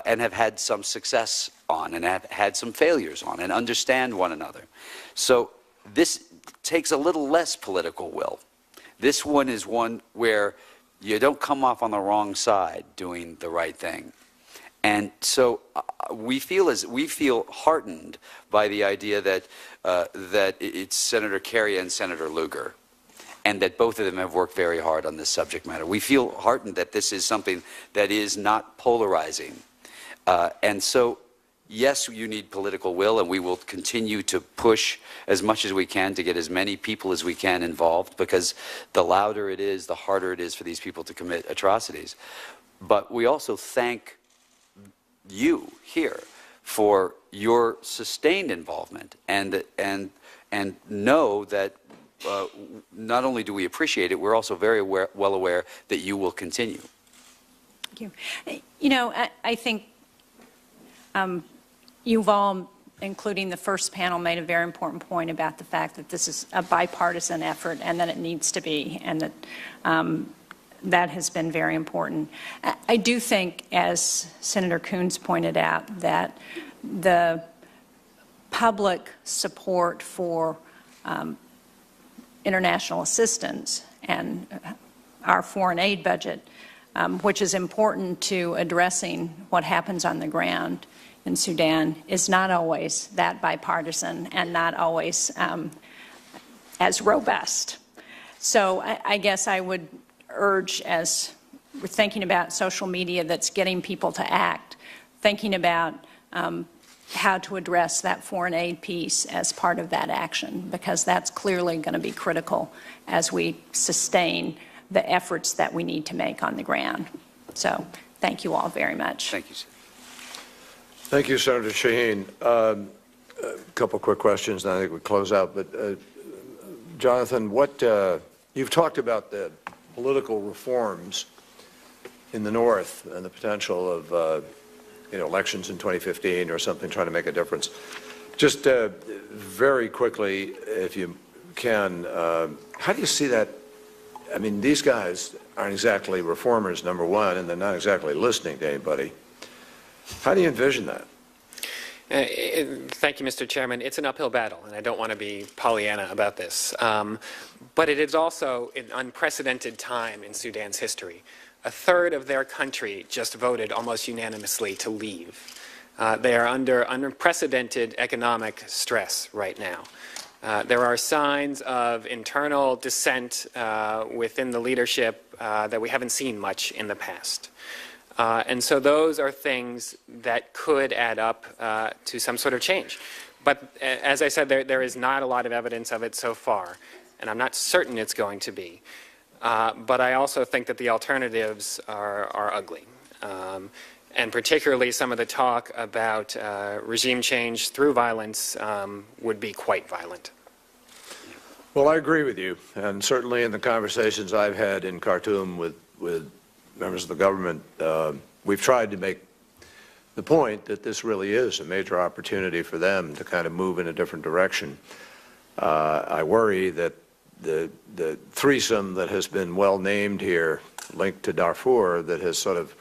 and have had some success on, and have had some failures on, and understand one another. So this takes a little less political will. This one is one where you don't come off on the wrong side doing the right thing. And so we feel heartened by the idea that it's Senator Kerry and Senator Lugar, and that both of them have worked very hard on this subject matter. We feel heartened that this is something that is not polarizing. And so, yes, you need political will, and we will continue to push as much as we can to get as many people as we can involved, because the louder it is, the harder it is for these people to commit atrocities. But we also thank you here for your sustained involvement, and know that not only do we appreciate it, we're also very well aware that you will continue. Thank you. You know, I think you've all, including the first panel, made a very important point about the fact that this is a bipartisan effort and that it needs to be, and that that has been very important. I do think, as Senator Coons pointed out, that the public support for international assistance and our foreign aid budget, which is important to addressing what happens on the ground in Sudan, is not always that bipartisan and not always as robust. So I guess I would urge, as we're thinking about social media that's getting people to act, thinking about how to address that foreign aid piece as part of that action, because that's clearly going to be critical as we sustain the efforts that we need to make on the ground. So thank you all very much. Thank you, sir. Thank you, Senator Shaheen. A couple quick questions, and I think we close out. But Jonathan, you've talked about the political reforms in the North and the potential of elections in 2015 or something trying to make a difference. Just very quickly, if you can, how do you see that? I mean, these guys aren't exactly reformers, number one, and they're not exactly listening to anybody. How do you envision that? Thank you, Mr. Chairman. It's an uphill battle, and I don't want to be Pollyanna about this. But it is also an unprecedented time in Sudan's history. A third of their country just voted almost unanimously to leave. They are under unprecedented economic stress right now. There are signs of internal dissent within the leadership that we haven't seen much in the past. And so those are things that could add up to some sort of change. But as I said, there is not a lot of evidence of it so far, and I'm not certain it's going to be. But I also think that the alternatives are ugly. And particularly some of the talk about regime change through violence would be quite violent. Well, I agree with you, and certainly in the conversations I've had in Khartoum with members of the government, we've tried to make the point that this really is a major opportunity for them to kind of move in a different direction. I worry that the threesome that has been well named here, linked to Darfur, that has sort of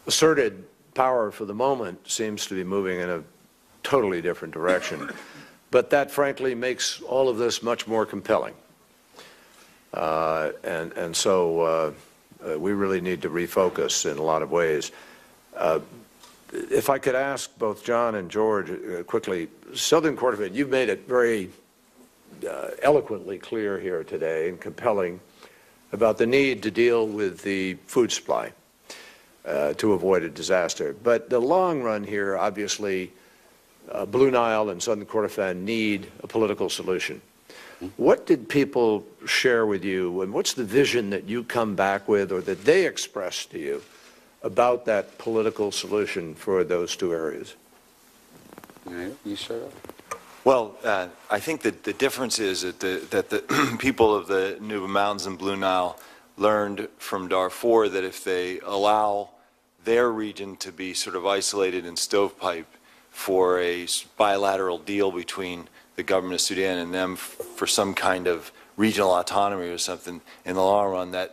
asserted power for the moment, seems to be moving in a totally different direction. But that, frankly, makes all of this much more compelling. And so we really need to refocus in a lot of ways. If I could ask both John and George quickly, Southern Kordofan, you've made it very eloquently clear here today and compelling about the need to deal with the food supply to avoid a disaster. But the long run here, obviously, Blue Nile and Southern Kordofan need a political solution. What did people share with you, and what's the vision that you come back with or that they express to you about that political solution for those two areas. You start off. Well, I think that the difference is that the people of the Nuba Mountains and Blue Nile learned from Darfur that if they allow their region to be sort of isolated and stovepipe for a bilateral deal between the government of Sudan and them for some kind of regional autonomy or something, in the long run,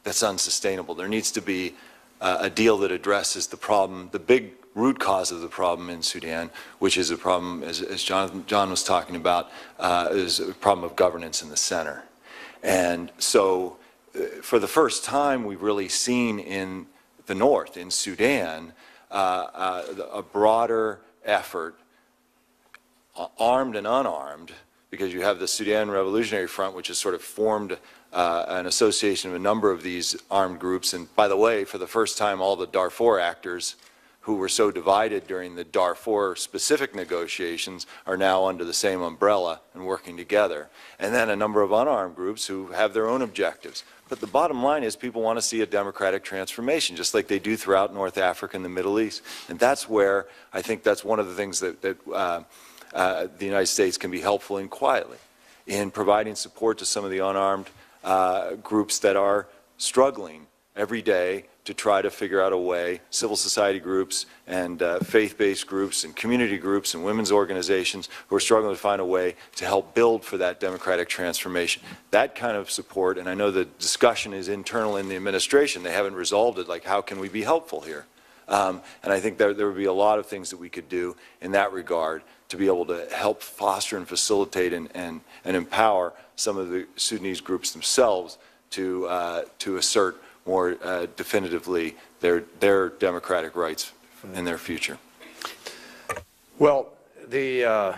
that's unsustainable. There needs to be a deal that addresses the problem, the big root cause of the problem in Sudan, which is a problem, as John was talking about, is a problem of governance in the center. And so for the first time, we've really seen in the north, in Sudan, a broader effort, armed and unarmed, because you have the Sudan Revolutionary Front, which has sort of formed an association of a number of these armed groups. And by the way, for the first time, all the Darfur actors who were so divided during the Darfur-specific negotiations are now under the same umbrella and working together. And then a number of unarmed groups who have their own objectives. But the bottom line is people want to see a democratic transformation, just like they do throughout North Africa and the Middle East. And that's where I think that's one of the things that the United States can be helpful in quietly, in providing support to some of the unarmed groups that are struggling every day to try to figure out a way, civil society groups and faith-based groups and community groups and women's organizations who are struggling to find a way to help build for that democratic transformation. That kind of support, and I know the discussion is internal in the administration, they haven't resolved it, like how can we be helpful here? And I think there would be a lot of things that we could do in that regard to be able to help foster and facilitate and empower some of the Sudanese groups themselves to assert more definitively their democratic rights in their future. Well, we are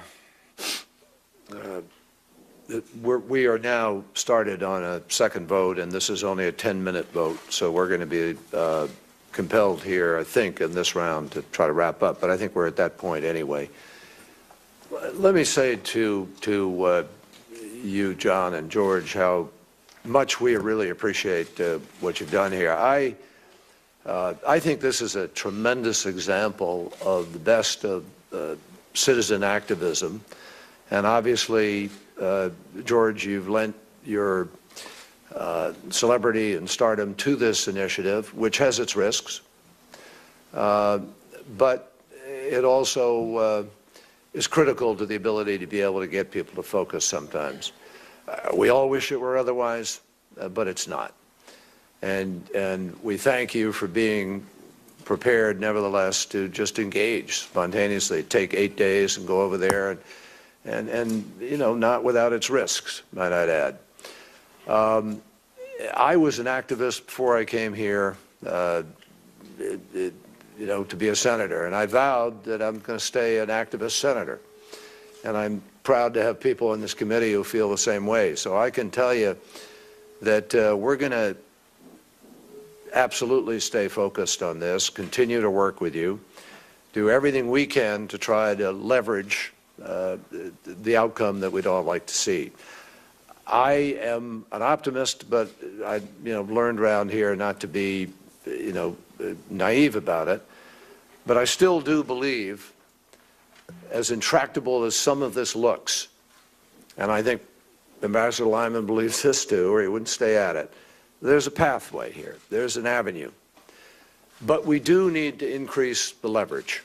now started on a second vote, and this is only a 10-minute vote, so we're going to be compelled here, I think, in this round to try to wrap up, but I think we're at that point anyway. Let me say to you, John and George, how much we really appreciate what you've done here. I think this is a tremendous example of the best of citizen activism, and obviously, George, you've lent your celebrity and stardom to this initiative, which has its risks, but it also is critical to the ability to be able to get people to focus sometimes. We all wish it were otherwise, but it's not. And we thank you for being prepared, nevertheless, to just engage spontaneously, take 8 days and go over there, and you know, not without its risks, might I add. I was an activist before I came here, you know, to be a senator, and I vowed that I'm going to stay an activist senator. And I'm proud to have people in this committee who feel the same way. So I can tell you that we're going to absolutely stay focused on this, continue to work with you, do everything we can to try to leverage the outcome that we'd all like to see. I am an optimist, but I learned around here not to be naive about it. But I still do believe, as intractable as some of this looks, and I think Ambassador Lyman believes this too, or he wouldn't stay at it, there's a pathway here. There's an avenue. But we do need to increase the leverage.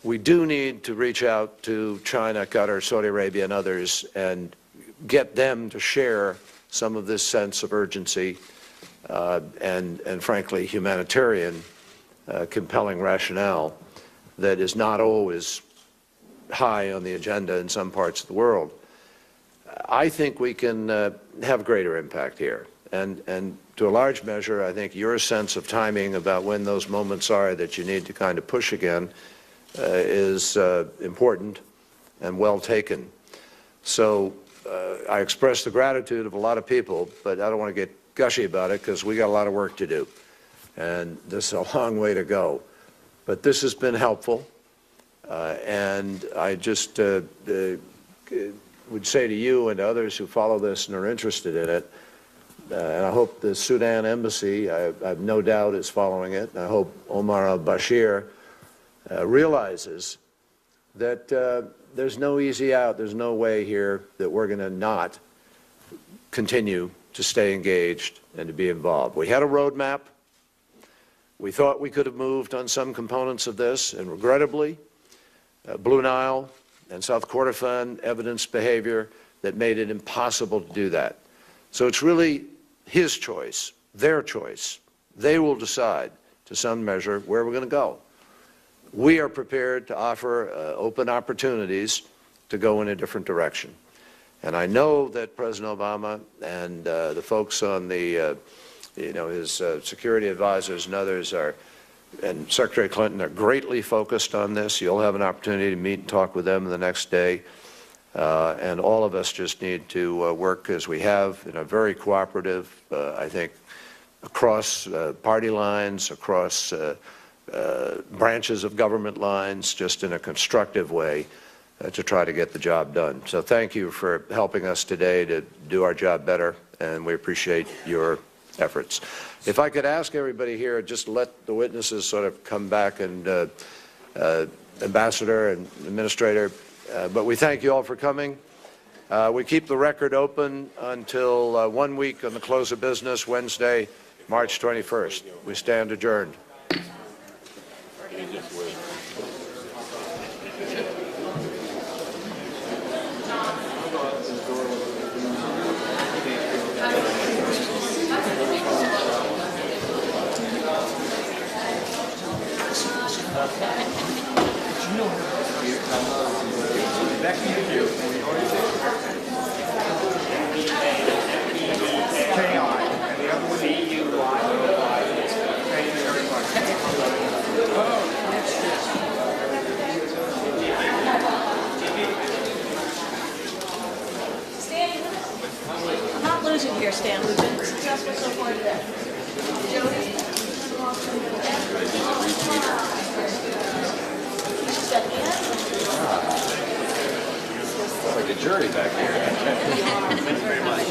We do need to reach out to China, Qatar, Saudi Arabia, and others and get them to share some of this sense of urgency and frankly, humanitarian compelling rationale that is not always high on the agenda in some parts of the world. I think we can have greater impact here. And to a large measure, I think your sense of timing about when those moments are that you need to kind of push again is important and well taken. So I express the gratitude of a lot of people, but I don't want to get gushy about it because we got a lot of work to do. And this is a long way to go. But this has been helpful. And I just would say to you and to others who follow this and are interested in it, and I hope the Sudan embassy, I have no doubt, is following it. And I hope Omar al-Bashir realizes that there's no easy out. There's no way here that we're going to not continue to stay engaged and to be involved. We had a roadmap. We thought we could have moved on some components of this, and regrettably, Blue Nile and South Kordofan evidenced behavior that made it impossible to do that. So it's really his choice, their choice. They will decide, to some measure, where we're going to go. We are prepared to offer open opportunities to go in a different direction. And I know that President Obama and the folks on the, his security advisors and others and Secretary Clinton are greatly focused on this. You'll have an opportunity to meet and talk with them the next day. And all of us just need to work as we have in a very cooperative, I think, across party lines, across branches of government lines, just in a constructive way to try to get the job done. So thank you for helping us today to do our job better, and we appreciate your efforts. If I could ask everybody here, just let the witnesses sort of come back, and Ambassador and Administrator, but we thank you all for coming. We keep the record open until 1 week on the close of business, Wednesday, March 21st. We stand adjourned. I'm not losing here, Stan. We've been successful so far today. Jody? Step in. It's like a jury back here. Thank you very much.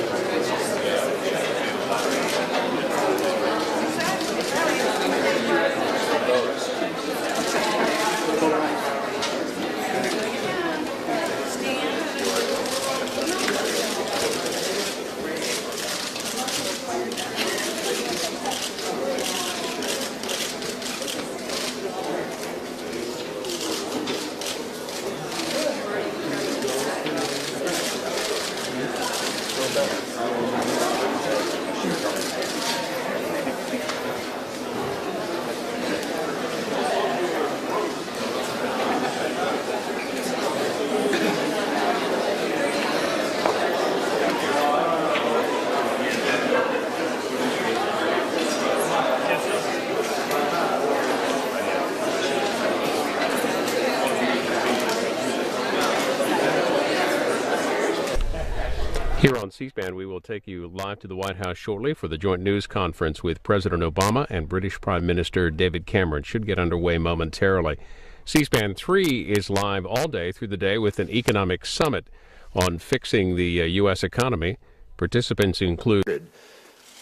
Here on C-SPAN, we will take you live to the White House shortly for the joint news conference with President Obama and British Prime Minister David Cameron. Should get underway momentarily. C-SPAN 3 is live all day through the day with an economic summit on fixing the U.S. economy. Participants include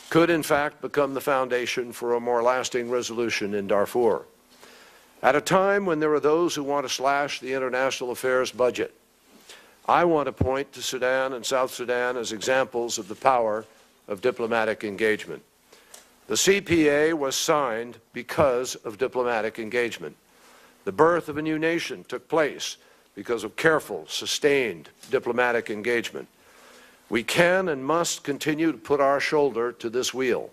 could in fact become the foundation for a more lasting resolution in Darfur. At a time when there are those who want to slash the international affairs budget, I want to point to Sudan and South Sudan as examples of the power of diplomatic engagement. The CPA was signed because of diplomatic engagement. The birth of a new nation took place because of careful, sustained diplomatic engagement. We can and must continue to put our shoulder to this wheel,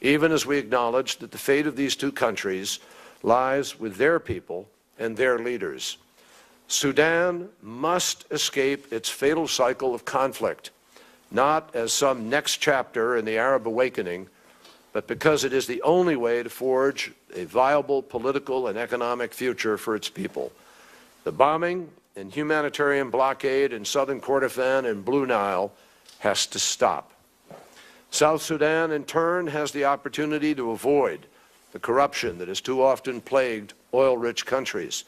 even as we acknowledge that the fate of these two countries lies with their people and their leaders. Sudan must escape its fatal cycle of conflict, not as some next chapter in the Arab awakening, but because it is the only way to forge a viable political and economic future for its people. The bombing and humanitarian blockade in southern Kordofan and Blue Nile has to stop. South Sudan, in turn, has the opportunity to avoid the corruption that has too often plagued oil-rich countries.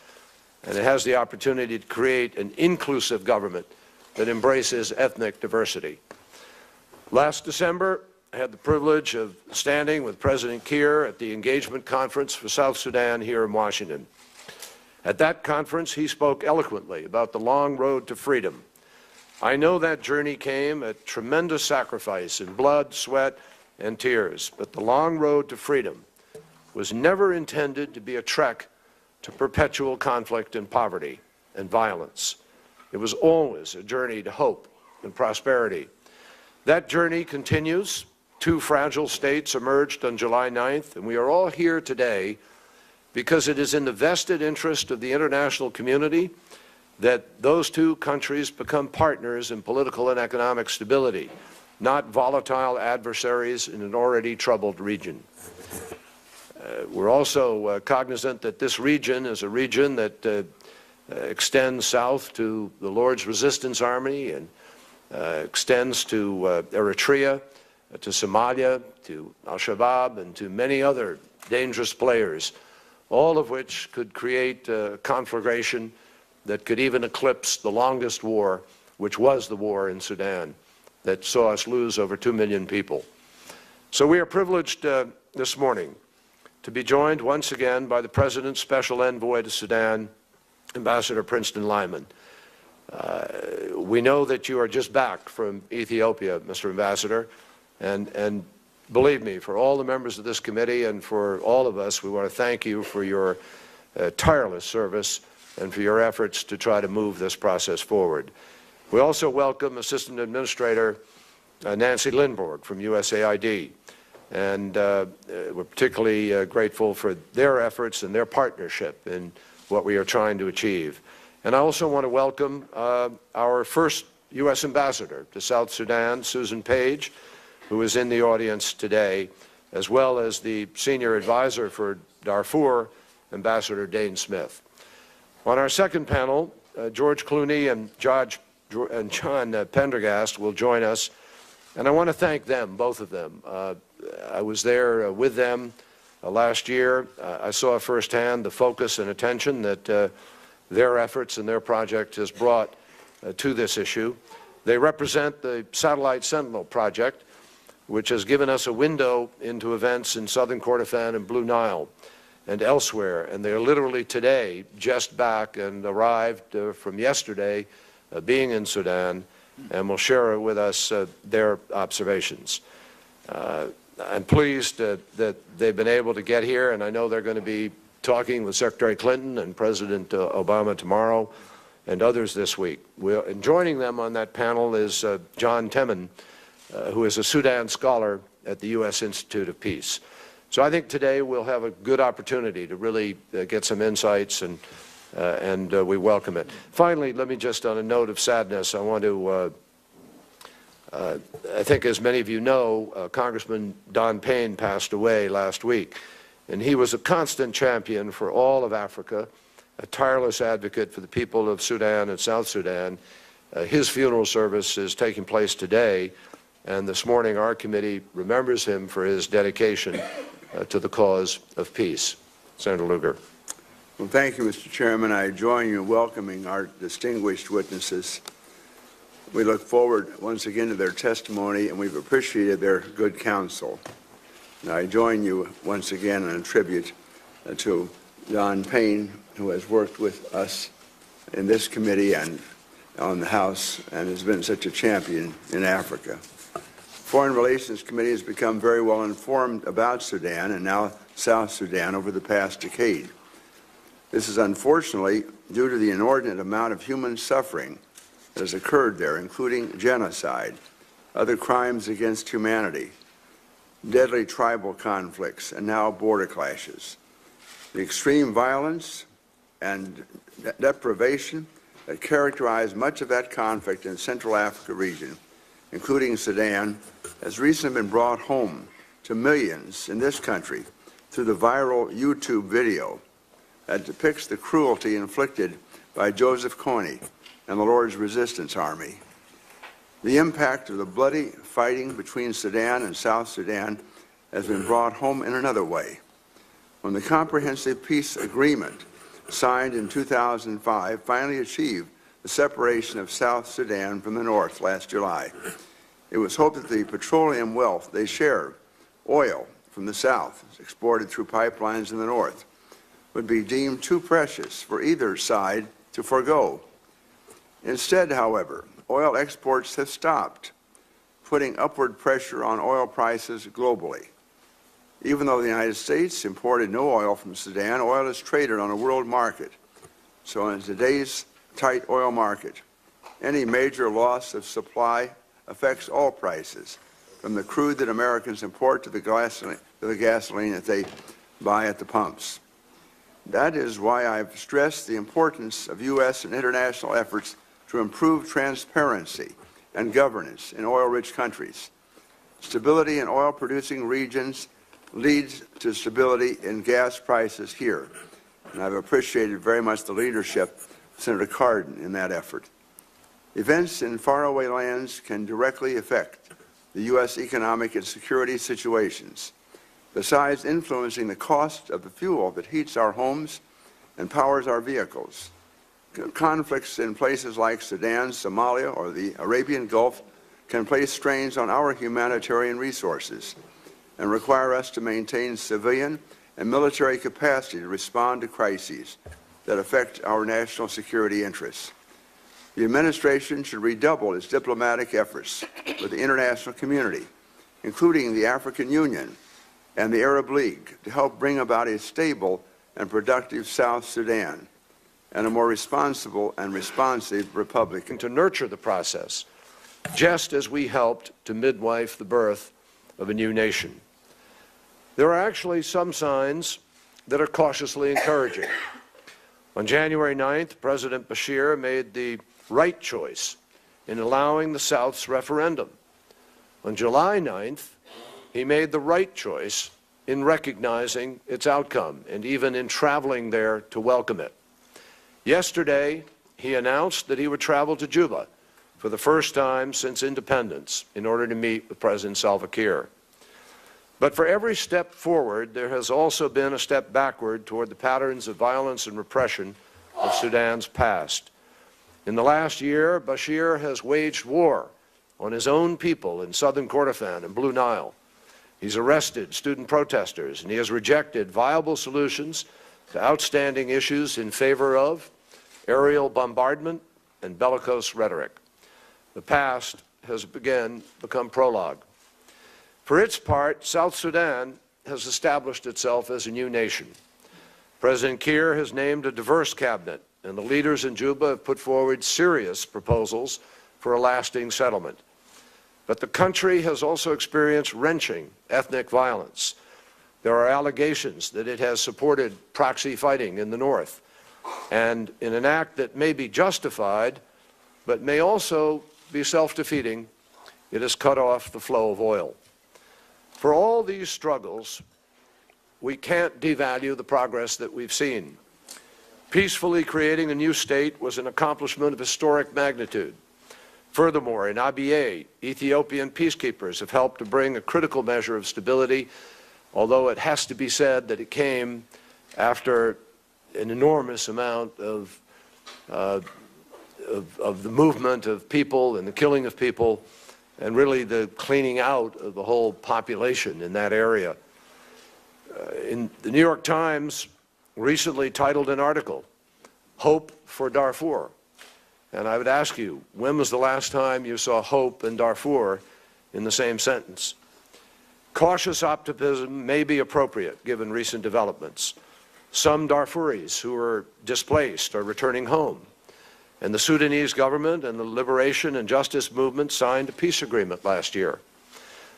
And it has the opportunity to create an inclusive government that embraces ethnic diversity. Last December, I had the privilege of standing with President Kiir at the Engagement Conference for South Sudan here in Washington. At that conference, he spoke eloquently about the long road to freedom. I know that journey came at tremendous sacrifice in blood, sweat, and tears, but the long road to freedom was never intended to be a trek to perpetual conflict and poverty and violence. It was always a journey to hope and prosperity. That journey continues. 2 fragile states emerged on July 9th, and we are all here today because it is in the vested interest of the international community that those 2 countries become partners in political and economic stability, not volatile adversaries in an already troubled region. We're also cognizant that this region is a region that extends south to the Lord's Resistance Army and extends to Eritrea, to Somalia, to al-Shabaab, and to many other dangerous players, all of which could create a conflagration that could even eclipse the longest war, which was the war in Sudan, that saw us lose over 2 million people. So we are privileged this morning to be joined once again by the President's Special Envoy to Sudan, Ambassador Princeton Lyman. We know that you are just back from Ethiopia, Mr. Ambassador, and believe me, for all the members of this committee and for all of us, we want to thank you for your tireless service and for your efforts to try to move this process forward. We also welcome Assistant Administrator Nancy Lindborg from USAID, and we're particularly grateful for their efforts and their partnership in what we are trying to achieve. And I also want to welcome our first U.S. Ambassador to South Sudan, Susan Page, who is in the audience today, as well as the Senior Advisor for Darfur, Ambassador Dane Smith. On our second panel, George Clooney and John Prendergast will join us, and I want to thank them, both of them. I was there with them last year. I saw firsthand the focus and attention that their efforts and their project has brought to this issue. They represent the Satellite Sentinel project, which has given us a window into events in southern Kordofan and Blue Nile and elsewhere, and they are literally today just back and arrived from yesterday being in Sudan, and will share with us their observations. I'm pleased that they've been able to get here, and I know they're going to be talking with Secretary Clinton and President Obama tomorrow and others this week. And joining them on that panel is John Temin, who is a Sudan scholar at the U.S. Institute of Peace. So I think today we'll have a good opportunity to really get some insights, and we welcome it. Finally, let me just, on a note of sadness, I want to, I think as many of you know, Congressman Don Payne passed away last week, and he was a constant champion for all of Africa, a tireless advocate for the people of Sudan and South Sudan. His funeral service is taking place today, and this morning our committee remembers him for his dedication to the cause of peace. Senator Lugar. Well, thank you, Mr. Chairman. I join you in welcoming our distinguished witnesses. We look forward once again to their testimony, and we've appreciated their good counsel. And I join you once again in a tribute to Don Payne, who has worked with us in this committee and on the House and has been such a champion in Africa. Foreign Relations Committee has become very well informed about Sudan and now South Sudan over the past decade. This is unfortunately due to the inordinate amount of human suffering that has occurred there, including genocide, other crimes against humanity, deadly tribal conflicts, and now border clashes. The extreme violence and deprivation that characterize much of that conflict in the Central Africa region, including Sudan, has recently been brought home to millions in this country through the viral YouTube video that depicts the cruelty inflicted by Joseph Kony and the Lord's Resistance Army. The impact of the bloody fighting between Sudan and South Sudan has been brought home in another way. When the comprehensive peace agreement signed in 2005 finally achieved the separation of South Sudan from the north last July, It was hoped that the petroleum wealth they share, oil from the south, exported through pipelines in the north, would be deemed too precious for either side to forego. Instead, however, oil exports have stopped, putting upward pressure on oil prices globally. Even though the United States imported no oil from Sudan, oil is traded on a world market. So in today's tight oil market, any major loss of supply affects all prices, from the crude that Americans import to the gasoline that they buy at the pumps. That is why I've stressed the importance of U.S. and international efforts to improve transparency and governance in oil-rich countries. Stability in oil-producing regions leads to stability in gas prices here, and I've appreciated very much the leadership of Senator Cardin in that effort. Events in faraway lands can directly affect the U.S. economic and security situations, besides influencing the cost of the fuel that heats our homes and powers our vehicles. Conflicts in places like Sudan, Somalia, or the Arabian Gulf can place strains on our humanitarian resources and require us to maintain civilian and military capacity to respond to crises that affect our national security interests. The administration should redouble its diplomatic efforts with the international community, including the African Union and the Arab League, to help bring about a stable and productive South Sudan and a more responsible and responsive republic. To nurture the process, just as we helped to midwife the birth of a new nation. There are actually some signs that are cautiously encouraging. On January 9th, President Bashir made the right choice in allowing the South's referendum. On July 9th, he made the right choice in recognizing its outcome and even in traveling there to welcome it. Yesterday, he announced that he would travel to Juba for the first time since independence in order to meet with President Salva Kiir. But for every step forward, there has also been a step backward toward the patterns of violence and repression of Sudan's past. In the last year, Bashir has waged war on his own people in southern Kordofan and Blue Nile. He's arrested student protesters, and he has rejected viable solutions to outstanding issues in favor of aerial bombardment and bellicose rhetoric. The past has again become prologue. For its part, South Sudan has established itself as a new nation. President Kiir has named a diverse cabinet, and the leaders in Juba have put forward serious proposals for a lasting settlement. But the country has also experienced wrenching ethnic violence. There are allegations that it has supported proxy fighting in the north, and in an act that may be justified, but may also be self-defeating, it has cut off the flow of oil. For all these struggles, we can't devalue the progress that we've seen. Peacefully creating a new state was an accomplishment of historic magnitude. Furthermore, in Abyei, Ethiopian peacekeepers have helped to bring a critical measure of stability, although it has to be said that it came after an enormous amount of the movement of people and the killing of people, and really the cleaning out of the whole population in that area. In the New York Times recently titled an article, "Hope for Darfur." And I would ask you, when was the last time you saw hope and Darfur in the same sentence? Cautious optimism may be appropriate given recent developments. Some Darfuris who are displaced are returning home, and the Sudanese government and the liberation and justice movement signed a peace agreement last year.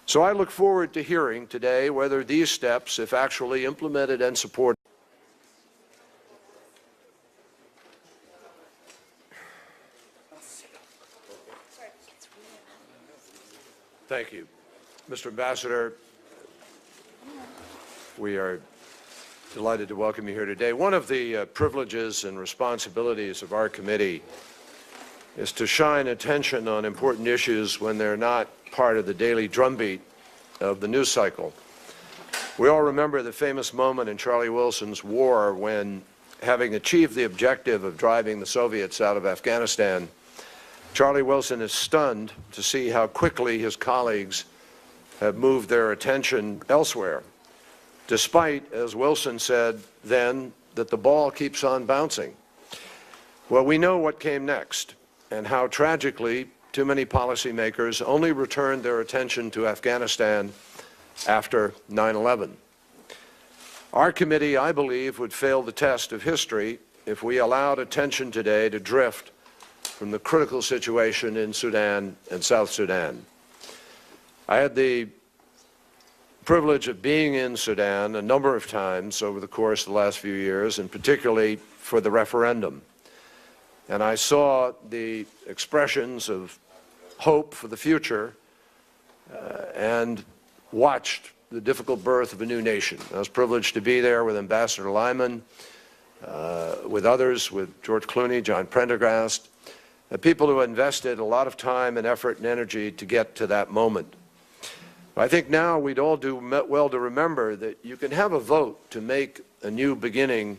So I look forward to hearing today whether these steps, if actually implemented and supported, Thank you. Mr. Ambassador, we are delighted to welcome you here today. One of the privileges and responsibilities of our committee is to shine attention on important issues when they're not part of the daily drumbeat of the news cycle. We all remember the famous moment in Charlie Wilson's war when, having achieved the objective of driving the Soviets out of Afghanistan, Charlie Wilson is stunned to see how quickly his colleagues have moved their attention elsewhere, despite, as Wilson said then, that the ball keeps on bouncing. Well, we know what came next and how tragically too many policymakers only returned their attention to Afghanistan after 9/11. Our committee, I believe, would fail the test of history if we allowed attention today to drift from the critical situation in Sudan and South Sudan. I had the privilege of being in Sudan a number of times over the course of the last few years, and particularly for the referendum. And I saw the expressions of hope for the future and watched the difficult birth of a new nation. I was privileged to be there with Ambassador Lyman, with others, with George Clooney, John Prendergast, people who invested a lot of time and effort and energy to get to that moment. I think now we'd all do well to remember that you can have a vote to make a new beginning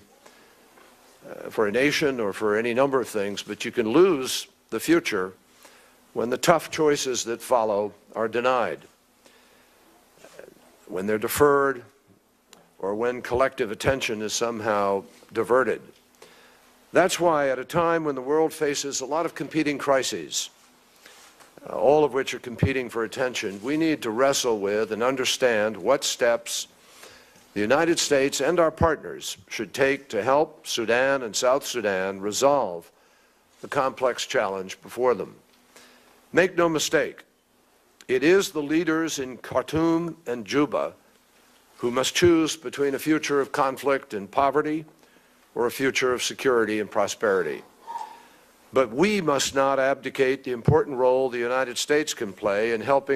for a nation or for any number of things, but you can lose the future when the tough choices that follow are denied, when they're deferred, or when collective attention is somehow diverted. That's why at a time when the world faces a lot of competing crises, all of which are competing for attention, we need to wrestle with and understand what steps the United States and our partners should take to help Sudan and South Sudan resolve the complex challenge before them. Make no mistake, it is the leaders in Khartoum and Juba who must choose between a future of conflict and poverty or a future of security and prosperity. But we must not abdicate the important role the United States can play in helping